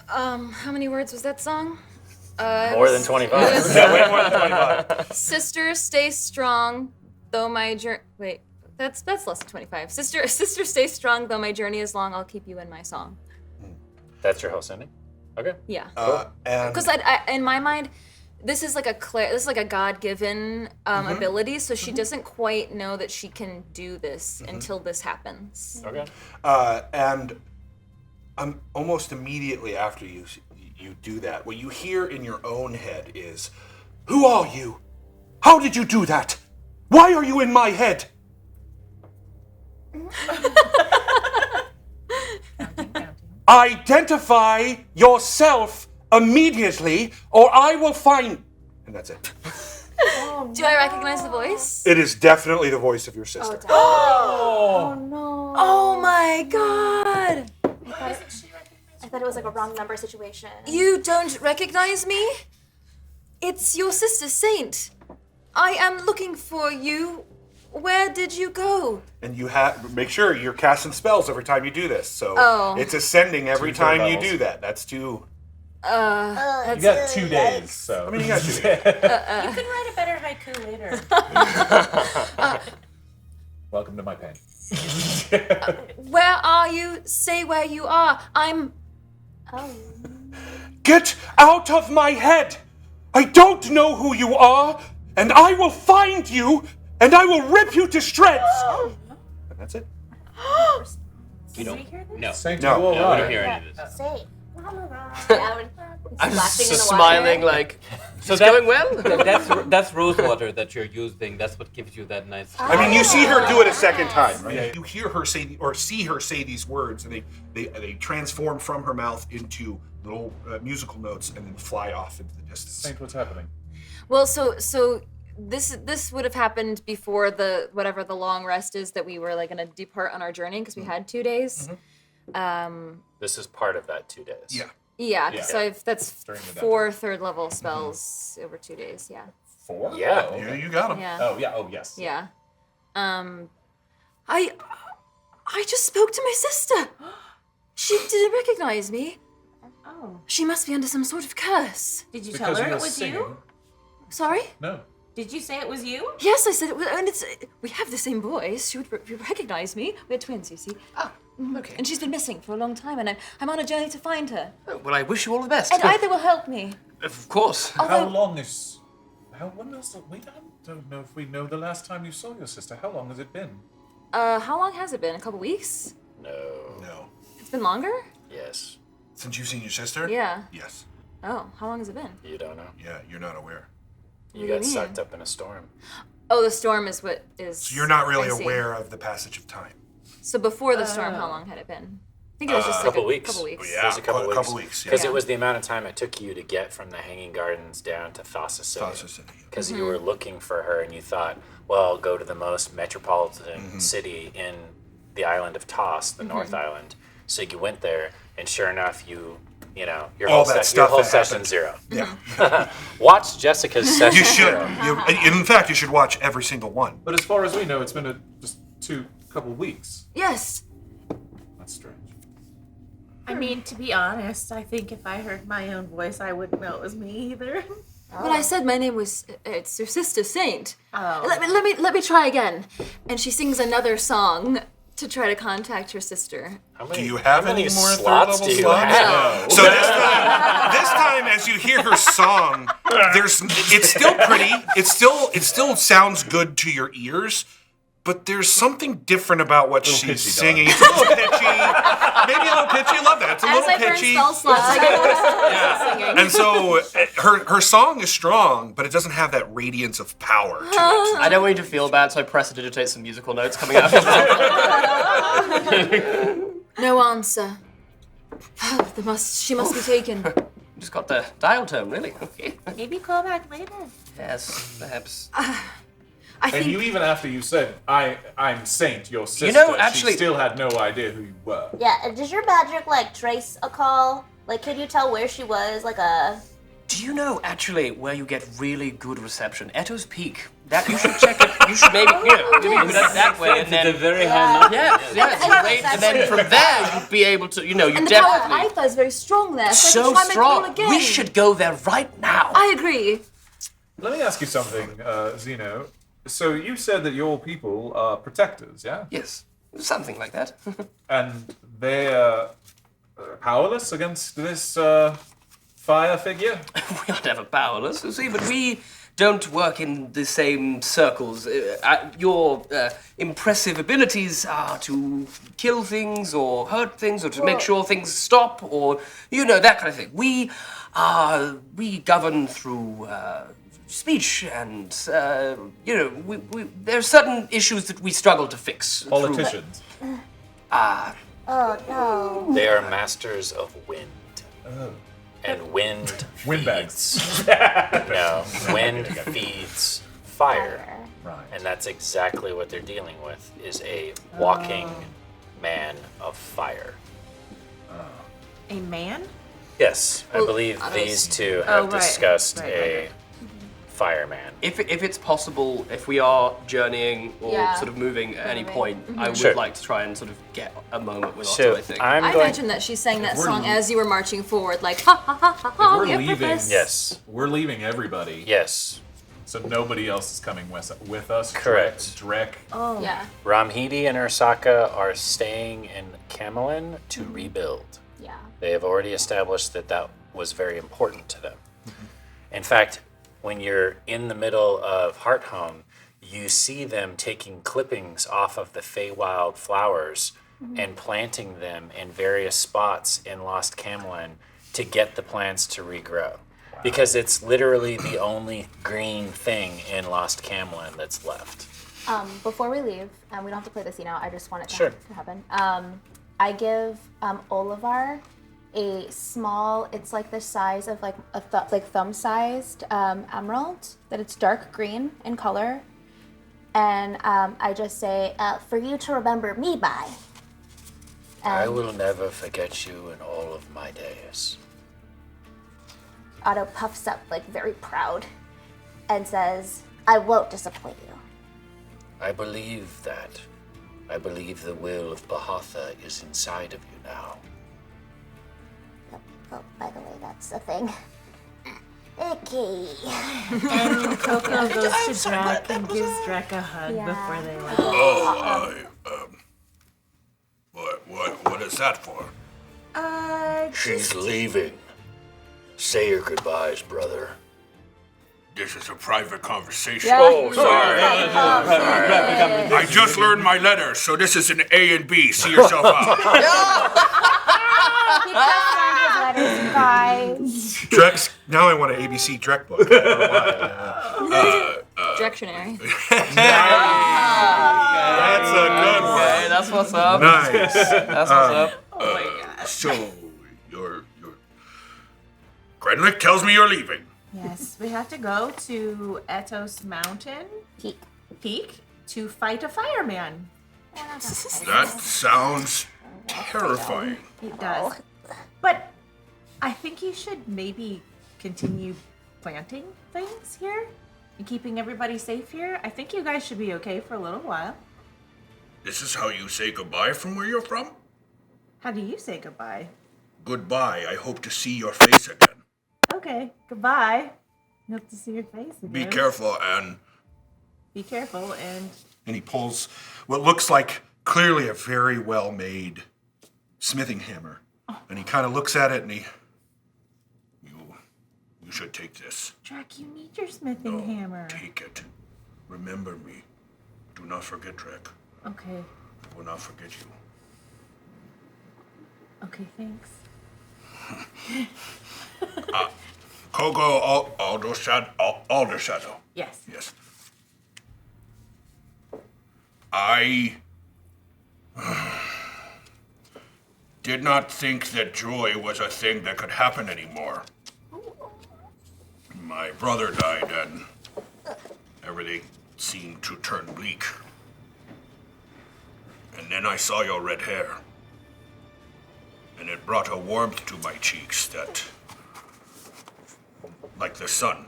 How many words was that song? More than 25. Yeah, way more than 25. Sister, stay strong, though my journey. Wait, that's less than 25. Sister, stay strong, though my journey is long. I'll keep you in my song. That's your house ending? Okay. Yeah. And Because in my mind, this is like a God-given ability, so she doesn't quite know that she can do this until this happens. Okay. and almost immediately after you do that, what you hear in your own head is, "Who are you? How did you do that? Why are you in my head?" Identify yourself immediately, or I will find. And that's it. Do I recognize the voice? It is definitely the voice of your sister. Oh no! Oh my God! I thought it was like a wrong number situation. You don't recognize me? It's your sister, Saint. I am looking for you. Where did you go? And you make sure you're casting spells every time you do this. So it's ascending every 2 time you levels. do that. That's 2. You got 2 days, so. I mean, you got 2 days. You can write a better haiku later. Welcome to my pain. Where are you? Say where you are. I'm. Get out of my head! I don't know who you are, and I will find you, and I will rip you to shreds! And that's it. You don't. No. No. We don't hear any of this. Say. I'm Splashing in just the smiling water. like, it's going well? That's rose water that you're using. That's what gives you that nice. I mean, you see her do it a second time, right? You hear her say, or see her say these words, and they transform from her mouth into little musical notes and then fly off into the distance. Saint, what's happening? Well, so this would have happened before the whatever the long rest is that we were like gonna depart on our journey because we had 2 days. This is part of that 2 days. Yeah. Yeah, so that's During the 4 third-level spells over 2 days. Yeah. 4? Yeah. Oh, Yeah, you got them. Yeah. Oh, yeah. Oh, yes. Yeah. I just spoke to my sister. She didn't recognize me. Oh. She must be under some sort of curse. Did you Because tell her you it were was singing. you? Sorry? No. Did you say it was you? Yes, I said it was, and we have the same voice. She would recognize me. We're twins, you see. Okay. And she's been missing for a long time, and I'm on a journey to find her. Well, I wish you all the best. And either will help me. Of course. How Although, long is... When else... We don't know if we know the last time you saw your sister. How long has it been? how long has it been? A couple weeks? No. It's been longer? Yes. Since you've seen your sister? Yeah. Yes. Oh, how long has it been? You don't know. Yeah, you're not aware. You What do you got mean? sucked up in a storm. Oh, the storm is what is. So you're not really I see. aware of the passage of time. So before the storm, how long had it been? I think it was just a like couple weeks. Couple weeks. It was a couple a weeks. couple weeks, yeah. Because Yeah. it was the amount of time it took you to get from the Hanging Gardens down to Thassa City. Because you were looking for her and you thought, well, I'll go to the most metropolitan city in the island of Toss, the North Island. So you went there, and sure enough, your All whole, that your stuff whole that session happened. 0. Yeah. Watch Jessica's session You should. 0. In fact, you should watch every single one. But as far as we know, it's been just couple weeks. Yes. That's strange. I mean, to be honest, I think if I heard my own voice, I wouldn't know it was me either. But I said my name was. It's your sister, Saint. Oh. Let me try again. And she sings another song to try to contact her sister. Do you have how many any more slots third do you level slots? have? So this time, as you hear her song, it's still pretty. It still sounds good to your ears, but there's something different about what she's pitchy, singing. It's a little pitchy, maybe a little pitchy. I love that. It's a As little I burn pitchy. spell slots, I get more singing. And so her song is strong, but it doesn't have that radiance of power to it. I don't want you to feel bad, so I prestidigitate some musical notes coming out. No answer. She must be taken. Just got the dial tone, really. Okay. Maybe call back later. Yes, perhaps. I think. And you even after you said, I'm Saint, your sister, You know, actually- she still had no idea who you were. Yeah, and does your magic, like, trace a call? Like, can you tell where she was? Like a... Do you know actually where you get really good reception? Etto's Peak. That you should check it. You should maybe do it that way, and then It's a very high number. Yes, great. And then from there you'd be able to, you And the power of Ifa is very strong there. So, I so could try my strong. call again. We should go there right now. I agree. Let me ask you something, Zeno. So you said that your people are protectors, yeah? Yes, something like that. And they are powerless against this fire figure? We are never powerless, you see, but we don't work in the same circles. Your impressive abilities are to kill things or hurt things or to make sure things stop or, that kind of thing. We govern through speech and, there are certain issues that we struggle to fix. Politicians. Oh no. They are masters of wind. Oh. And wind Windbags. No, wind feeds fire. Right. And that's exactly what they're dealing with, is a walking man of fire. A man? Yes, I believe these two have discussed a fireman. If it's possible, if we are journeying or sort of moving at any point, I would like to try and sort of get a moment with Otto, I think. I imagine that she sang that song as you were marching forward, like, ha ha ha ha ha, We're we have leaving. purpose. Yes. We're leaving everybody. Yes. So nobody else is coming with us. Correct. Drek. Oh. Yeah. Ramhidi and Ursaka are staying in Camelin to rebuild. Yeah. They have already established that was very important to them. In fact, when you're in the middle of Hearthome, you see them taking clippings off of the Feywild flowers and planting them in various spots in Lost Camelin to get the plants to regrow. Because it's literally the only green thing in Lost Camelin that's left. Before we leave, we don't have to play the scene out, I just want it Sure. to happen. I give Olivar a small, it's like the size of like thumb-sized emerald, that it's dark green in color. And I just say, for you to remember me by. I will never forget you in all of my days. Otto puffs up like very proud and says, I won't disappoint you. I believe that. I believe the will of Bahatha is inside of you now. Oh, by the way, that's a thing. Okay. And KoKo goes to Drek and gives Drek a hug before they leave. What is that for? She's leaving. Say your goodbyes, brother. This is a private conversation. Yeah. Oh, sorry. I just learned my letters, so this is an A and B. See yourself out. He just learned his letters, you guys. Drex, now I want an ABC Drek book. I don't know why. Directionary. That's a good one. Okay, that's what's up. Nice. That's what's up. Oh my god. So, you're... Grenlick tells me you're leaving. Yes, we have to go to Etos Mountain Peak to fight a fireman. That sounds terrifying. It does. But I think you should maybe continue planting things here and keeping everybody safe here. I think you guys should be okay for a little while. This is how you say goodbye from where you're from? How do you say goodbye? Goodbye. I hope to see your face again. Okay, goodbye. Hope to see your face again. Be careful, Anne. Be careful, and And he pulls what looks like clearly a very well-made smithing hammer. And he kind of looks at it and you should take this. Drek, you need your smithing hammer. Take it. Remember me. Do not forget Drek. Okay. I will not forget you. Okay, thanks. KoKo Aldershadow. Yes. Yes. I did not think that joy was a thing that could happen anymore. My brother died and everything seemed to turn bleak. And then I saw your red hair. And it brought a warmth to my cheeks that like the sun.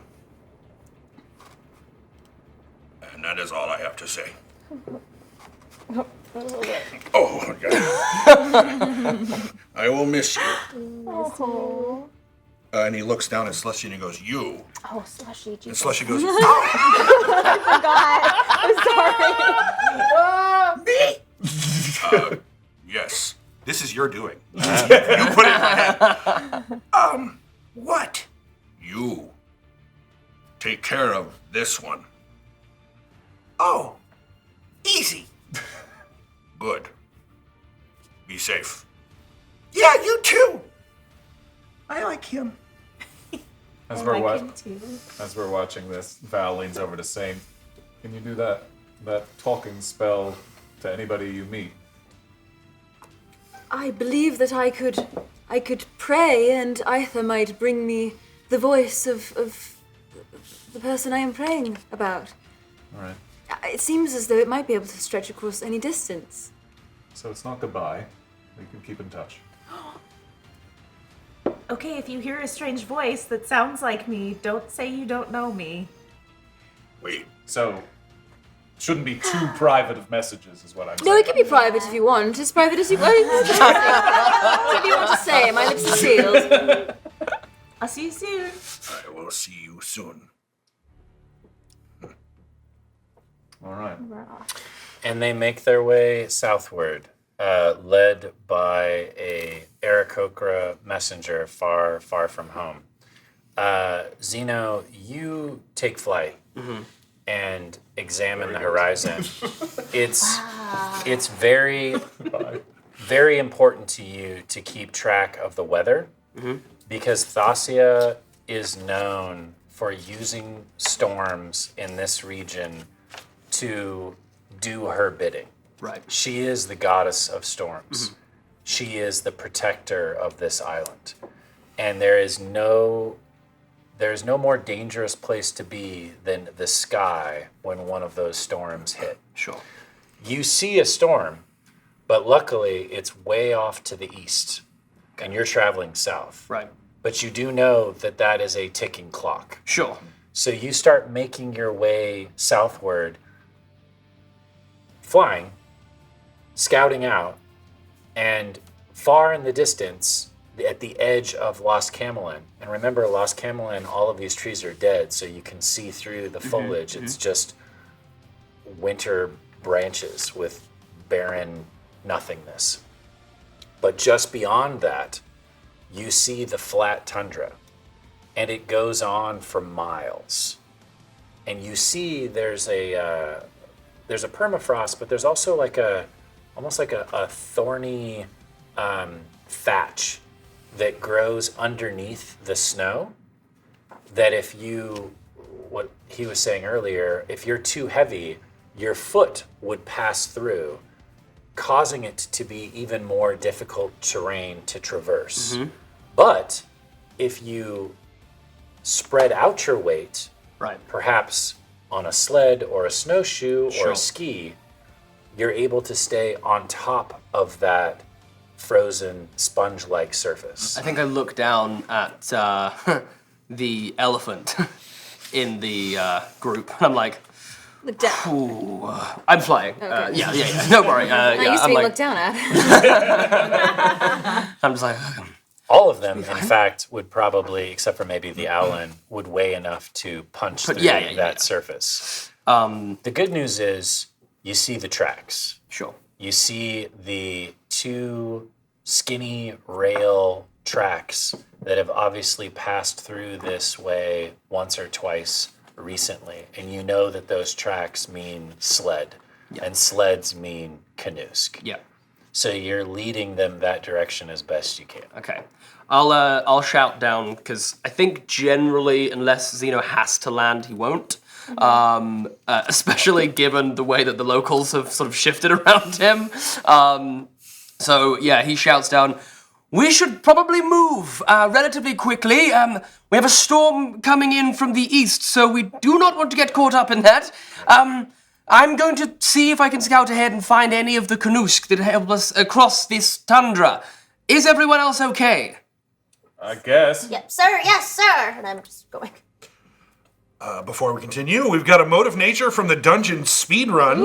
And that is all I have to say. Oh, God. I will miss you. Oh. And he looks down at Slushy and he goes, you. Oh, Slushy. And Jesus. Slushy goes, I forgot. I'm sorry. Me? Yes. This is your doing. You put it in my head. What? You. Take care of this one. Oh. Easy. Good. Be safe. Yeah, you too. I like him. As we're watching this, Val leans over to Saint. Can you do that talking spell to anybody you meet? I believe that I could pray, and Aether might bring me the voice of the person I am praying about. All right. It seems as though it might be able to stretch across any distance. So it's not goodbye. We can keep in touch. Okay, if you hear a strange voice that sounds like me, don't say you don't know me. Wait. So, shouldn't be too private of messages, is what I'm saying. No, it can be private if you want. As private as you want. Whatever you want to say, my lips are sealed. I'll see you soon. I will see you soon. All right. And they make their way southward, led by a Aarakocra messenger far, far from home. Zeno, you take flight and examine the horizon. It's very, very important to you to keep track of the weather because Thassia is known for using storms in this region to do her bidding. Right. She is the goddess of storms. She is the protector of this island. And there's no more dangerous place to be than the sky when one of those storms hit. Sure. You see a storm, but luckily it's way off to the east, and you're traveling south. Right. But you do know that that is a ticking clock. Sure. So you start making your way southward, flying, scouting out, and far in the distance, at the edge of Lost Camelin. And remember, Lost Camelin, all of these trees are dead, so you can see through the foliage. It's just winter branches with barren nothingness. But just beyond that, you see the flat tundra, and it goes on for miles. And you see there's a permafrost, but there's also almost like a thorny thatch that grows underneath the snow. That if what he was saying earlier, if you're too heavy, your foot would pass through, causing it to be even more difficult terrain to traverse. But if you spread out your weight, perhaps on a sled or a snowshoe or a ski, you're able to stay on top of that frozen sponge-like surface. I think I look down at the elephant in the group, and I'm like, Look down. ooh, I'm flying. Okay. Yeah. Don't worry. I used to I'm be like, looked down at. I'm just like, all of them, in fact, would probably, except for maybe the Owlin, would weigh enough to punch through that surface. The good news is you see the tracks. Sure. You see the two skinny rail tracks that have obviously passed through this way once or twice recently. And you know that those tracks mean sled, and sleds mean Canusk. Yeah. So you're leading them that direction as best you can. Okay. I'll shout down, because I think generally, unless Zeno has to land, he won't. Especially given the way that the locals have sort of shifted around him. So yeah, he shouts down, "We should probably move relatively quickly. We have a storm coming in from the east, so we do not want to get caught up in that. I'm going to see if I can scout ahead and find any of the Canusk that help us across this tundra. Is everyone else okay?" I guess. Yep, sir. Yes, sir. And I'm just going. Before we continue, we've got a Mode of Nature from the Dungeon Speedrun.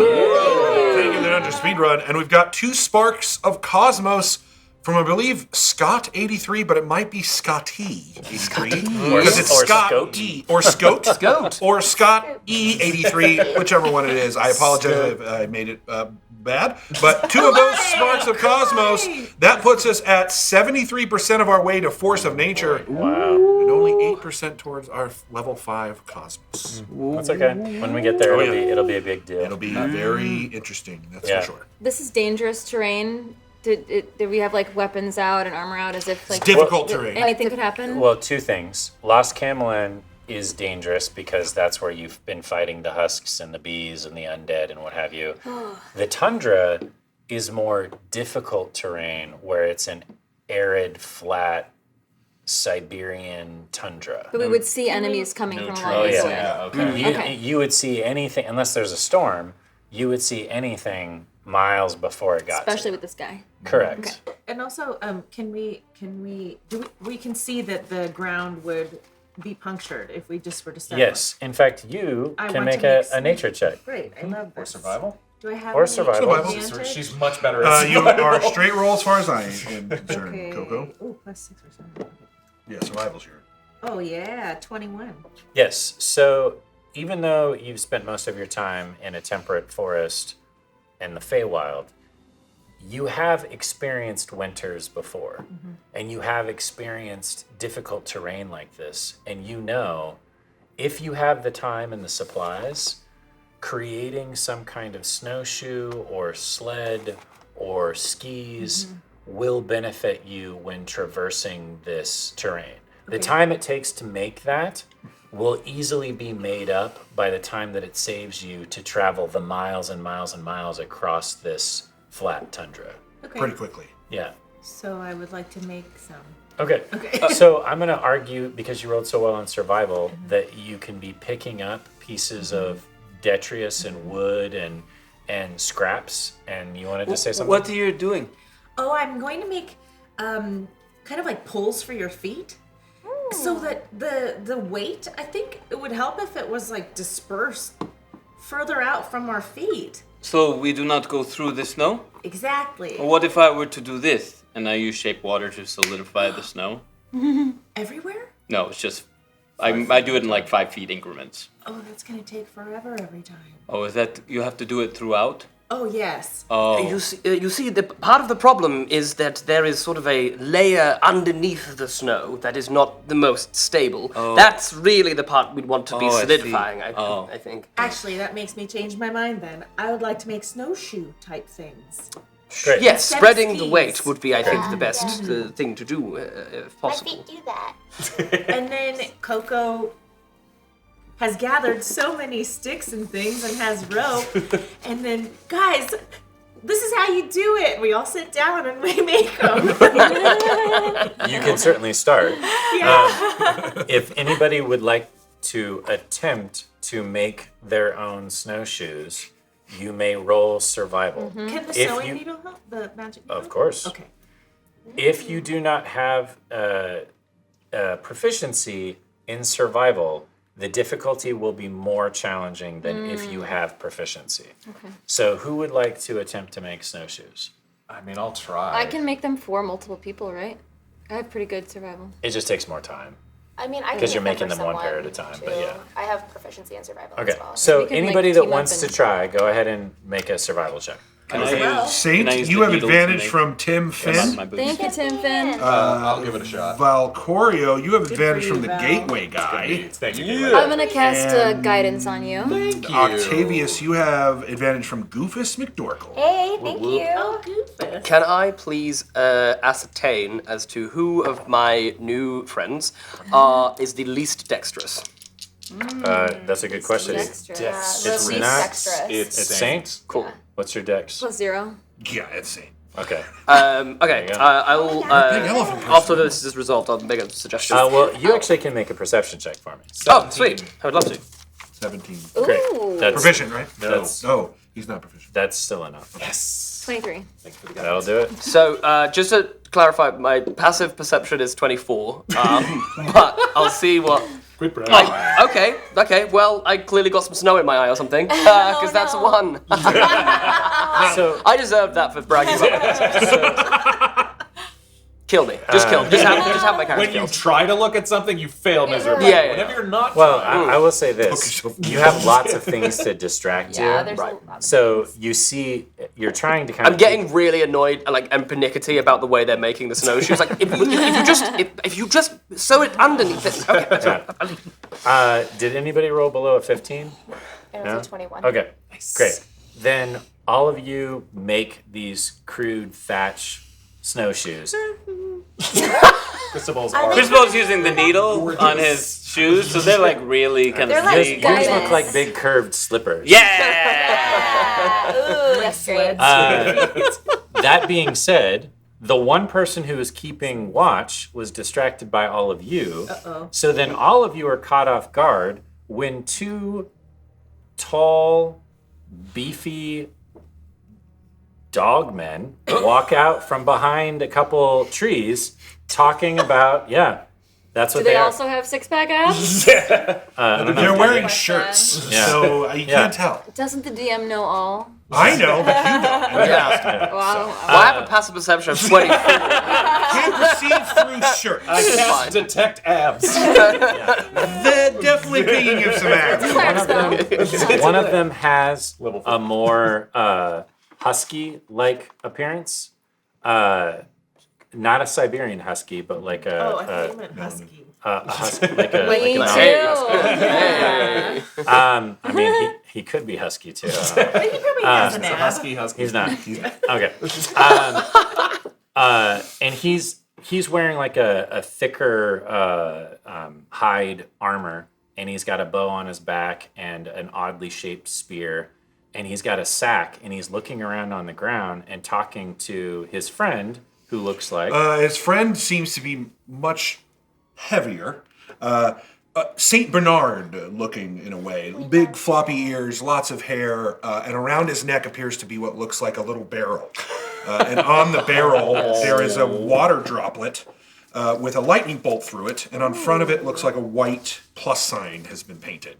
Thank you, the Dungeon Speedrun. And we've got 2 Sparks of Cosmos from, I believe, Scott83, but it might be Scotty83. Because it's Scott E. Or Scote. Or Scott E83, whichever one it is. I apologize if I made it bad. But 2 of those Sparks of Cosmos, that puts us at 73% of our way to Force of Nature. Wow. And only 8% towards our level 5 Cosmos. That's okay. When we get there, it'll be a big deal. It'll be very interesting, that's for sure. This is dangerous terrain. Did we have like weapons out and armor out as if like it's difficult terrain? Anything could happen? Well, 2 things. Lost Camelin is dangerous because that's where you've been fighting the husks and the bees and the undead and what have you. The tundra is more difficult terrain where it's an arid, flat Siberian tundra. But we would see enemies coming from a long ways away. You would see anything, unless there's a storm, you would see anything miles before it got Especially with this guy. Correct. Okay. And also, we can see that the ground would be punctured if we just were to step Yes. In fact, you can make a nature check. Great, I love this. Or survival. Do I have Or any survival. advantage? She's much better at You survival. are straight roll as far as I am concerned, Okay. KoKo. Oh, plus 6 or 7. Yeah, survival's here. Oh yeah, 21. Yes. So even though you've spent most of your time in a temperate forest and the Feywild, you have experienced winters before, and you have experienced difficult terrain like this, and you know, if you have the time and the supplies, creating some kind of snowshoe or sled or skis will benefit you when traversing this terrain. The time it takes to make that will easily be made up by the time that it saves you to travel the miles and miles and miles across this flat tundra. Okay. Pretty quickly. Yeah. So I would like to make some. Okay. So I'm going to argue, because you rolled so well on survival, that you can be picking up pieces of detritus and wood and scraps, and you wanted to say something? What are you doing? Oh, I'm going to make kind of like poles for your feet. So that the weight, I think it would help if it was like dispersed further out from our feet. So we do not go through the snow? Exactly. What if I were to do this and I use shape water to solidify the snow? Everywhere? No, it's just I do it in like 5 feet increments. Oh, that's gonna take forever every time. Oh, is that you have to do it throughout? Oh yes. Oh. You see, the part of the problem is that there is sort of a layer underneath the snow that is not the most stable. Oh. That's really the part we'd want to be Oh, I see. solidifying, I think. Actually, that makes me change my mind then. I would like to make snowshoe type things. Great. Yes, Instead of spreading the skis. weight would be, I think, the best thing to do, if My possible. feet do that. And then KoKo has gathered so many sticks and things and has rope. And then, guys, this is how you do it. We all sit down and we make them. You can certainly start. Yeah. If anybody would like to attempt to make their own snowshoes, you may roll survival. Can the If sewing you- needle help? The magic needle? Of course. Okay. If you do not have proficiency in survival, the difficulty will be more challenging than if you have proficiency. Okay. So who would like to attempt to make snowshoes? I mean, I'll try. I can make them for multiple people, right? I have pretty good survival. It just takes more time. I mean, I can Because you're make making them one pair at a someone, time, but too. yeah. I have proficiency in survival Okay, as well. so We can, anybody like, that team up wants to and- try, go ahead and make a survival check. Can I use Saint, use you the have needle to advantage make- from Tim Finn. my boots? Thank you, Tim Finn. I'll give it a shot. Valcorio, you have advantage for from you, the Val. Gateway guy. Thank you. I'm gonna cast And- guidance on you. Thank you. Octavius, you have advantage from Goofus McDorkle. Hey, thank you. Oh, goofus. Can I please ascertain as to who of my new friends is the least dexterous? That's a good question. Dexterous. It's The least not- dexterous. It's Saint? Cool. What's your dex? +0. Yeah, it's Saint. Okay. Okay, you go. I will. Big elephant person. After this is resolved, I'll make a suggestion. Well, you actually can make a perception check for me. Oh, sweet. I would love to. 17. Great. Ooh. That's Proficient, right? That's No, he's not proficient. that's still enough. 23. That'll do it. So, just to clarify, my passive perception is 24, but I'll see what Quit bragging. Okay. Well, I clearly got some snow in my eye or something. Because that's a 1. So I deserved that for bragging about it. Kill me. Just kill me. Just have my character When you killed. try to look at something, you fail miserably. Yeah. Whenever you're not well, trying. I will say this: you have lots of things to distract you. Yeah, there's a lot. So you see, you're trying to kind of. I'm getting really annoyed and pernickety about the way they're making the snowshoes. Like, if you just sew it underneath it. Okay, that's right. Did anybody roll below a 15? It was a 21. Okay, great. Then all of you make these crude thatch snowshoes. Cristobal's using the needle on his shoes, so they're like really kind of like big. Yours look like big curved slippers. Yeah! Ooh, that's great. That being said, the one person who was keeping watch was distracted by all of you. So then all of you are caught off guard when 2 tall, beefy dogmen walk out from behind a couple trees talking about, that's what Do they are. also have six-pack abs? They're wearing shirts, so you can't tell. Doesn't the DM know all? I know, but you don't. Yeah. Wow. Well, I have a passive perception of sweaty feet. Can't perceive through shirts. I can't detect abs. They're definitely picking you some abs. One of them has a more husky-like appearance. Not a Siberian husky, but like I thought you meant husky. a husky, like a Me like too. I mean, he could be husky too. But he probably has an ab. Husky. He's not. Okay. And he's wearing like a thicker hide armor, and he's got a bow on his back and an oddly shaped spear, and he's got a sack, and he's looking around on the ground and talking to his friend, who looks like his friend seems to be much heavier. Saint Bernard looking in a way. Big floppy ears, lots of hair, and around his neck appears to be what looks like a little barrel. And on the barrel there is a water droplet with a lightning bolt through it, and on front of it looks like a white plus sign has been painted.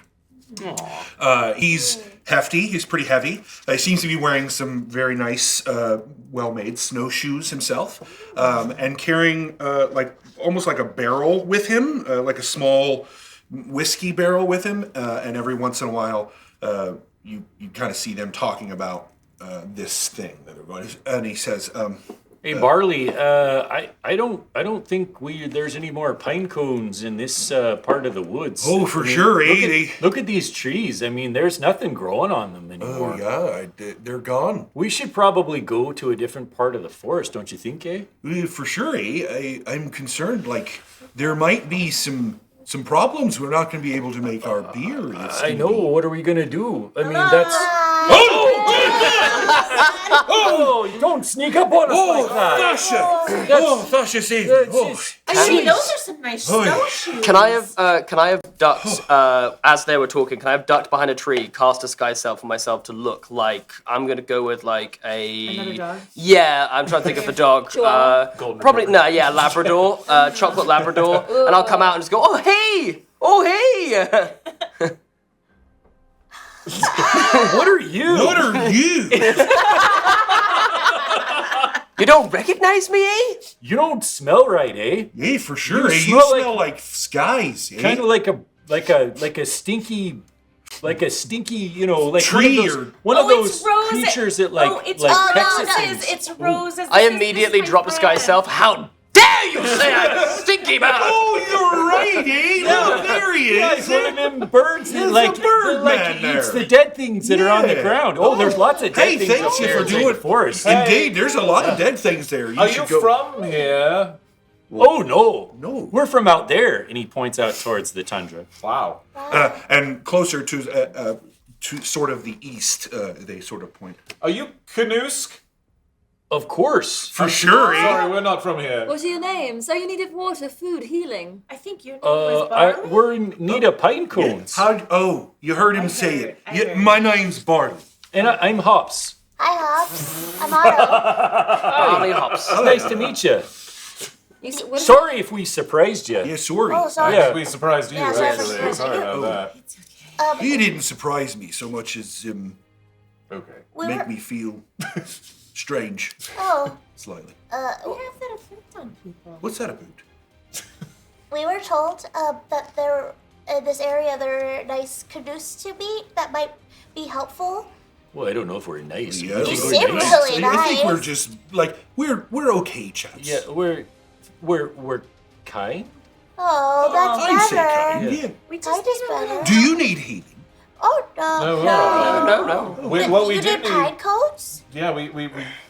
He's hefty. He's pretty heavy. He seems to be wearing some very nice, well-made snowshoes himself, and carrying almost like a barrel with him, like a small whiskey barrel with him. And every once in a while, you kind of see them talking about this thing that they're going to. And he says, "Hey Barley, I don't think there's any more pine cones in this part of the woods. Oh, for sure, Look at these trees. I mean, there's nothing growing on them anymore. Oh yeah, they're gone. We should probably go to a different part of the forest, don't you think, eh? For sure, I'm concerned. Like there might be some problems. We're not going to be able to make our beer. I know. What are we gonna do? I mean, that's. Oh, don't sneak up on us like that. Thasha! Thasha saved me. Hey, those are some nice snowshoes. Can I have ducked as they were talking? Can I have ducked behind a tree, cast a sky self for myself to look like I'm gonna go with like Another dog? Yeah, I'm trying to think of the dog. Probably Labrador, chocolate Labrador, and I'll come out and just go, oh hey. What are you? You don't recognize me, eh? You don't smell right, eh? Yeah, for sure. You You smell smell like skies. Eh? Kind of like a stinky, you know, like Tree one of it's those rose. creatures that it's pecks at roses. things. It's roses. I immediately drop the sky self. How dare you say I'm stinky about it? Oh, you're right, eh? Look, there he Yeah, is. it's one of them birds that There's a bird man eats there. the dead things that are on the Yeah. ground. Oh, there's lots of dead Hey, things thank up you there for in doing the forest. Indeed, there's a lot of dead things there. Are should you go. from here? Oh no, No. we're from out there, and he points out towards the tundra. Wow. And closer to sort of the east, they sort of point. Are you Kanusk? Of course. For sure, eh? Sorry, we're not from here. What are your names? So you needed water, food, healing. I think your name was Barley. We're in need of pine cones. You heard him say heard it. it. I Yeah, heard my name's Barney. And I'm Hops. Hi, Hops. I'm Otto. Barley hops. Nice to meet you. You Sorry if we surprised you. Yeah, sorry. Oh, sorry. Yeah, we surprised you, Yeah, sorry for actually. surprising Sorry you. about that. He didn't surprise me so much as Okay. make me feel strange. Oh. Slightly. We have that effect on people. What's that about? We were told that there, in this area, there are nice canoes to meet that might be helpful. Well, I don't know if we're nice. Yeah, You seem really I think we're nice. just like we're okay chaps. Yeah, we're kind. Oh, that's I'd say better. kind. Yeah. Kind is better. Do you need healing? Oh, no. What we You do did pine cones? Yeah, we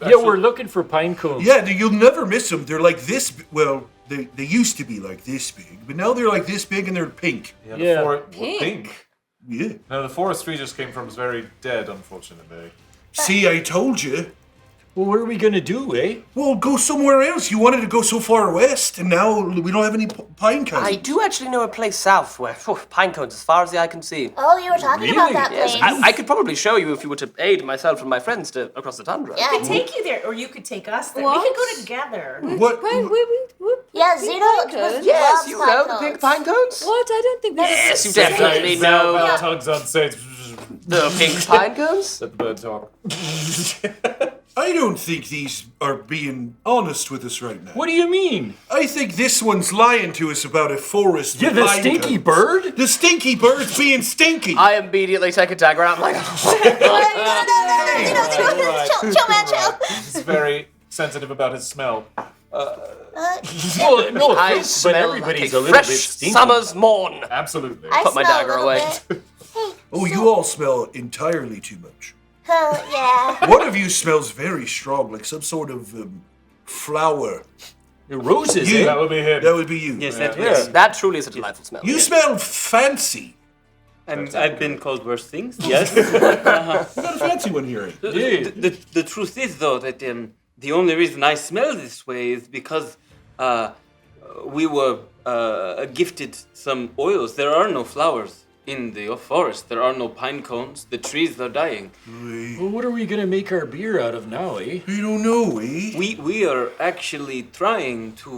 Yeah, we're looking for pine cones. Yeah, you'll never miss them. They're like this. Well, they used to be like this big, but now they're like this big and they're pink. Yeah, pink. Yeah. No, the forest we just came from is very dead, unfortunately. See, I told you. Well, what are we gonna do, eh? Well, go somewhere else. You wanted to go so far west, and now we don't have any pine cones. I do actually know a place south where pine cones as far as the eye can see. Oh, you were talking about that Yes, place. I could probably show you if you were to aid myself and my friends to across the tundra. Yeah. I could take you there, or you could take us there. What? We could go together. What? Yeah, Zeno was Yes, loves you pine know the cones. pink pine cones? What? I don't think we Yes, you definitely know. Val tugs on stage. The pink pine cones? Let the bird talk. I don't think these are being honest with us right now. What do you mean? I think this one's lying to us about a forest. Yeah, with the pine stinky cones. bird? The stinky bird's being stinky. I immediately take a dagger out. I'm like, Chill, man, chill. He's very sensitive about his smell. Well, no I offense, but smell everybody's like a a little fresh bit stinky. summer's morn. Absolutely. I Put my smell a dagger little away. bit. Hey, Oh, you all smell entirely too much. yeah. One of you smells very strong, like some sort of flower. The roses, You. eh? That would be him. That would be you. Yes, That truly is a delightful smell. You smell fancy. And I've been called worse things. Yes. You got a fancy one here. The truth is, though, that the only reason I smell this way is because we were gifted some oils. There are no flowers in the forest. There are no pine cones. The trees are dying. Well, what are we gonna make our beer out of now, eh? You don't know, eh? We are actually trying to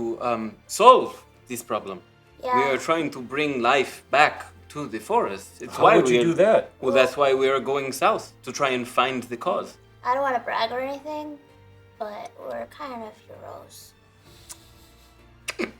solve this problem. Yeah. We are trying to bring life back to the forest. It's How why would we you do that? Well, that's why we are going south to try and find the cause. I don't want to brag or anything, but we're kind of heroes.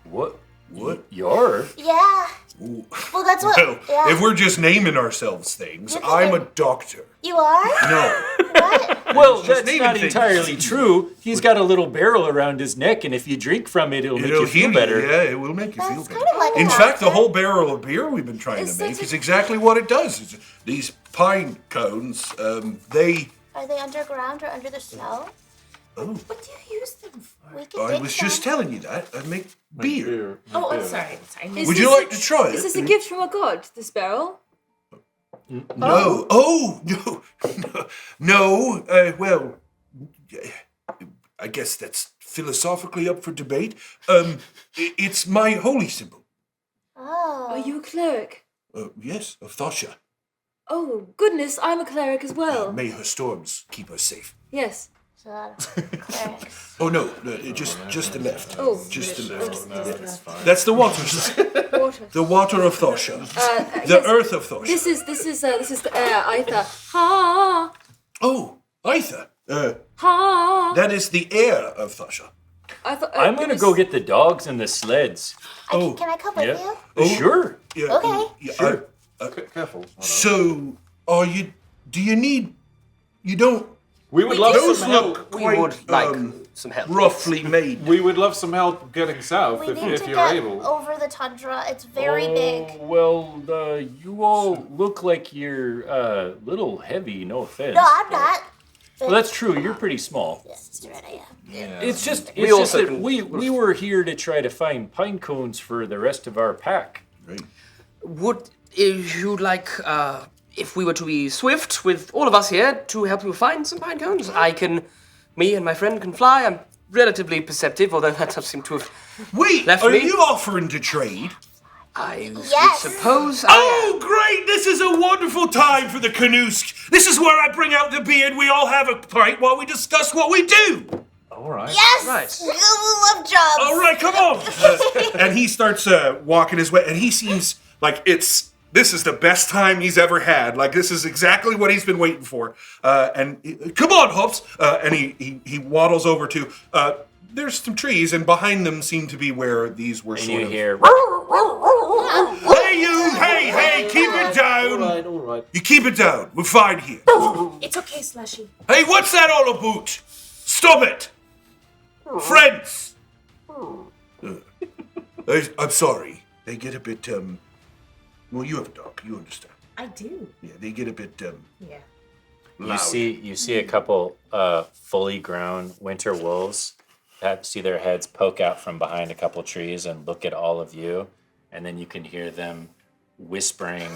What? What? You're? Yeah. Ooh. Well, that's what. Well, yeah. if we're just naming ourselves things, You're I'm a thinking- doctor. You are? No. What? Well, Just that's naming not things. entirely true. He's got a little barrel around his neck, and if you drink from it, it'll make you feel heal better. Yeah, it will make you feel That's better. kind of like a In fact, the doctor. whole barrel of beer we've been trying It's to make such is a- exactly what it does. It's, these pine cones, they. Are they underground or under the snow? Oh, What do you use them for? We can I dig was some. just telling you that. I make beer. Oh, I'm sorry. Would you like to try it? Is this a gift from a god, this barrel? No. Oh, no. No. Well, I guess that's philosophically up for debate. It's my holy symbol. Oh. Are you a cleric? Yes, of Thasha. Oh, goodness, I'm a cleric as well. May her storms keep her safe. Yes. So that clerics. Oh no, just the left. Oh. Just the left. No, that's fine. That's the water. Water. The water of Thasha. The yes. earth of Thasha. This is the air, Aether. Ha! Oh, Aether. Ha! That is the air of Thasha. I thought, I'm gonna go get the dogs and the sleds. Can I come with you? Oh, sure. Yeah. Okay. Yeah, Sure. Careful. So, are you? Do you need? You don't. We would love Those some look help. We quite would like some help. roughly made. We would love some help getting south We if need to you're get able. over the tundra. It's very big. Well, you all look like you're a little heavy. No offense. No, I'm not. Well, that's true. You're pretty small. Yes, you're right, I am. Yeah. It's just, We it's just also that can- we were here to try to find pine cones for the rest of our pack. Right. Would you like, if we were to be swift with all of us here, to help you find some pine cones? Me and my friend can fly. I'm relatively perceptive, although that does seem to have Wait, left are me. you offering to trade? I would Yes. suppose Oh, great! This is a wonderful time for the canoe. This is where I bring out the beer and we all have a pint while we discuss what we do. All right. Yes! Right. Love jobs! All right, come on! And he starts walking his way, and he seems like this is the best time he's ever had. Like, this is exactly what he's been waiting for. Come on, Hops! And he waddles over to, there's some trees, and behind them seem to be where these were sort of... hear... Hey, keep it down! All right. You keep it down. We're fine here. It's okay, Slushy. Hey, what's that all about? Stop it! Friends! I'm sorry. They get a bit, well, you have a dog. You understand. I do. Yeah, they get a bit, Yeah. loud. You see a couple fully grown winter wolves that see their heads poke out from behind a couple trees and look at all of you, and then you can hear them whispering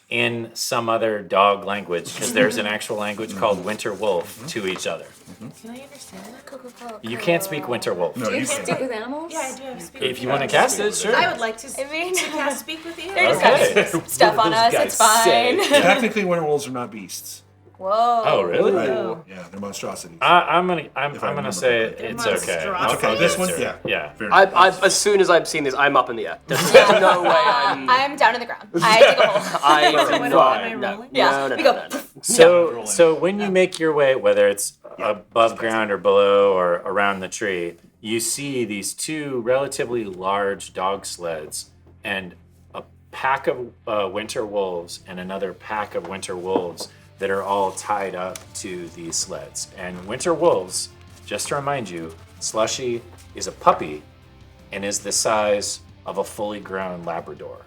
in some other dog language, because there's an actual language called winter wolf to each other. Can I understand that? You can't speak winter wolf. Do you speak with animals? Yeah, I do. Speak If you want to cast it, sure. I would like to cast speak with you. They're just got stuff on us. It's fine. Technically, werewolves are not beasts. Whoa. Oh, really? Right? Yeah, they're monstrosities. I'm gonna say it's okay. Okay, this one? Yeah. Yeah. As soon as I've seen this, I'm up in the air. There's no way I'm down in the ground. I dig a hole. I do not. Am I rolling? Yeah. No, We go. So when you make your way, whether it's above ground or below or around the tree, you see these two relatively large dog sleds and a pack of winter wolves and another pack of winter wolves that are all tied up to these sleds. And winter wolves, just to remind you, Slushy is a puppy and is the size of a fully grown Labrador.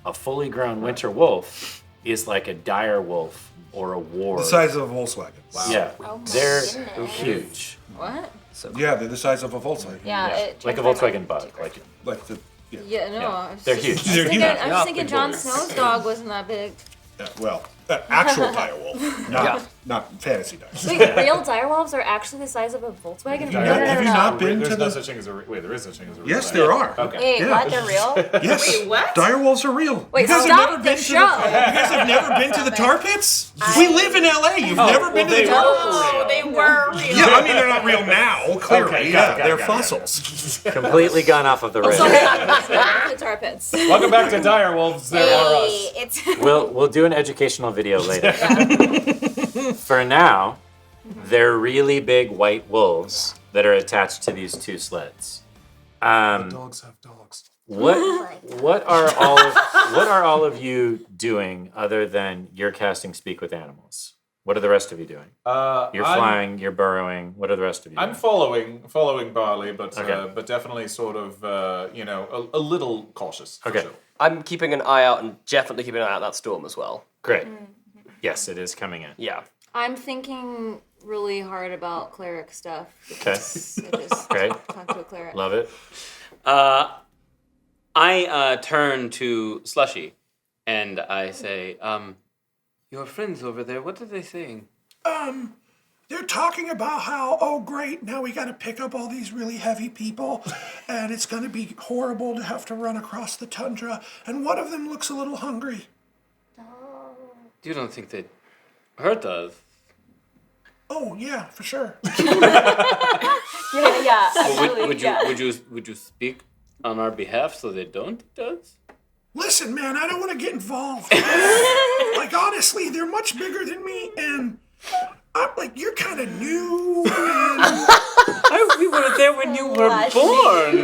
A fully grown winter wolf is like a dire wolf or a war. The size of a Volkswagen. Wow. Yeah, Oh my they're goodness. huge. What? Yeah, they're the size of a Volkswagen. Yeah, it like a changed my Volkswagen mind. bug. Like the... Yeah. Yeah, no. Yeah. I was They're just- huge. I was They're thinking, huge. I was thinking Jon Snow's dog wasn't that big. Well, actual direwolf, not fantasy direwolf. Wait, real direwolves are actually the size of a Volkswagen? Have you not been There's to no the... such thing as a... Wait, there is such thing as a... Yes, there are. Okay. Wait, Yeah. what? They're real? Yes. Wait, what? Direwolves are real. Wait, you guys stop have never the been show. To you guys have never been to the tar pits? We live in LA. You've never been to the tar pits? Oh, they were real. Yeah, I mean, they're not real now, clearly. Okay, yeah, got it, they're got it. fossils. Completely gone off of the rails. The tar pits. Welcome back to Dire Wolves. There are us. It's We'll do an educational video later. For now, they're really big white wolves that are attached to these two sleds. Dogs have dogs. What are all of you doing other than you're casting Speak with Animals? What are the rest of you doing? You're flying, you're burrowing. What are the rest of you doing? I'm following Barley, but Okay. but definitely sort of a little cautious. for Okay. sure. I'm keeping an eye out and definitely keeping an eye out that storm as well. Great. Yes, it is coming in. Yeah. I'm thinking really hard about cleric stuff. Okay. I just Great. talk to a cleric. Love it. I turn to Slushy and I say, your friends over there, what are they saying? They're talking about how, oh great, now we gotta pick up all these really heavy people, and it's gonna be horrible to have to run across the tundra, and one of them looks a little hungry. You don't think they'd hurt us? Oh yeah, for sure. yeah. Well, would you speak on our behalf so they don't hit us? Listen, man, I don't want to get involved. Like, honestly, they're much bigger than me, and I'm like, you're kind of new. We were there when you were born.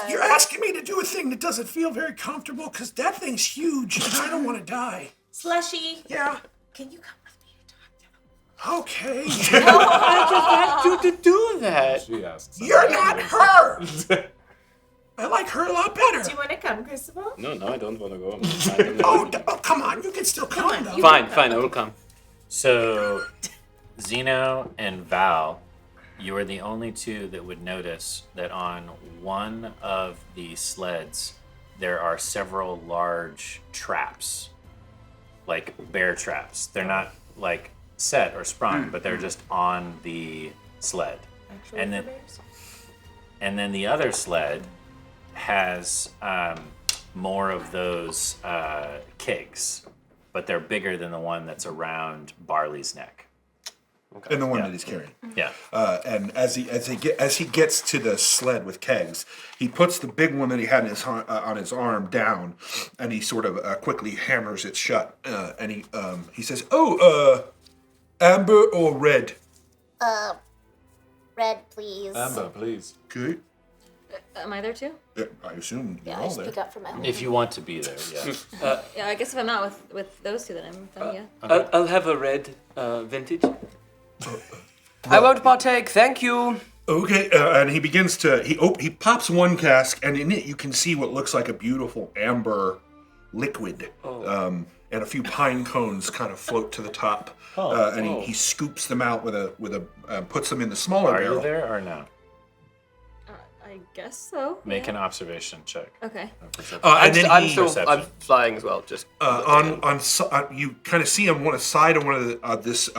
You're asking me to do a thing that doesn't feel very comfortable, because that thing's huge, and I don't want to die. Slushy. Yeah. Can you come with me to talk to Okay. I just asked you to do that. She asks. You're not her. I like her a lot better. Do you want to come, Cristobal? No, I don't want to go. Oh, come on, you can still come though. Fine, I will come. So, Zeno and Val, you are the only two that would notice that on one of the sleds, there are several large traps, like bear traps. They're not like set or sprung, but they're just on the sled. Actually, And then the other sled has more of those kegs, but they're bigger than the one that's around Barley's neck. And the one that he's carrying. Yeah. And as he gets to the sled with kegs, he puts the big one that he had in on his arm down, and he sort of quickly hammers it shut. And he says, amber or red? Red, please. Amber, please. Okay. Am I there too? I assume you're Yeah, I all just there. pick up from my home. If you want to be there, yeah. Yeah, I guess if I'm not with those two, then yeah. I'll have a red vintage. I won't partake, thank you. Okay, and he begins to he pops one cask, and in it you can see what looks like a beautiful amber liquid, and a few pine cones kind of float to the top. And he scoops them out with a puts them in the smaller Are barrel. you there or no? I guess so. Make an observation check. Okay. I'm flying as well. Just you kind of see on one side of one of this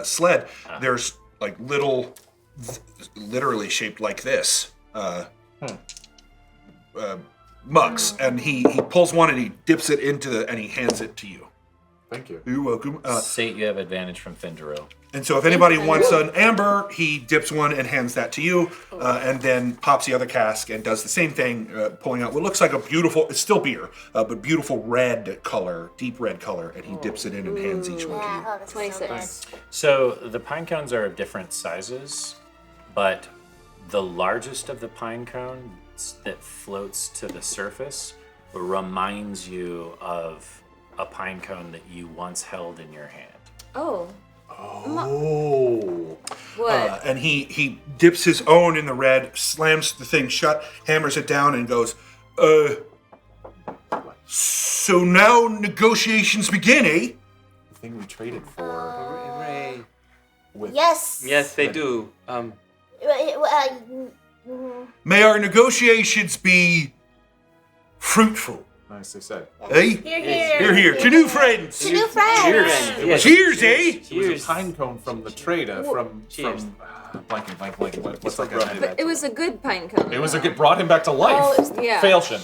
sled. There's like little, literally shaped like this, mugs, and he pulls one and he dips it into and he hands it to you. Thank you. You're welcome. Sate, you have advantage from Findaro. And so if anybody wants an amber, he dips one and hands that to you, and then pops the other cask and does the same thing, pulling out what looks like a beautiful, it's still beer, but beautiful red color, deep red color, and he dips it in and hands each one to you. Oh, that's 26. So the pine cones are of different sizes, but the largest of the pine cones that floats to the surface reminds you of a pine cone that you once held in your hand. Oh. Oh. What? And he dips his own in the red, slams the thing shut, hammers it down, and goes, so now negotiations begin, eh? The thing we traded for. Hooray. Yes. Yes, they do. May our negotiations be fruitful. Nicely said. Eh? Hear, hear. To new friends. To new friends. Cheers, eh? It was a pine cone from the trader, from blanking. What's that guy's name? But it was a good pine cone. It was a good, brought him back to life. Oh, it was- yeah. Failshin.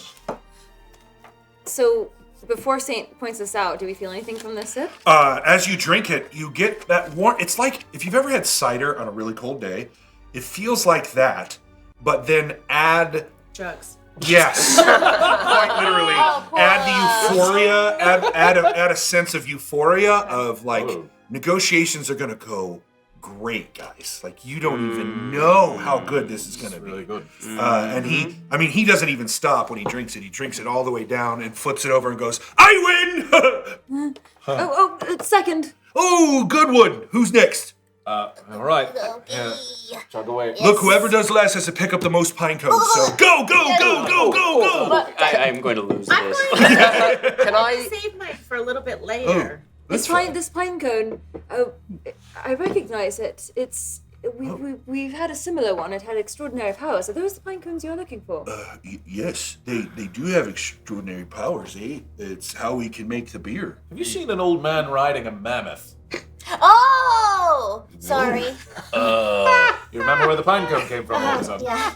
So, before Saint points this out, do we feel anything from this sip? As you drink it, you get that warm. It's like if you've ever had cider on a really cold day, it feels like that, but then add Drugs. Yes, quite literally. Add the euphoria. Add a sense of euphoria of like negotiations are gonna go great, guys. Like you don't even know how good this is gonna be. Really good. And he doesn't even stop when he drinks it. He drinks it all the way down and flips it over and goes, "I win!" Second. Oh, good one. Who's next? All right. Chug away. Look, whoever does last has to pick up the most pine cones. So go! I am going to lose this. Can I save mine for a little bit later? This pine cone, I recognize it. We've had a similar one. It had extraordinary powers. Are those the pine cones you're looking for? Yes, they do have extraordinary powers, eh? It's how we can make the beer. Have you seen an old man riding a mammoth? Oh! Sorry. You remember where the pine cone came from? Yeah.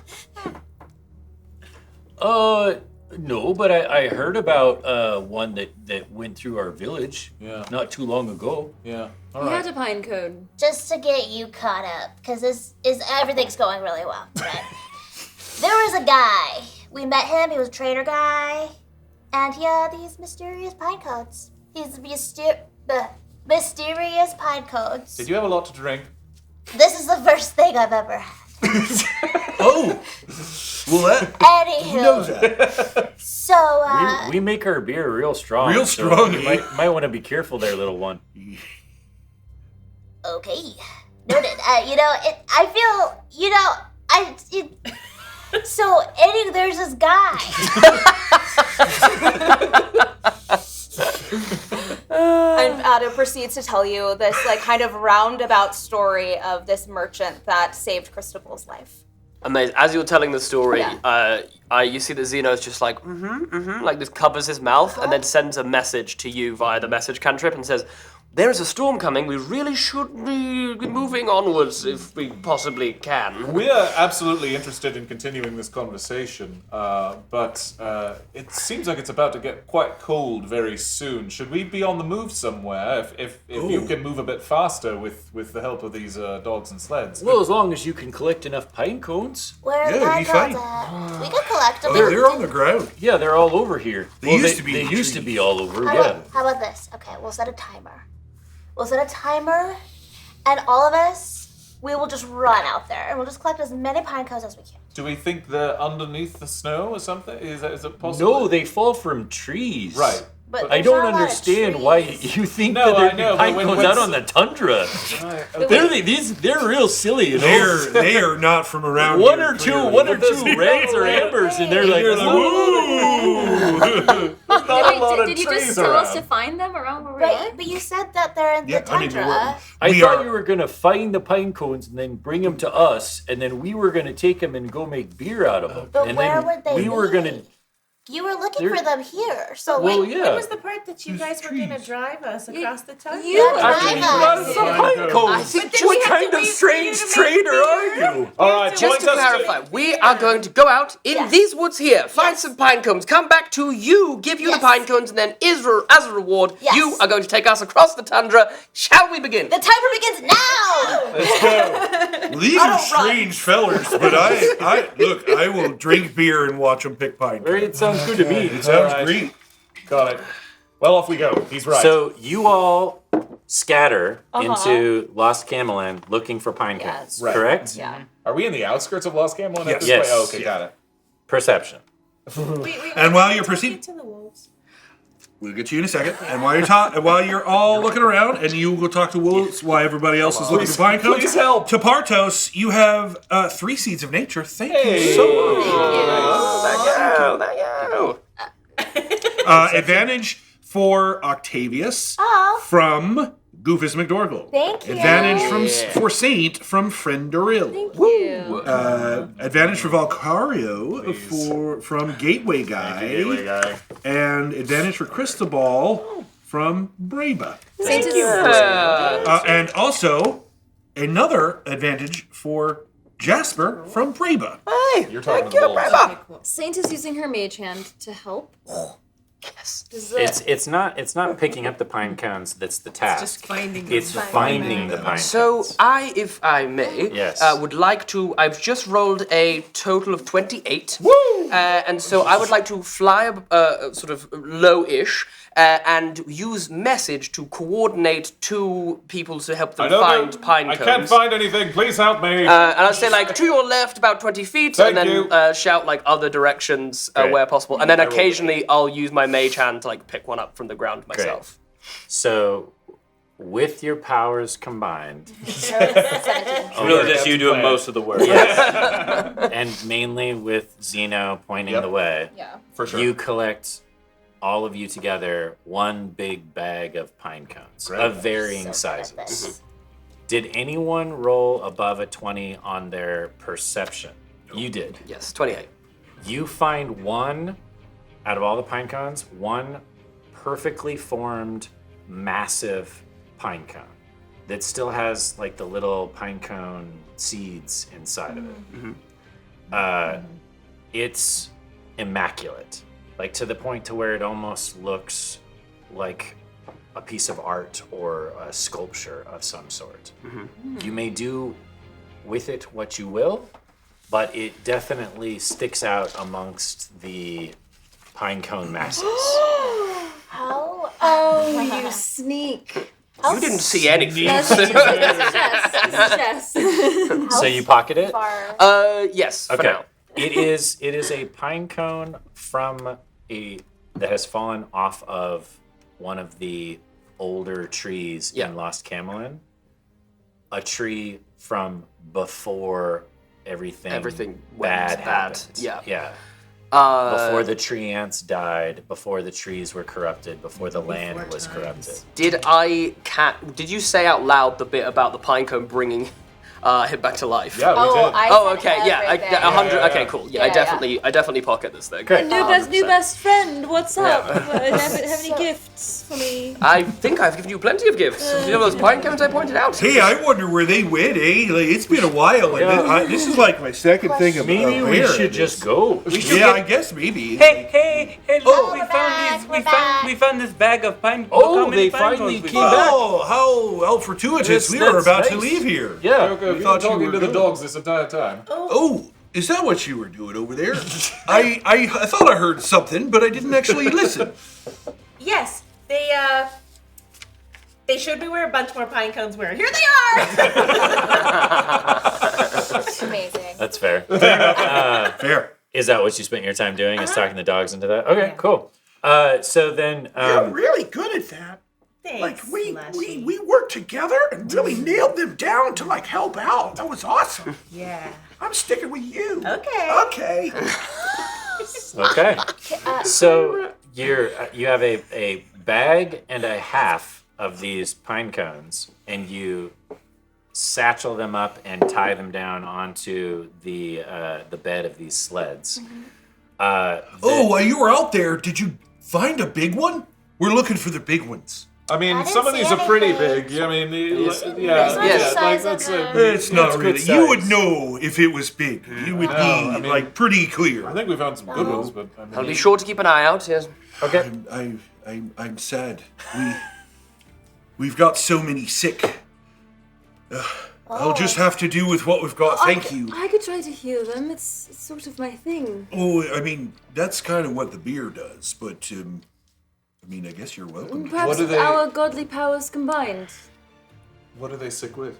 No, but I heard about one that went through our village not too long ago. Yeah. He had a pine cone. Just to get you caught up, because everything's going really well. Right? There was a guy. We met him. He was a trader guy, and he had these mysterious pine cones. He's mysterious pine cones. Did you have a lot to drink? This is the first thing I've ever had. Oh, well, Anywho. Who knows that? So, we make our beer real strong. Real strong, So you eh? might want to be careful there, little one. okay, noted. There's this guy. And Otto proceeds to tell you this like kind of roundabout story of this merchant that saved Cristobal's life. Amazing. As you're telling the story, you see that Zeno's just like, like this covers his mouth and then sends a message to you via the message cantrip and says, there's a storm coming. We really should be moving onwards if we possibly can. We are absolutely interested in continuing this conversation, but it seems like it's about to get quite cold very soon. Should we be on the move somewhere? If you can move a bit faster with the help of these dogs and sleds. Well, as long as you can collect enough pine cones. Where are the pine cones at? We can collect them. They're on the ground. Yeah, they're all over here. They used to be all over. How about this? Okay, we'll set a timer. And all of us, we will just run out there and we'll just collect as many pine cones as we can. Do we think they're underneath the snow or something? Is it possible? No, they fall from trees. Right. But I don't understand why you think that there are pine cones out on the tundra. They're real silly. You know? They are not from around one here. Or two reds or ambers, and they're like, woo! Did you just tell us to find them around where we are? But you said that they're in the tundra. I thought you were going to find the pine cones and then bring them to us, and then we were going to take them and go make beer out of them. But and where then would they we were going to. You were looking for them here, so Well, What yeah. was the part that you guys were going to drive us across the tundra? You drive us. Pine cones. What kind of strange trader are you? All right, Just to clarify, we are going to go out in these woods here, find some pine cones, come back to you, give you the pine cones, and then as a reward, you are going to take us across the tundra. Shall we begin? The timer begins now! Let's go. Well, these are strange fellers, but I will drink beer and watch them pick pine cones. It sounds good to me. It sounds great. Got it. Well, off we go. He's right. So you all scatter into Lost Camelin looking for pine cones, Right. correct? Yeah. Are we in the outskirts of Lost Camelin at this Yes. point? Oh, okay, got it. Perception. And while you're proceeding, To the wolves. we'll get to you in a second. And while you're all looking around, and you will talk to wolves while everybody else is looking for pine cones. Please help. To Partos, you have 3 seeds of nature. Thank you so much. Thank you. Advantage for Octavius from Goofus McDorgle. Thank you. Advantage for Saint from Friend Doril. Thank you. Advantage for Valcorio from Gateway Guy. And advantage for Cristobal from Braba. Thank you. And also another advantage for Jasper from Braba. Hey, You're talking thank to you, the wolves. Braba. Saint is using her mage hand to help. Yes. It's not picking up the pine cones that's the task. just finding them. It's finding the pine cones. So if I may, Yes. would like to. I've just rolled a total of 28. Woo! And so I would like to fly sort of low-ish and use message to coordinate 2 people to help them find pine cones. I can't find anything. Please help me. And I'll say like to your left, about 20 feet, Thank and you. then shout like other directions where possible. And then occasionally I'll use my mage hand to like pick one up from the ground myself. So, with your powers combined, Really, just you doing most of the work. and mainly with Zeno pointing the way, For sure. you collect all of you together 1 big bag of pine cones of varying sizes. Did anyone roll above a 20 on their perception? You did. Yes, 28. You find one out of all the pine cones, 1 perfectly formed, massive pine cone that still has like the little pine cone seeds inside of it. It's immaculate, like to the point to where it almost looks like a piece of art or a sculpture of some sort. You may do with it what you will, but it definitely sticks out amongst the pine cone masses. How? Oh, you sneak. You didn't see anything. Yes. So you pocket it? Yes. For Okay. now. It is a pine cone that has fallen off of one of the older trees in Lost Camelin. A tree from before everything bad happened. Yeah. Before the tree ants died, before the trees were corrupted, before the land was corrupted. Did you say out loud the bit about the pinecone bringing him back to life. Yeah, we did. Okay, yeah, 100. Okay, cool. Yeah, I definitely pocket this thing. Great. New best friend, what's up? Have any gifts for me? I think I've given you plenty of gifts. You know those pine cones I pointed out? Hey, I wonder where they went, eh? Like, it's been a while, and this is like my second thing of Maybe we should just go. I guess maybe. Hey, look, We're we found this bag of pine. Oh, they finally came back. Oh, how fortuitous. We were about to leave here. Yeah, we thought you were talking to the dogs this entire time. Oh, is that what you were doing over there? I thought I heard something, but I didn't actually listen. Yes, they showed me where a bunch more pine cones were. Here they are! Amazing. That's fair. Fair. Is that what you spent your time doing? Is talking the dogs into that? Okay, cool. So then, You're really good at that. Thanks, we worked together and really nailed them down to like help out. That was awesome. Yeah. I'm sticking with you. Okay. Okay. so you have a bag and a half of these pine cones, and you satchel them up and tie them down onto the bed of these sleds. While you were out there, did you find a big one? We're looking for the big ones. I mean, some of these are pretty big. I mean, It's not really. You would know if it was big. You would be like pretty clear. I think we found some good ones, but I'll be sure to keep an eye out. Yes. Okay. I'm sad. We've got so many sick. I'll just have to do with what we've got. Thank you. I could try to heal them. It's sort of my thing. Oh, I mean, that's kind of what the beer does, but I guess you're welcome. Perhaps with our godly powers combined. What are they sick with?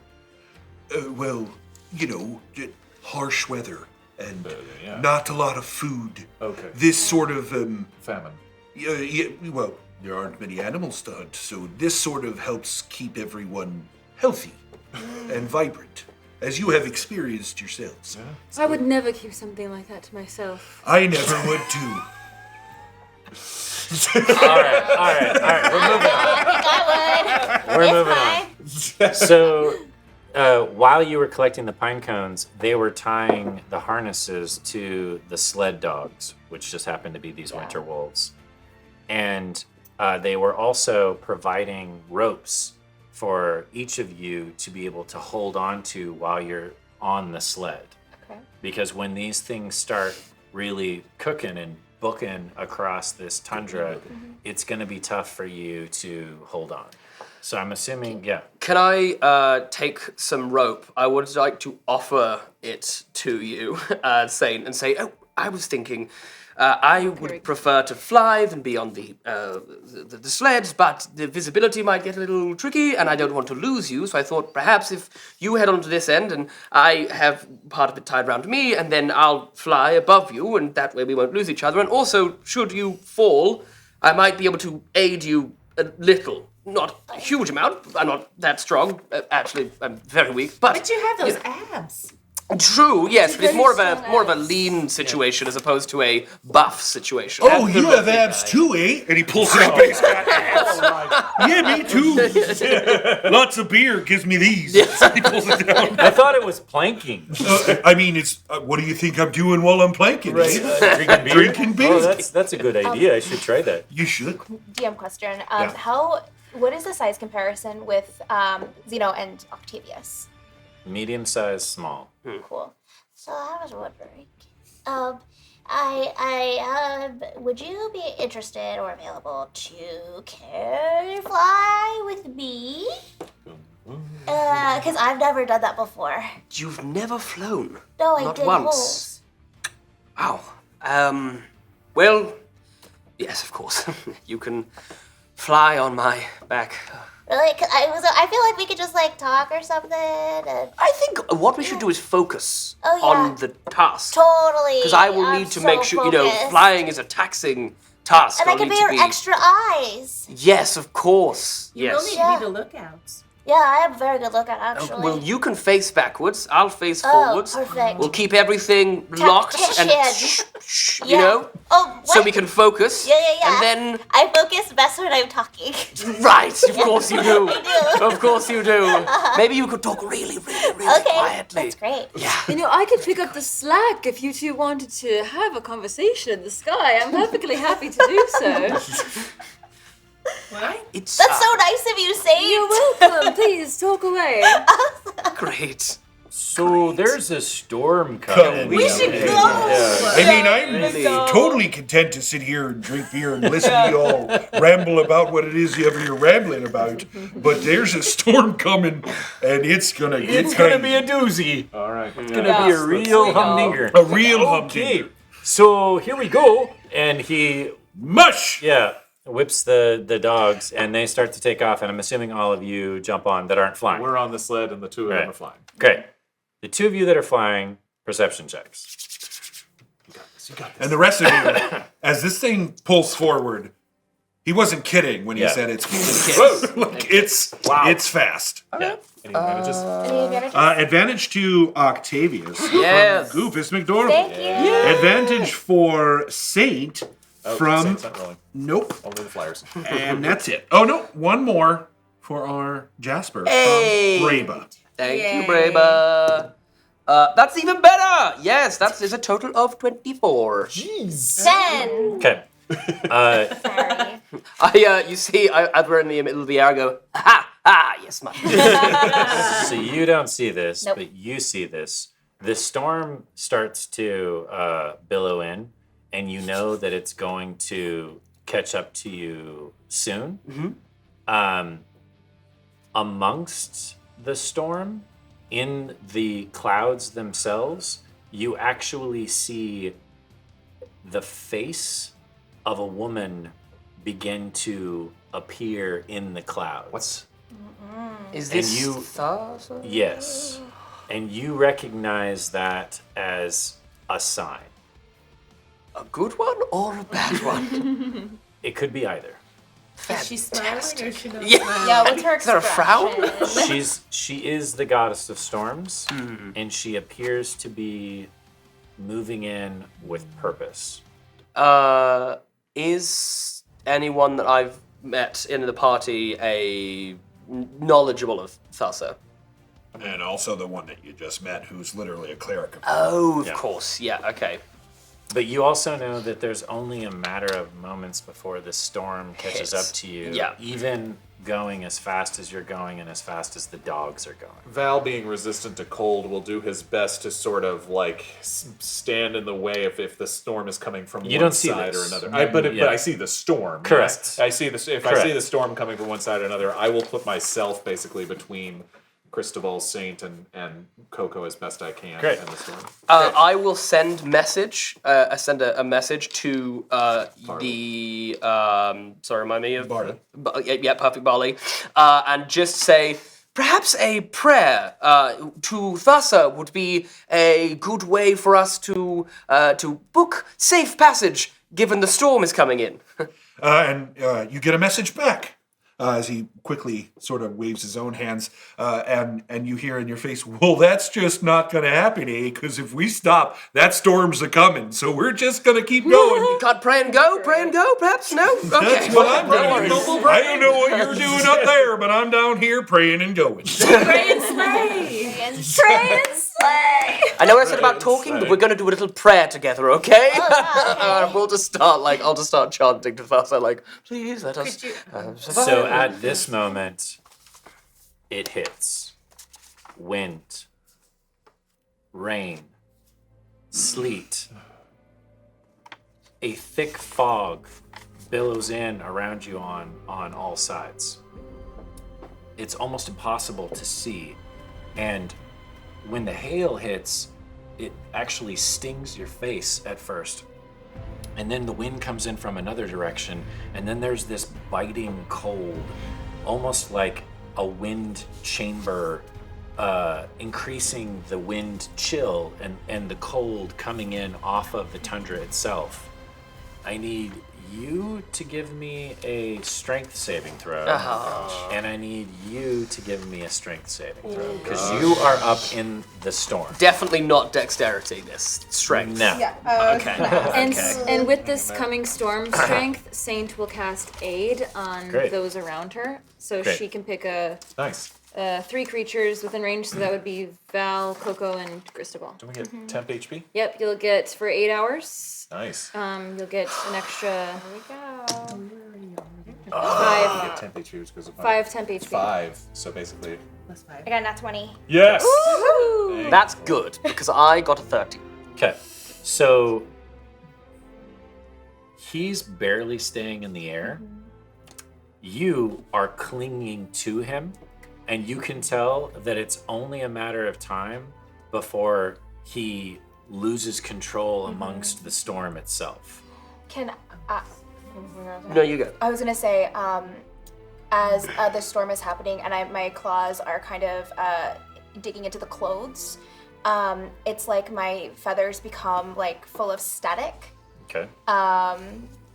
Harsh weather and not a lot of food. Okay. This sort of famine. Well, there aren't many animals to hunt, so this sort of helps keep everyone healthy and vibrant, as you have experienced yourselves. I would never keep something like that to myself. I never would too. All right. We're moving on. So, while you were collecting the pine cones, they were tying the harnesses to the sled dogs, which just happened to be these winter wolves. And they were also providing ropes for each of you to be able to hold on to while you're on the sled. Okay. Because when these things start really cooking and booking across this tundra, it's going to be tough for you to hold on. So I'm assuming, Can I take some rope? I would like to offer it to you, say, oh, I was thinking, I would prefer to fly than be on the sleds, but the visibility might get a little tricky, and I don't want to lose you. So I thought perhaps if you head onto this end, and I have part of it tied around me, and then I'll fly above you, and that way we won't lose each other. And also, should you fall, I might be able to aid you a little. Not a huge amount. I'm not that strong. Actually, I'm very weak. But you have those abs. True, yes, but it's more of a lean situation as opposed to a buff situation. Oh, you have abs too, eh? And he pulls it up and he's got abs. Yeah, me too. Lots of beer gives me these. He pulls it down. I thought it was planking. It's what do you think I'm doing while I'm planking? Right. Drinking beer. Drinking beer. Oh, that's a good idea. I should try that. You should. DM question. What is the size comparison with Zeno and Octavius? Medium size, small. Cool. So I was wondering, would you be interested or available to fly with me? Because I've never done that before. You've never flown? No, I Not did once. Wow. Well, yes, of course. You can fly on my back. Really? I feel like we could just talk or something. And... I think what we should do is focus on the task. Totally. Because I will need to make sure, flying is a taxing task. And I can be your extra eyes. Yes, of course. You yes. will need to be the lookouts. Yeah, I have a very good look at actually. Well, you can face backwards. I'll face Oh, forwards. perfect. We'll keep everything locked and Tactician. you know, Oh, what? so we can focus. Yeah. And then, I focus best when I'm talking. right, of course you do. I do. Of course you do. Maybe you could talk really Okay, quietly. that's great. Yeah. You know, I could pick up the slack if you two wanted to have a conversation in the sky. I'm perfectly happy to do so. It's That's so nice of you to say. You're welcome. Please talk away. great. So there's a storm coming. We should go. I mean, I'm totally content to sit here and drink beer and listen to you all ramble about what it is you're rambling about. But there's a storm coming, and it's gonna be a doozy. All right. It's gonna be a real humdinger. A real humdinger. Okay, so here we go, and he mush. Yeah, whips the dogs, and they start to take off. And I'm assuming all of you jump on that aren't flying. We're on the sled, and the two of them are flying. Great. The two of you that are flying, perception checks. You got this. And the rest of you, as this thing pulls forward, he wasn't kidding when he said it's it's fast. Yeah. Any advantages? Any advantages? Advantage to Octavius Yes. from Goofus McDormand. Thank you. Advantage for Saint from Saint's not rolling. Nope. Only the flyers. And that's it. Oh no, one more for our Jasper Hey. from Braba. Thank you, Braba. That's even better. Yes, that is a total of 24. Jeez. 10. Okay. Sorry. You see, as we're in the middle of the air, I go, yes, my. So you don't see this, Nope. but you see this. The storm starts to billow in, and you know that it's going to catch up to you soon. Mm-hmm. Amongst the storm, in the clouds themselves, you actually see the face of a woman begin to appear in the clouds. Is And this you- Thassa? Yes. And you recognize that as a sign. A good one or a bad one? It could be either. Is she smiling or is she not Yeah. smiling? Yeah, what's her Is there a frown? expression? She is the goddess of storms, Hmm. and she appears to be moving in with purpose. Is anyone that I've met in the party knowledgeable of Thassa? And also the one that you just met, who's literally a cleric. Oh, of course. Yeah, okay. But you also know that there's only a matter of moments before the storm catches Hits. up to you. Yeah. Even going as fast as you're going and as fast as the dogs are going. Val, being resistant to cold, will do his best to sort of like stand in the way if the storm is coming from You one don't see side this. or another. But Yeah. I see the storm. Correct. Yes. I see the if I see the storm coming from one side or another, I will put myself basically between Cristobal, Saint, and KoKo as best I can. Great. And the storm. I will send message. I send a message to the sorry, remind me of Barda. Yeah, perfect Barley, and just say perhaps a prayer to Thassa would be a good way for us to book safe passage given the storm is coming in. And you get a message back as he quickly sort of waves his own hands, and you hear in your face, well, that's just not going to happen, eh? Because if we stop, that storm's a-coming, so we're just going to keep going. You can't pray and go, perhaps? No? Okay. That's what I'm going to do. I don't know what you're doing up there, but I'm down here praying and going. Pray and slay. Pray and slay. I know what I said about talking, but we're going to do a little prayer together, okay? We'll just start, I'll just start chanting to Thassa, please let us survive. So at this moment, it hits. Wind, rain, sleet. A thick fog billows in around you on all sides. It's almost impossible to see. And when the hail hits, it actually stings your face at first. And then the wind comes in from another direction, and then there's this biting cold, almost like a wind chamber, increasing the wind chill and the cold coming in off of the tundra itself. I need you to give me a strength saving throw. And I need you to give me a strength saving throw. Because you are up in the storm. Definitely not dexterity, this strength. No. Yeah. Okay. And with this coming storm strength, Saint will cast aid on Great. those around her. So Great. she can pick Nice. 3 creatures within range, so that would be Val, KoKo, and Cristobal. Don't we get temp HP? Yep, you'll get for 8 hours. Nice. You'll get an extra Get temp HP because of 5 temp HP. 5. So basically. I got a nat 20. Yes. That's good because I got a 30. Okay. So he's barely staying in the air. You are clinging to him, and you can tell that it's only a matter of time before he loses control amongst the storm itself. Can No, you go. I was gonna say, as the storm is happening and my claws are kind of digging into the clothes, it's like my feathers become like full of static. Okay.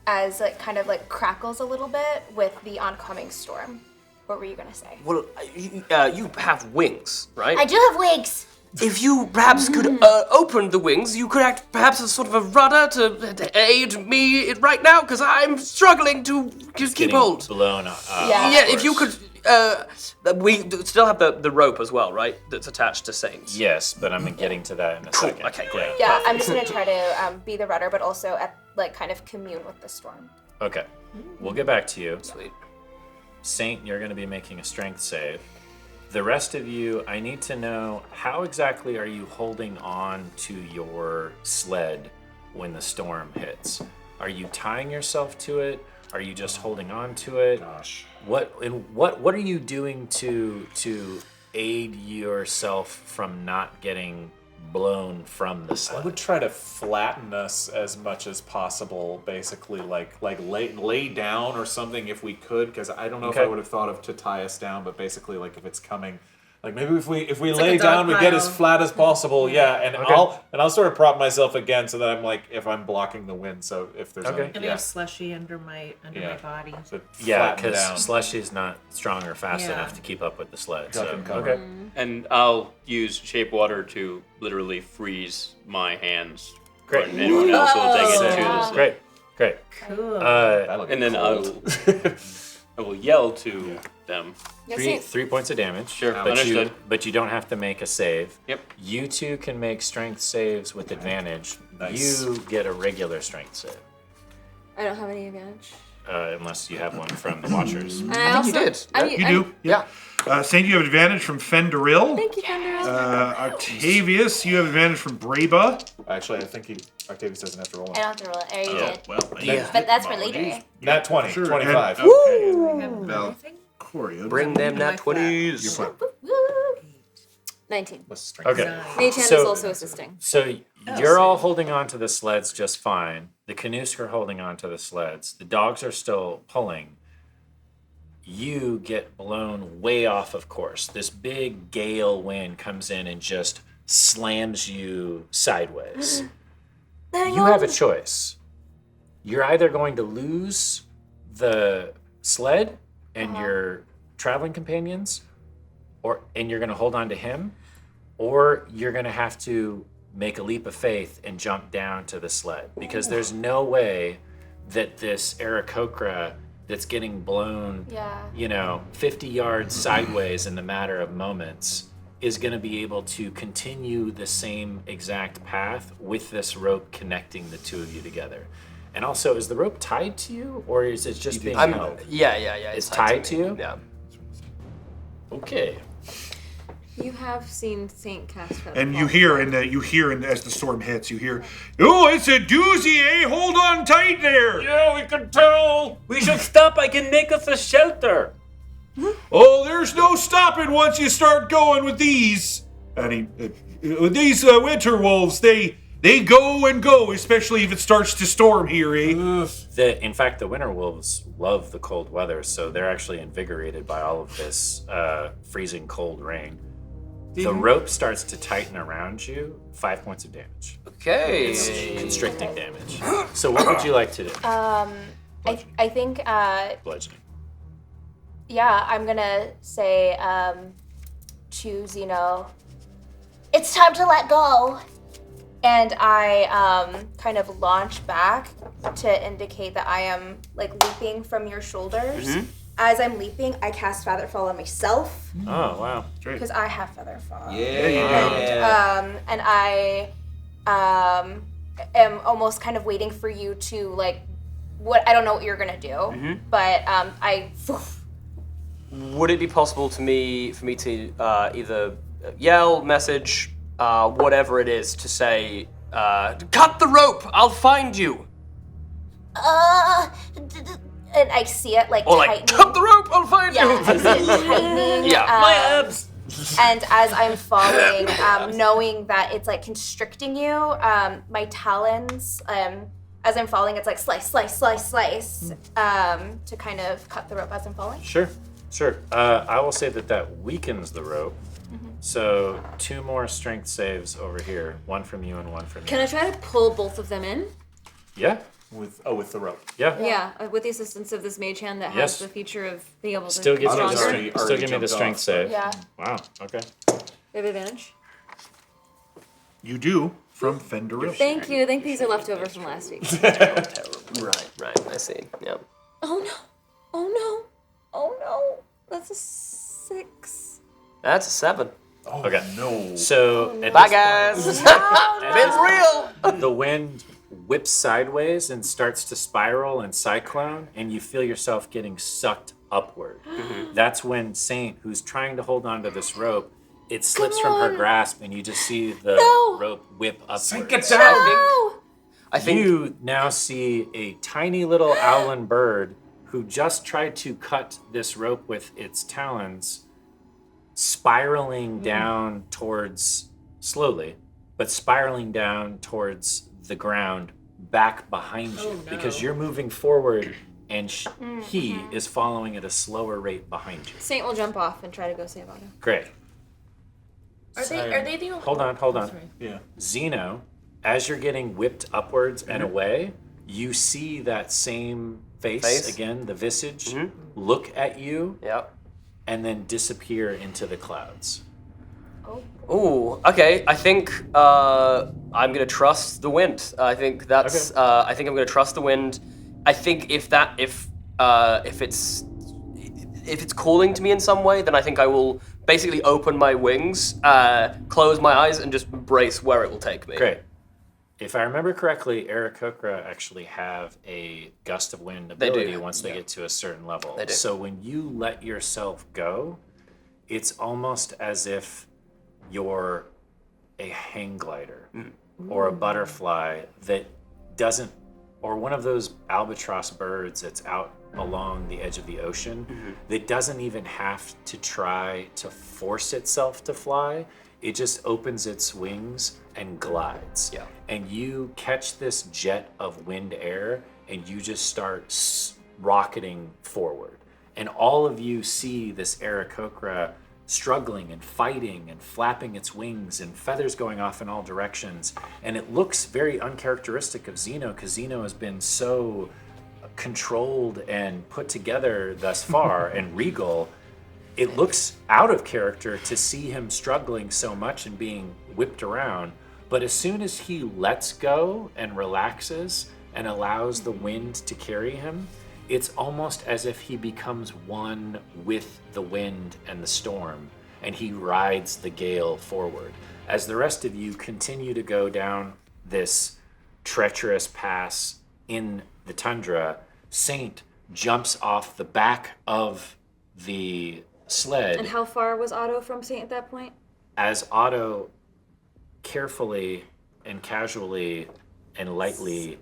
As it kind of like crackles a little bit with the oncoming storm. What were you gonna say? Well, you have wings, right? I do have wings. If you perhaps could open the wings, you could act perhaps as sort of a rudder to aid me right now, because I'm struggling to just keep hold. Blown up. Yeah, if you could. We still have the rope as well, right? That's attached to Saints. Yes, but I'm getting to that in a second. Okay, great. Yeah, I'm just gonna try to be the rudder, but also kind of commune with the storm. Okay. We'll get back to you. Sweet. Saint, you're going to be making a strength save. The rest of you, I need to know how exactly are you holding on to your sled when the storm hits? Are you tying yourself to it? Are you just holding on to it? Gosh. What are you doing to aid yourself from not getting blown from the sled? I would try to flatten us as much as possible, basically, like lay down or something if we could, because I don't know if I would have thought of to tie us down, but basically, like if it's coming, like maybe if we It's lay like a down, we dog get as pile. flat as possible, and Okay. I'll sort of prop myself again so that I'm like if I'm blocking the wind, so if there's Okay. any, And I have slushy under my Yeah. body. so Yeah, flatten down. because Slushy's not strong or fast Yeah. enough to keep up with the sled. So. Duck and cover. Okay. And I'll use shape water to literally freeze my hands. Great. And anyone else will take it to the sled. Great. Cool. And then I will yell to them. Yeah, 3 points of damage. Sure, but understood. you don't have to make a save. Yep. You two can make strength saves with advantage. Nice. You get a regular strength save, I don't have any advantage. unless you have one from the Watchers. And I also, you did. I You do? Yeah. Saint, you have advantage from Fendaril. Thank you, Thunder. Octavius, you have advantage from Braba. Actually, I think Octavius doesn't have to roll I one. don't have to roll it. I already did. Well, Yeah. But that's for later. Nat 20, Sure, 25. and- okay. Valcorio. Bring them nat 20s. You're fine. 19. What's strength? Okay. Mage hand So- is also assisting. So you're all holding on to the sleds just fine. The Canusk are holding on to the sleds. The dogs are still pulling. You get blown way off of course. This big gale wind comes in and just slams you sideways. You have a choice. You're either going to lose the sled and your traveling companions, and you're going to hold on to him, or you're going to have to make a leap of faith and jump down to the sled, because there's no way that this Aarakocra that's getting blown, 50 yards sideways in the matter of moments is going to be able to continue the same exact path with this rope connecting the two of you together. And also, is the rope tied to you, or is it just being held? Yeah. It's tied to you? Yeah. Okay. You have seen Saint cast Feather And Fall. you hear, as the storm hits, you hear, "Oh, it's a doozy, eh? Hold on tight there." Yeah, we can tell. We should stop. I can make us a shelter. Oh, there's no stopping once you start going with these. And these winter wolves, they go and go, especially if it starts to storm here, eh? In fact, the winter wolves love the cold weather, so they're actually invigorated by all of this freezing cold rain. The rope starts to tighten around you. 5 points of damage. Okay. It's constricting damage. So what would you like to do? I think, Bludgeoning. yeah, I'm gonna say to Zeno, it's time to let go. And I kind of launch back to indicate that I am like leaping from your shoulders. Mm-hmm. As I'm leaping, I cast Featherfall on myself. Oh, wow. Great. Because I have Featherfall. Yeah. And I am almost kind of waiting for you to like, I don't know what you're gonna do, but Would it be possible for me to either yell, message, whatever it is, to say, cut the rope, I'll find you? And I see it like Or like, tightening. cut the rope, I'll find Yeah, you. I see it tightening. Yeah. My abs. And as I'm falling, knowing that it's like constricting you, my talons, as I'm falling, it's like slice, slice, slice, slice, to kind of cut the rope as I'm falling. Sure. I will say that weakens the rope. So 2 more strength saves over here. 1 from you and 1 from me. Can I try to pull both of them in? Yeah. With the rope. Yeah. Yeah, with the assistance of this mage hand that has Yes. the feature of being able to Still give me the stronger. strength. Still give me the strength save. Yeah. Wow. Okay. We have advantage. You do from Fenderillo. Thank you. I think these are leftover from last week. Right, I see, yeah. Oh no! Oh no! Oh no! That's a 6. That's a 7. Oh, Okay. no. So Bye, guys. It's real. The wind whips sideways and starts to spiral and cyclone, and you feel yourself getting sucked upward. That's when Saint, who's trying to hold on to this rope, it slips from her grasp, and you just see the rope whip upward. Saint, get down! I think You now see a tiny little owlin bird who just tried to cut this rope with its talons, spiraling down towards, slowly, but spiraling down towards the ground back behind you, because you're moving forward and he is following at a slower rate behind you. Saint will jump off and try to go save Otto. Great. Are they the only? Hold on. Yeah. Zeno, as you're getting whipped upwards and away, you see that same face again, the visage, look at you, and then disappear into the clouds. Ooh, okay. I think I'm gonna trust the wind. I think that's. Okay. I think I'm gonna trust the wind. I think if it's calling to me in some way, then I think I will basically open my wings, close my eyes, and just brace where it will take me. Great. If I remember correctly, Aarakocra actually have a gust of wind ability once they get to a certain level. They do. So when you let yourself go, it's almost as if you're a hang glider or a butterfly that doesn't, or one of those albatross birds that's out along the edge of the ocean that doesn't even have to try to force itself to fly. It just opens its wings and glides. Yeah. And you catch this jet of wind air and you just start rocketing forward. And all of you see this Aarakocra struggling and fighting and flapping its wings and feathers going off in all directions. And it looks very uncharacteristic of Zeno, because Zeno has been so controlled and put together thus far and regal. It looks out of character to see him struggling so much and being whipped around. But as soon as he lets go and relaxes and allows the wind to carry him, it's almost as if he becomes one with the wind and the storm, and he rides the gale forward. As the rest of you continue to go down this treacherous pass in the tundra, Saint jumps off the back of the sled. And how far was Otto from Saint at that point? As Otto carefully and casually and lightly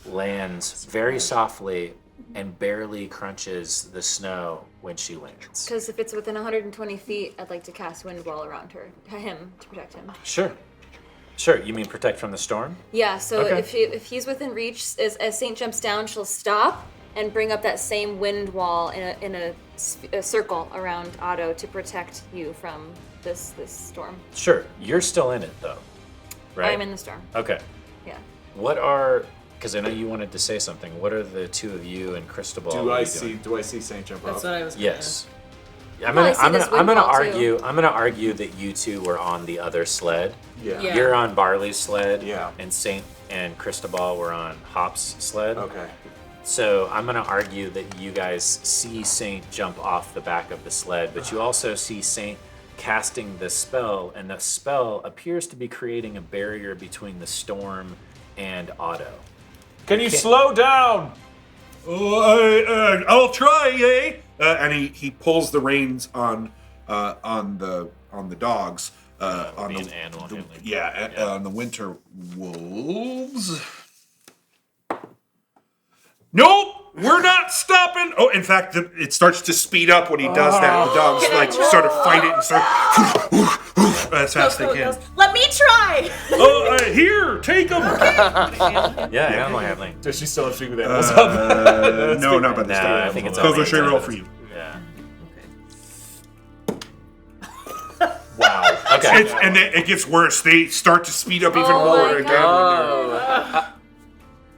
lands very softly and barely crunches the snow when she lands. Because if it's within 120 feet, I'd like to cast Wind Wall around him to protect him. Sure. You mean protect from the storm? Yeah, so Okay. if he's within reach, as Saint jumps down, she'll stop and bring up that same wind wall in a circle around Otto to protect you from this storm. Sure. You're still in it though, right? I'm in the storm. Okay. Yeah. What are? Because I know you wanted to say something. What are the two of you and Cristobal? Do I see Saint jump That's off? what I was. Yes. I'm Well, I gonna see this windfall, too. I'm gonna argue that you two were on the other sled. Yeah. Yeah. You're on Barley's sled. Yeah. And Saint and Cristobal were on Hop's sled. Okay. So I'm gonna argue that you guys see Saint jump off the back of the sled, but you also see Saint casting the spell, and the spell appears to be creating a barrier between the storm and Otto. Can you slow down? I'll try, eh? And he pulls the reins on the dogs. On Be the an animal handling. on the winter wolves. Nope, we're not stopping. Oh, in fact, it starts to speed up when he does that. The dogs sort of fight it and start as fast as they can. Let me try. Oh, here, take them. Yeah, animal handling. Does she still have to speak with animals? No, not by this time. I think it's Because only I'll show you roll intent. for you. Yeah. Wow. Okay. And then it gets worse. They start to speed up even more again.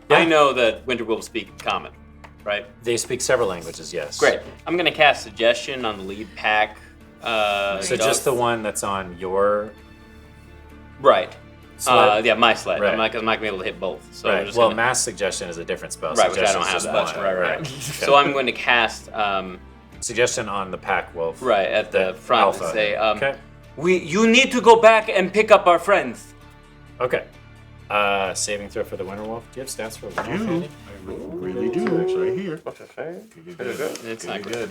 I know that winter wolves speak common, right? They speak several languages, yes. Great. I'm gonna cast suggestion on the lead pack. So just the one that's on your right. sled? Yeah, my sled. Right. I'm not gonna be able to hit both. So right. we're just Well, gonna, mass suggestion is a different spell. right, which I Suggestion don't is have just that. one. Right. So I'm going to cast suggestion on the pack wolf. right at the front alpha. and say, Okay. you need to go back and pick up our friends. Okay. Saving throw for the winter wolf. Do you have stats for winter wolf? Andy? Really do, actually, right here. Okay. It's not good.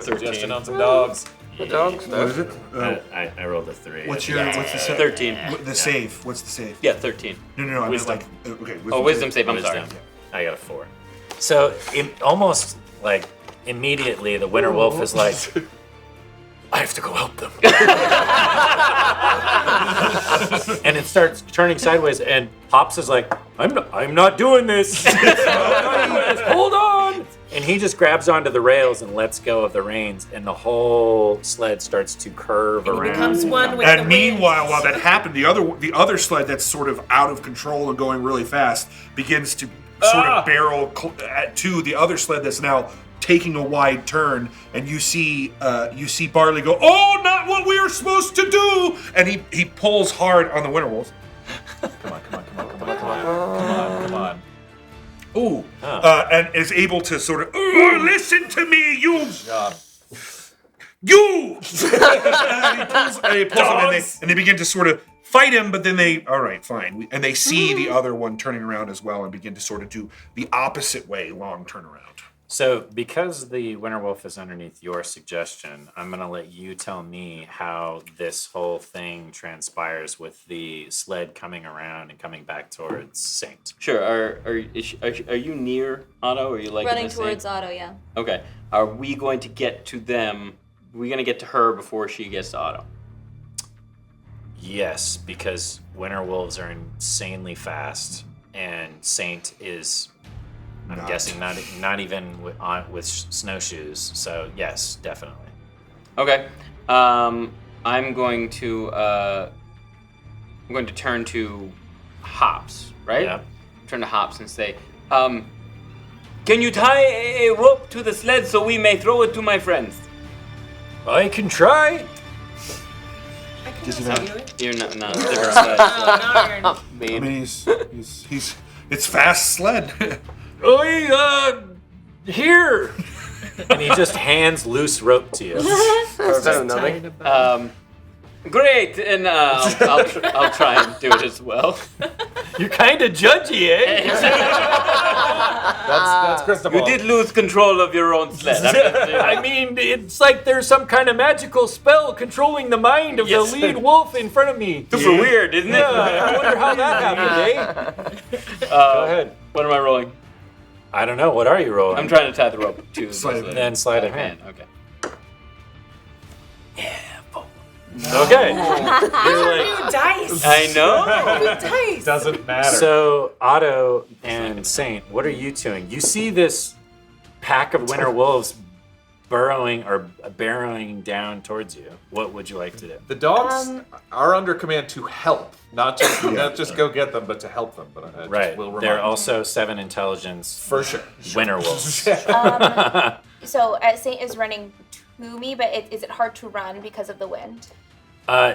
Suggestion on some dogs. The dogs. What is it? I rolled a 3. What's the save? 13. The save. What's the save? Yeah, 13. No. I meant Wisdom. okay. Wisdom save. I'm sorry. Wisdom. I got a 4. So almost like immediately the winter wolf is like, I have to go help them. And it starts turning sideways, and Pops is like, I'm not doing this. Hold on. And he just grabs onto the rails and lets go of the reins, and the whole sled starts to curve It around. becomes one with And the meanwhile, while that happened, the other sled that's sort of out of control and going really fast begins to sort of barrel to the other sled that's now taking a wide turn, and you see Barley go, "Oh, not what we were supposed to do!" And he pulls hard on the winter wolf. Come on. Ooh, and is able to sort of listen to me, you. You. And he pulls him, and they begin to sort of fight him, but then all right, fine, and they see the other one turning around as well, and begin to sort of do the opposite way, long turnaround. So, because the winter wolf is underneath your suggestion, I'm going to let you tell me how this whole thing transpires with the sled coming around and coming back towards Saint. Sure. Are you near Otto? Or are you like Running in the same- towards Otto, yeah. Okay. Are we going to get to them? Are we going to get to her before she gets to Otto? Yes, because winter wolves are insanely fast, and Saint is, I'm guessing, not even with snowshoes. So yes, definitely. Okay. I'm going to turn to Hops, right? Yeah. Turn to Hops and say, can you tie a rope to the sled so we may throw it to my friends? I can try. You're not different sled. I mean, he's it's fast sled. Here. And he just hands loose rope to you. Great, and I'll try and do it as well. You're kind of judgy, eh? That's Cristobal. You did lose control of your own sled. I mean, it's like there's some kind of magical spell controlling the mind of the lead wolf in front of me. Super weird, isn't it? Yeah, I wonder how that happened, Go ahead. What am I rolling? I don't know. What are you rolling? I'm trying to tie the rope to the sled. Then slide a hand. Okay. Okay. New dice. I know. New dice. Doesn't matter. So Otto and Saint, what are you doing? You see this pack of winter wolves barreling down towards you. What would you like to do? The dogs are under command to help, not just go get them, but to help them. But I Right. just will remind They're you. also 7 intelligence. For sure. Winter wolves. So Saint is running to me, but is it hard to run because of the wind?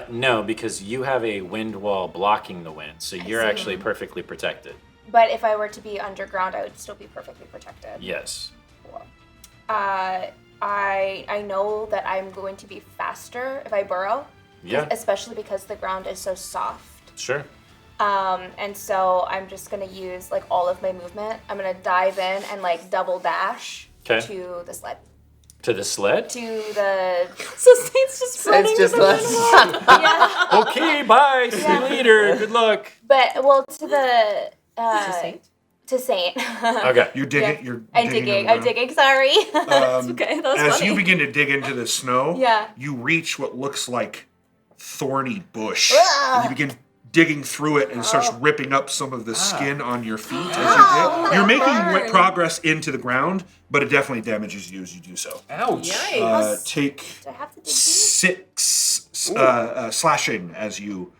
No, because you have a wind wall blocking the wind, so you're see. actually perfectly protected. But if I were to be underground, I would still be perfectly protected. Yes. I know that I'm going to be faster if I burrow. Yeah. Especially because the ground is so soft. Sure. And so I'm just gonna use like all of my movement. I'm gonna dive in and like double dash 'Kay. to the sled. To the sled? To the. So Saint's just running. just yeah. Okay, bye. See you later. Good luck. But well, to the. To Saint. Okay. You're digging. You're I'm digging. I'm digging. Sorry. It's okay. That was As funny. you begin to dig into the snow, Yeah. you reach what looks like thorny bush. Ah. And you begin digging through it, and it starts ripping up some of the skin on your feet as you dig. You're making progress into the ground, but it definitely damages you as you do so. Ouch. Take Do I have to dig 6 slashing as you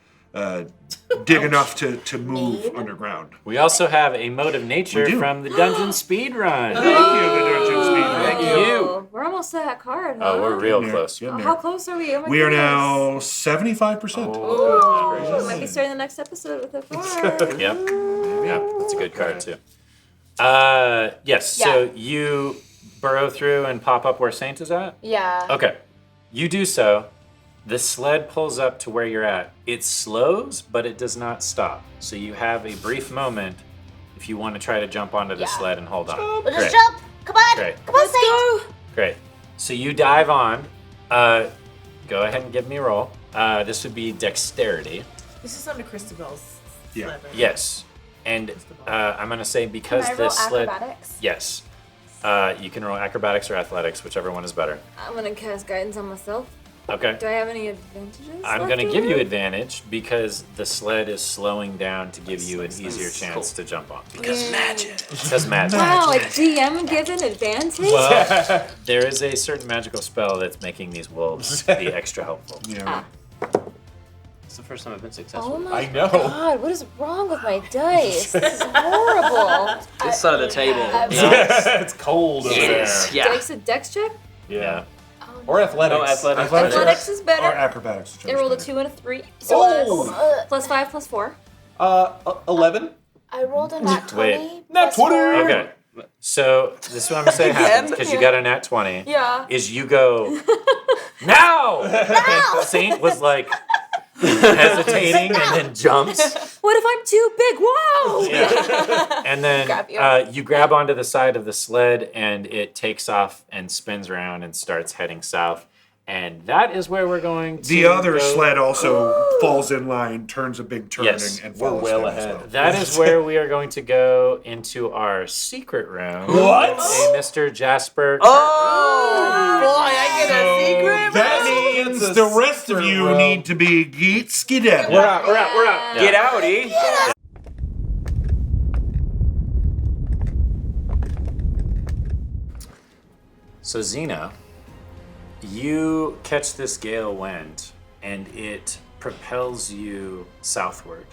dig enough to move underground. We also have a mode of nature We do. from the dungeon speed run. Thank you, the dungeon speed run. Thank you. We're almost to that card, huh? Oh, we're real Getting there, close. getting there. How close are we? Oh my We are goodness. now 75%. Ooh, we might be starting the next episode with a card. Yep. Yep. That's a good card too. Yes. So you burrow through and pop up where Saint is at? Yeah. Okay. You do so. The sled pulls up to where you're at. It slows, but it does not stop. So you have a brief moment if you want to try to jump onto the sled and hold on. We'll just jump. Come on. Great. Come on, Saint. Great. So you dive on. Go ahead and give me a roll. This would be dexterity. This is under Cristobal's Yeah. sled, right? Yes. And I'm going to say because Can I roll this sled. acrobatics? Yes. You can roll acrobatics or athletics, whichever one is better. I'm gonna cast guidance on myself. Okay. Do I have any advantages? I'm left going to over? give you advantage because the sled is slowing down to give you an easier chance to jump on. Because magic. Because magic. Wow, a DM given advantage? Well, there is a certain magical spell that's making these wolves be extra helpful. Yeah. It's the first time I've been successful. Oh my I know. god, what is wrong with my dice? This is horrible. This side of the table. It's cold over there. Yeah. Dex a dex check? Yeah. Or athletics. No, athletics. Athletics is better. Or acrobatics. I rolled a 2 and a 3. So Oh! that's +5 +4. 11? I rolled a nat 20. Wait. Nat 20! Okay. So this is what I'm gonna say happens because you got a nat 20. Yeah. Is you go now. Saint was like hesitating and then jumps. What if I'm too big? Whoa! And then Grab you. you grab onto the side of the sled and it takes off and spins around and starts heading south. And that is where we're going to The other go. sled also falls in line, turns a big turn, Yes. and We're follows well them as ahead. well. That is where we are going to go into our secret room. What? A Mr. Jasper. Oh, boy, I get a secret. That means the rest of you need to be geet skedaddle. We're out. Get out, eh? So Zeno, you catch this gale wind and it propels you southward.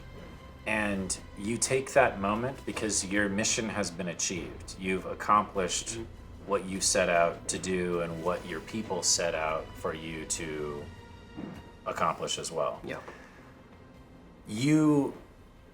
And you take that moment because your mission has been achieved. You've accomplished what you set out to do and what your people set out for you to accomplish as well. Yeah. You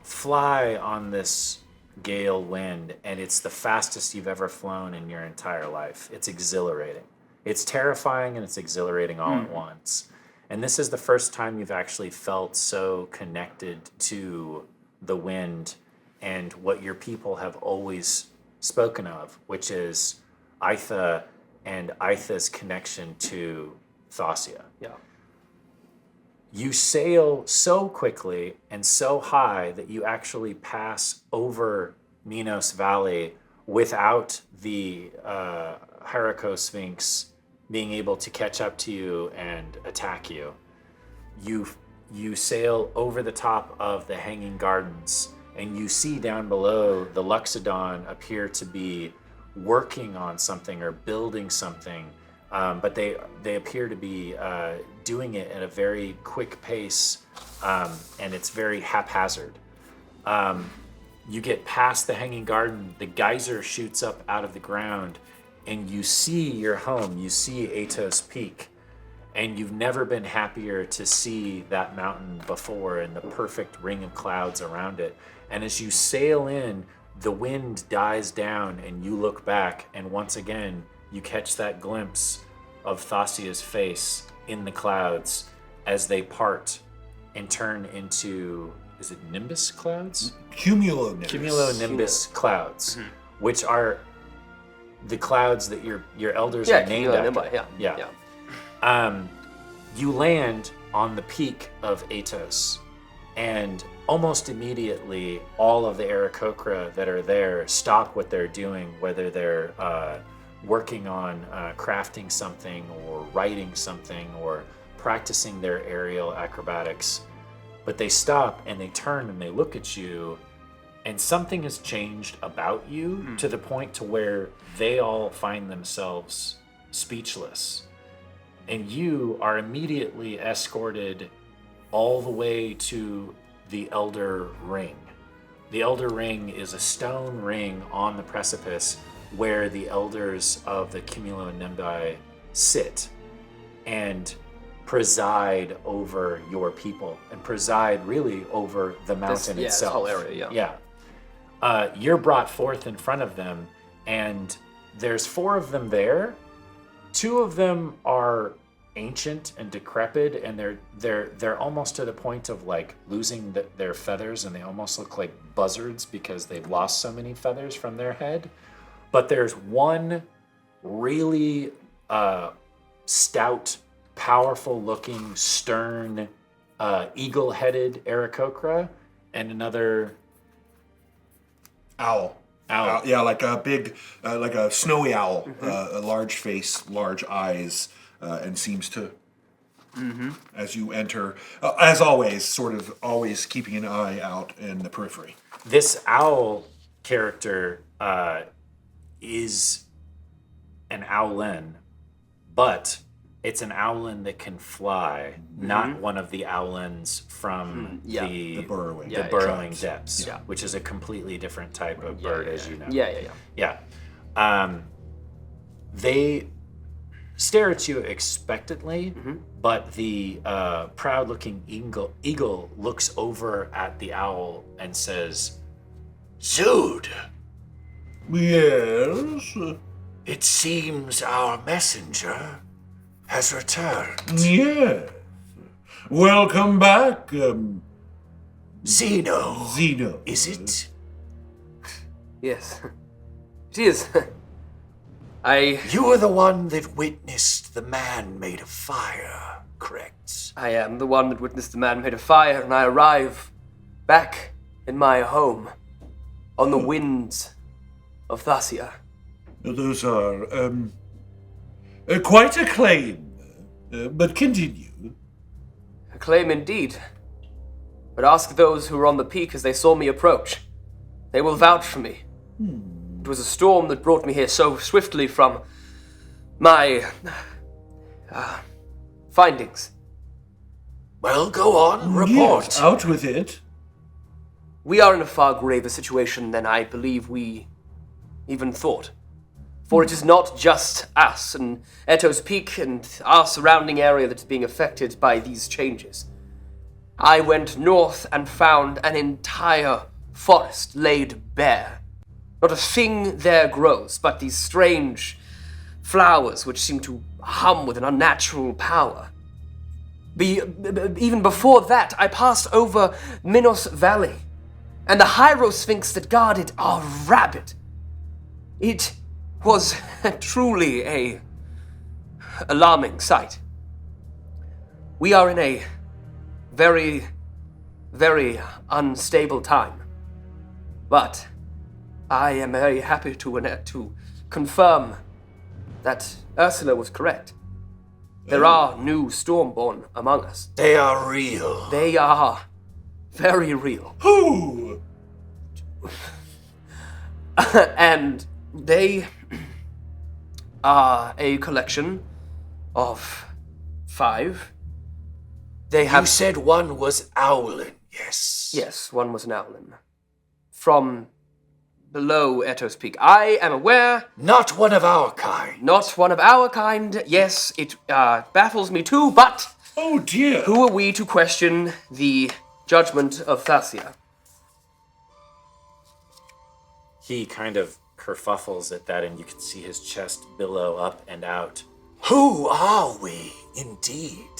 fly on this gale wind and it's the fastest you've ever flown in your entire life. It's exhilarating. It's terrifying and it's exhilarating all at once. And this is the first time you've actually felt so connected to the wind and what your people have always spoken of, which is Aitha and Aitha's connection to Thassia. Yeah. You sail so quickly and so high that you actually pass over Minos Valley without the Hyraco-Sphinx being able to catch up to you and attack you. You sail over the top of the Hanging Gardens and you see down below the Luxodon appear to be working on something or building something, but they appear to be doing it at a very quick pace, and it's very haphazard. You get past the Hanging Garden, the geyser shoots up out of the ground, and you see your home, you see Atos Peak, and you've never been happier to see that mountain before and the perfect ring of clouds around it. And as you sail in, the wind dies down and you look back, and once again, you catch that glimpse of Thasia's face in the clouds as they part and turn into, is it nimbus clouds? Cumulonimbus. Cumulonimbus clouds, which are the clouds that your elders are named after. You land on the peak of Atos, and almost immediately all of the Aarakocra that are there stop what they're doing, whether they're working on crafting something or writing something or practicing their aerial acrobatics. But they stop and they turn and they look at you, and something has changed about you to the point to where they all find themselves speechless. And you are immediately escorted all the way to the Elder Ring. The Elder Ring is a stone ring on the precipice where the elders of the Cumulonimbi sit and preside over your people and preside really over the mountain itself. This whole area, You're brought forth in front of them, and there's 4 of them there. 2 of them are ancient and decrepit, and they're almost to the point of like losing their feathers, and they almost look like buzzards because they've lost so many feathers from their head. But there's one really stout, powerful-looking, stern, eagle-headed Aarakocra, and another owl. Yeah, like a big, like a snowy owl, a large face, large eyes, and seems to, as you enter, as always, sort of always keeping an eye out in the periphery. This owl character is an owlin, but it's an owlin that can fly, not one of the owlins from the burrowing depths, which is a completely different type of bird, as you know. They stare at you expectantly, but the proud-looking eagle looks over at the owl and says, "Zood." Yes? It seems our messenger has returned. Yes. Welcome back, Zeno. Zeno. Is it? Yes. It is. You were the one that witnessed the man made of fire, correct? I am the one that witnessed the man made of fire, and I arrive back in my home on the winds of Thasia. Those are, quite a claim, but continue. A claim indeed. But ask those who were on the peak as they saw me approach. They will vouch for me. It was a storm that brought me here so swiftly from my findings. Well, go on, report. Yes, out with it. We are in a far graver situation than I believe we even thought. For it is not just us and Atos Peak and our surrounding area that's being affected by these changes. I went north and found an entire forest laid bare. Not a thing there grows but these strange flowers which seem to hum with an unnatural power. Even before that, I passed over Minos Valley, and the Hierosphinx that guard it are rabid. It was truly a alarming sight. We are in a very, very unstable time. But I am very happy to confirm that Ursula was correct. There are new Stormborn among us. They are real. They are very real. Who? And they are a collection of 5. They have. You said one was Owlin, yes? Yes, one was an Owlin. From below Etos Peak. I am aware. Not one of our kind. Not one of our kind. Yes, it baffles me too, but. Oh dear. Who are we to question the judgment of Thasia? He kind of kerfuffles at that, and you can see his chest billow up and out. Who are we, indeed?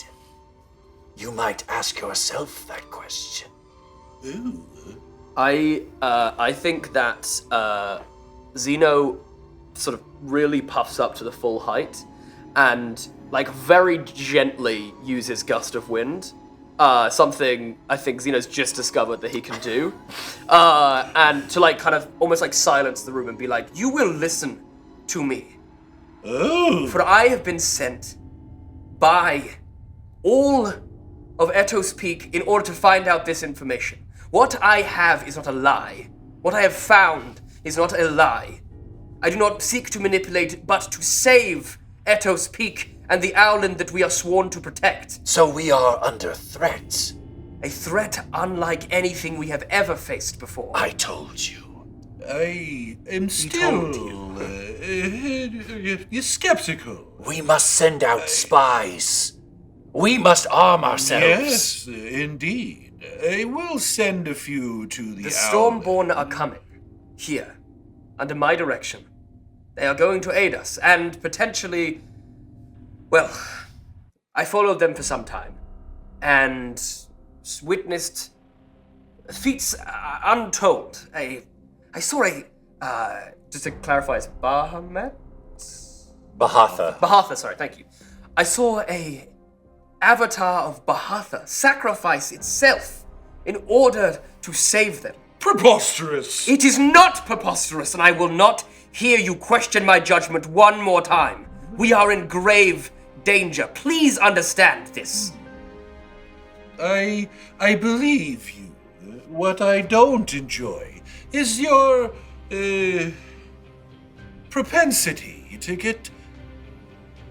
You might ask yourself that question. Ooh. I think that Zeno sort of really puffs up to the full height and like very gently uses gust of wind. Something I think Zeno's just discovered that he can do. And to like kind of almost like silence the room and be like, you will listen to me. Oh. For I have been sent by all of Etos Peak in order to find out this information. What I have is not a lie. What I have found is not a lie. I do not seek to manipulate, but to save Etos Peak and the Owlin that we are sworn to protect. So we are under threat. A threat unlike anything we have ever faced before. I told you. I am still skeptical. We must send out spies. We must arm Yes, ourselves. indeed. I will send a few to the The Stormborn are coming. Here. Under my direction. They are going to aid us, and potentially... Well, I followed them for some time, and witnessed feats untold. I saw a... just to clarify, it's Bahamut? Bahatha. Bahatha, sorry, thank you. I saw a avatar of Bahatha sacrifice itself in order to save them. Preposterous! It is not preposterous, and I will not hear you question my judgment one more time. We are in grave danger. Please understand this. I believe you. What I don't enjoy is your propensity to get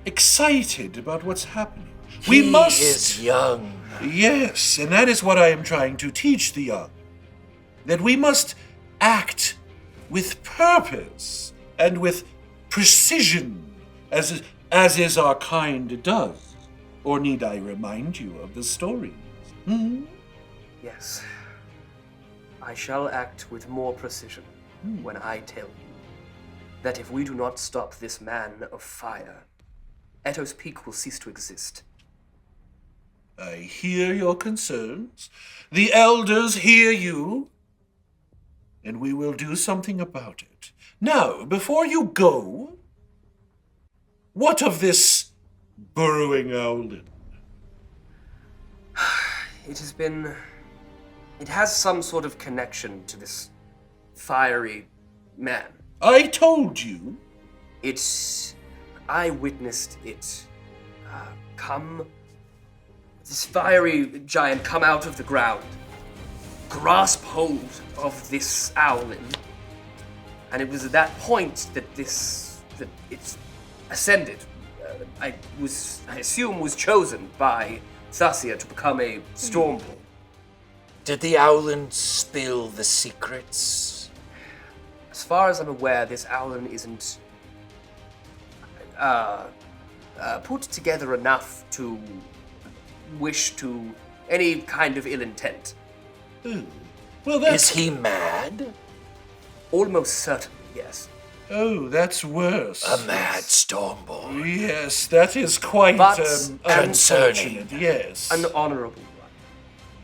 excited about what's happening. He is young. Yes, and that is what I am trying to teach the young. That we must act with purpose and with precision, as is our kind does. Or need I remind you of the stories? Hmm? Yes. I shall act with more precision when I tell you that if we do not stop this man of fire, Etos Peak will cease to exist. I hear your concerns. The elders hear you. And we will do something about it. Now, before you go, what of this burrowing Owlin? It has some sort of connection to this fiery man. I told you. I witnessed it this fiery giant come out of the ground, grasp hold of this Owlin, and it was at that point that it ascended. I assume was chosen by Thasia to become a Stormborn. Did the Owlin spill the secrets? As far as I'm aware, this Owlin isn't put together enough to wish to any kind of ill intent. Well, Is he mad? Almost certainly, yes. Oh, that's worse. A mad Stormborn. Yes, that is quite concerning. unfortunate. Yes. An honorable one.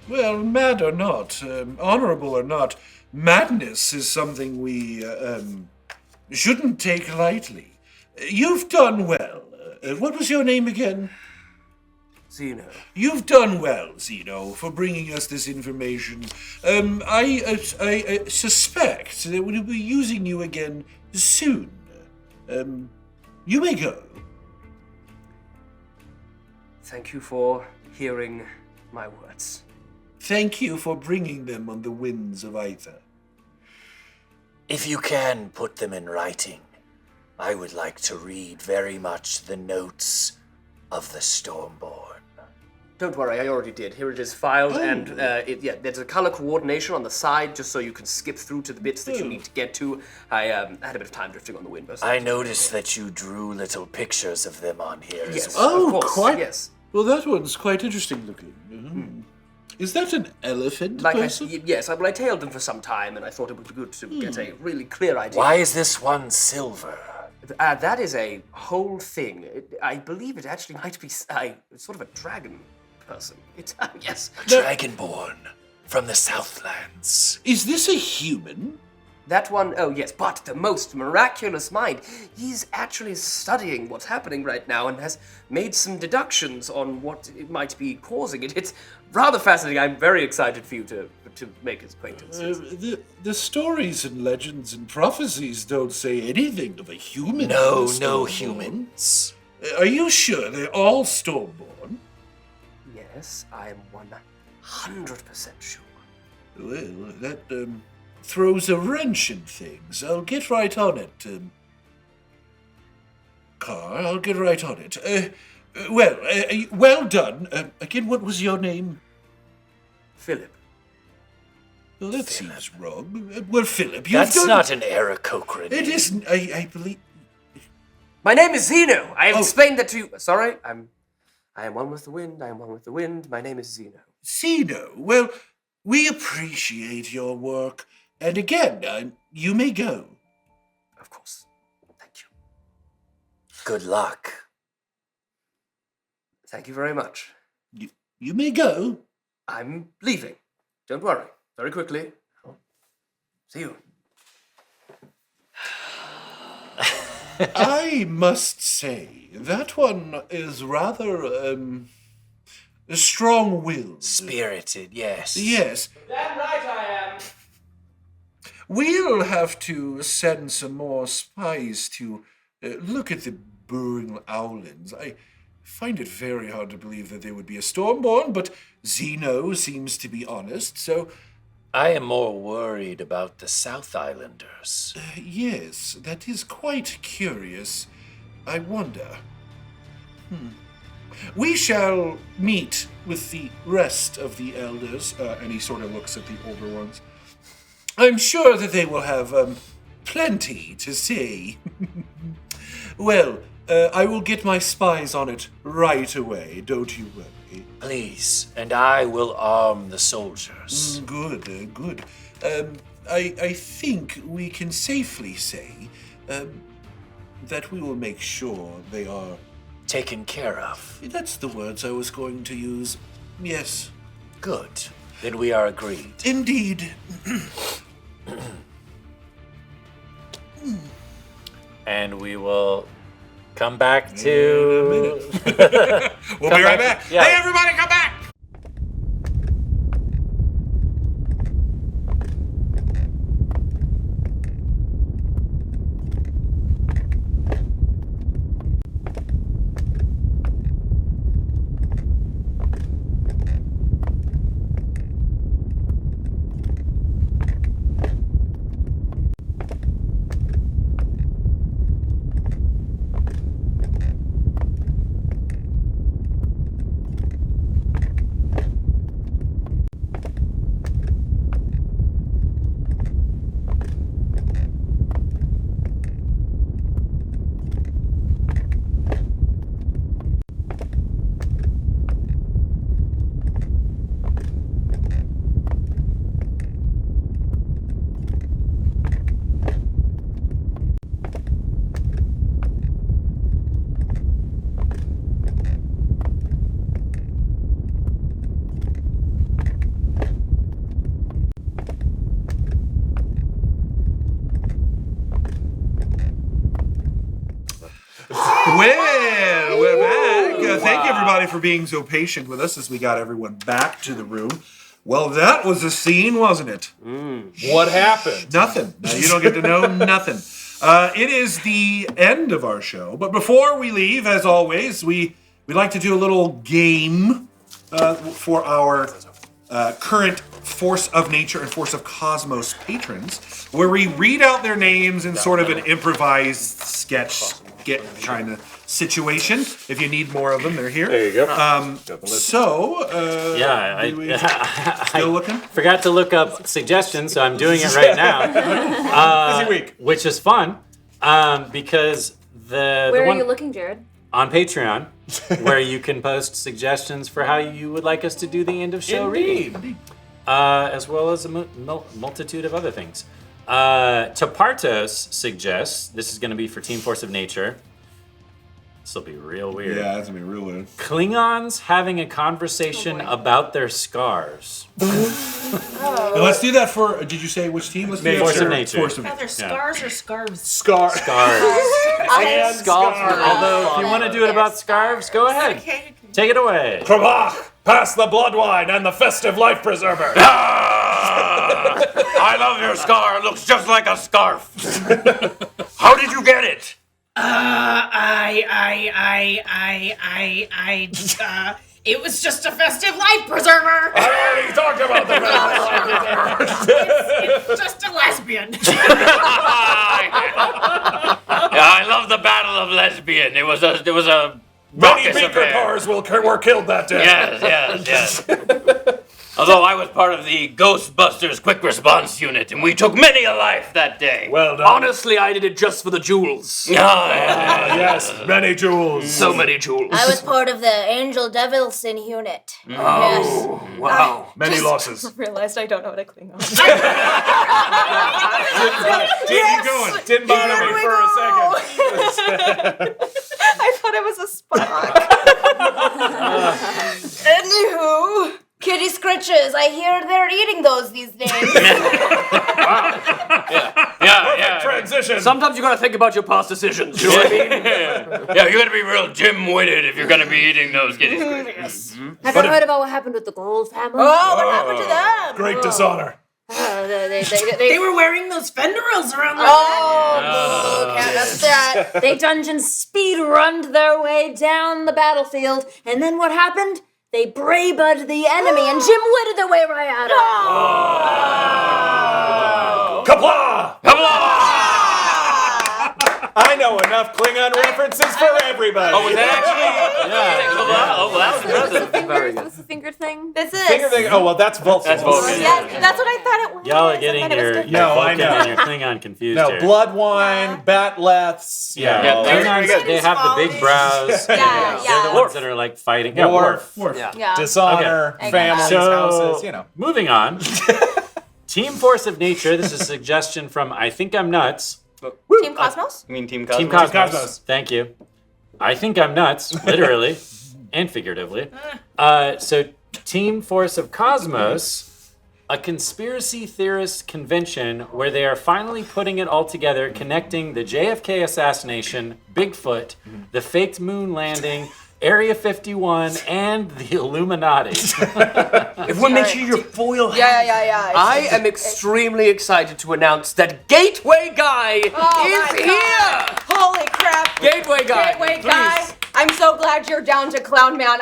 Well, mad or not, honorable or not, madness is something we shouldn't take lightly. You've done well. What was your name again? Zeno. You've done well, Zeno, for bringing us this information. I suspect that we'll be using you again soon. You may go. Thank you for hearing my words. Thank you for bringing them on the winds of Aether. If you can put them in writing, I would like to read very much the notes of the Stormborn. Don't worry, I already did. Here it is filed, and there's a color coordination on the side, just so you can skip through to the bits that you need to get to. I had a bit of time drifting on the wind. I noticed that you drew little pictures of them on here. Yes, as well. of course. quite. Yes. Well, that one's quite interesting looking. Is that an elephant person? Yes, I tailed them for some time, and I thought it would be good to get a really clear idea. Why is this one silver? That is a whole thing. I believe it actually might be sort of a dragon person. It's yes. Dragonborn from the Southlands. Is this a human? That one, oh yes, but the most miraculous mind. He's actually studying what's happening right now and has made some deductions on what it might be causing it. It's rather fascinating. I'm very excited for you to make his acquaintance. The stories and legends and prophecies don't say anything of a human. No Stormborn. humans. Are you sure they're all Stormborn? Yes, I am 100% sure. Well, that throws a wrench in things. I'll get right on it. I'll get right on it. Well done. Again, what was your name? Philip. Well, that seems wrong. Well, Philip, That's not an Aarakocra name. It isn't. I believe. My name is Zeno. I have explained that to you. Sorry, I am one with the wind. I am one with the wind. My name is Zeno. Zeno. Well, we appreciate your work. And again, you may go. Of course. Thank you. Good luck. Thank you very much. You may go. I'm leaving. Don't worry. Very quickly. See you. I must say, that one is rather, strong-willed. Spirited, yes. Yes. Damn right I am. We'll have to send some more spies to look at the burrowing owlins. I find it very hard to believe that they would be a Stormborn, but Zeno seems to be honest, so... I am more worried about the South Islanders. Yes, that is quite curious. I wonder. We shall meet with the rest of the elders, and he sort of looks at the older ones. I'm sure that they will have plenty to say. Well, I will get my spies on it right away, don't you worry. Please, and I will arm the soldiers. Good, good. I think we can safely say that we will make sure they are... taken care of. That's the words I was going to use. Yes. Good. Then we are agreed. Indeed. And we will come back to... We'll be right back. Yeah. Hey, everybody, come back! Well, we're back. Thank you, everybody, for being so patient with us as we got everyone back to the room. Well, that was a scene, wasn't it? What happened? Nothing. Now, you don't get to know nothing. It is the end of our show, but before we leave, as always, we like to do a little game for our current Force of Nature and Force of Cosmos patrons, where we read out their names in sort of an improvised sketch kind of situation. If you need more of them, they're here. There you go. Still looking? Forgot to look up suggestions, so I'm doing it right now. Busy week. Which is fun because Where are you looking, Jared? on Patreon, where you can post suggestions for how you would like us to do the end of show reading, as well as a multitude of other things. Tapartos suggests, this is going to be for Team Force of Nature. This will be real weird. Yeah, that's going to be real weird. Klingons having a conversation about their scars. Now let's do that for, did you say which team? Let's do Force of Nature. Force of Either scars or scarves. Scars. And scarves. Although, if you want to do it about scarves, go ahead. Take it away. Krabach, pass the blood wine and the festive life preserver. I love your scar. It looks just like a scarf. How did you get it? It was just a festive life preserver. I already talked about the festive life preserver. It's just a lesbian. Yeah, I love the Battle of Lesbian. It was a Many raucous beaker affair. cars were killed that day. Yes. Although I was part of the Ghostbusters quick response unit, and we took many a life that day. Well done. Honestly, I did it just for the jewels. Yes, many jewels. So many jewels. I was part of the Angel Devilson unit. Yes. Wow. Many losses. Realized I don't know what a Klingon is. Keep going. Didn't bother me for a second. I thought it was a Spock. Anywho, kitty scritches. I hear they're eating those these days. Yeah. Transition. Sometimes you gotta think about your past decisions, you know what I mean? Yeah, you gotta be real dim-witted if you're gonna be eating those kitty scritches. Have you heard about what happened with the Gold family? Oh, what happened to them? Great dishonor. They were wearing those fenderals around their Oh, can't have that. They dungeon speed runned their way down the battlefield, and then what happened? They bray-budded the enemy and Jim-witted their way right out of it. Kapla! I know enough Klingon references for everybody. Oh, was that actually? Yeah. Oh, well, that was impressive. Very good. Is this a finger thing? This is. Finger thing. Oh, well, that's Vulcan. That's Vulcan. Yes, that's what I thought it was. Y'all are getting your No, I Vulcan know. and your Klingon confused No, here. blood wine, batleths. Yeah, Klingons, they have the big brows. Yeah. They're the ones that are like fighting. Yeah, Worf. Yeah. Dishonor, Okay. families, houses, you know. Moving on. Team Force of Nature. This is a suggestion from I Think I'm Nuts. Team Cosmos? You mean Team Cosmos? Team Cosmos. Thank you. I think I'm nuts, literally and figuratively. So, Team Force of Cosmos, a conspiracy theorist convention where they are finally putting it all together, connecting the JFK assassination, Bigfoot, the faked moon landing, Area 51, and the Illuminati. Everyone make sure your foil Yeah. I am extremely excited to announce that Gateway Guy is here! Holy crap. Gateway Guy! Gateway guy. I'm so glad you're down to Clown Man.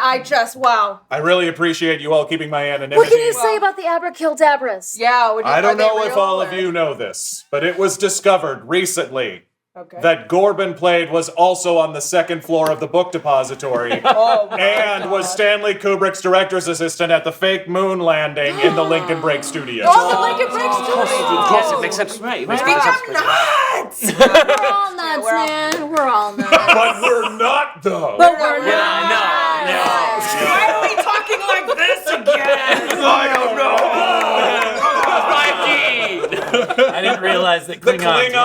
wow. I really appreciate you all keeping my anonymity. What can you say about the Abracadabras? Yeah. I don't know if all of you know this, but it was discovered recently that Gorbin Played was also on the second floor of the book depository and was Stanley Kubrick's director's assistant at the fake moon landing in the Lincoln Break Studios. Oh, the Lincoln Break Studios! Of course, it makes sense. Right. nuts! We're all nuts, man. We're all nuts. But we're not, though. But we're not. Why are we talking like this again? I don't know. I didn't realize that Klingons were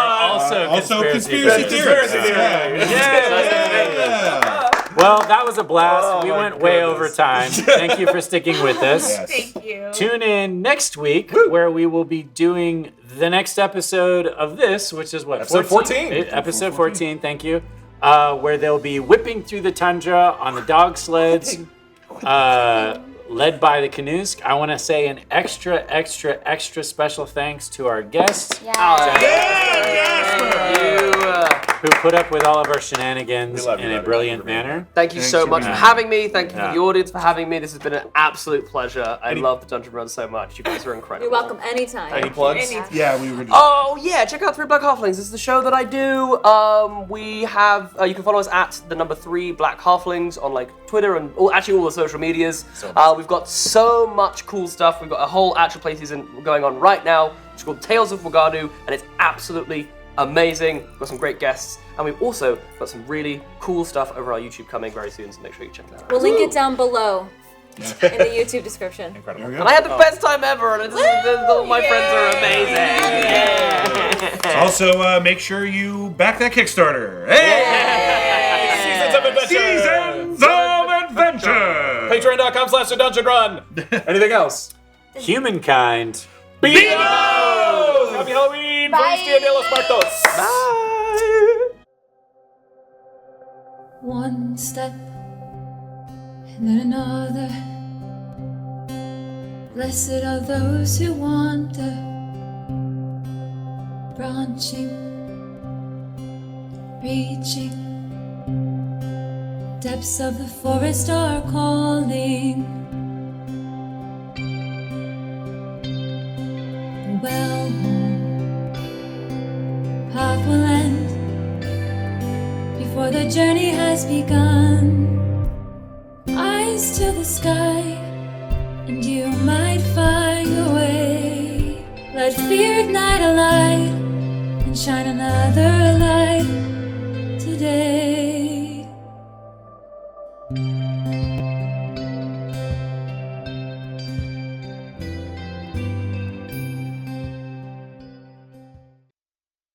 also conspiracy theorists. Well, that was a blast. We went way over time. Thank you for sticking with us. Thank you. Tune in next week where we will be doing the next episode of this, which is what? Episode 14. Episode 14, thank you. Where they'll be whipping through the tundra on the dog sleds, led by the Canoes. I want to say an extra special thanks to our guests. Yeah. You, who put up with all of our shenanigans in a brilliant manner. Thank you so much for having me. Thank you for the audience for having me. This has been an absolute pleasure. I love the Dungeon Run so much. You guys are incredible. You're welcome anytime. Any plugs? Yeah, we were. Oh yeah, check out 3 Black Halflings. This is the show that I do. We have you can follow us at the number 3 Black Halflings on like Twitter and all the social medias. We've got so much cool stuff. We've got a whole actual play season going on right now. It's called Tales of Wagadu, and it's absolutely amazing. We've got some great guests, and we've also got some really cool stuff over our YouTube coming very soon. So make sure you check that out. We'll link it down below. In the YouTube description. Incredible. And I had the best time ever, and all my friends are amazing. Also, make sure you back that Kickstarter. Hey! Seasons of Adventure! Seasons of Adventure! Patreon.com/thedungeonrun. Anything else? Humankind. Be Happy Halloween! Bye. Feliz Dia de los Muertos! Bye! One step and then another. Blessed are those who wander, branching, reaching. Depths of the forest are calling. Well-worn path will end before the journey has begun. Eyes to the sky,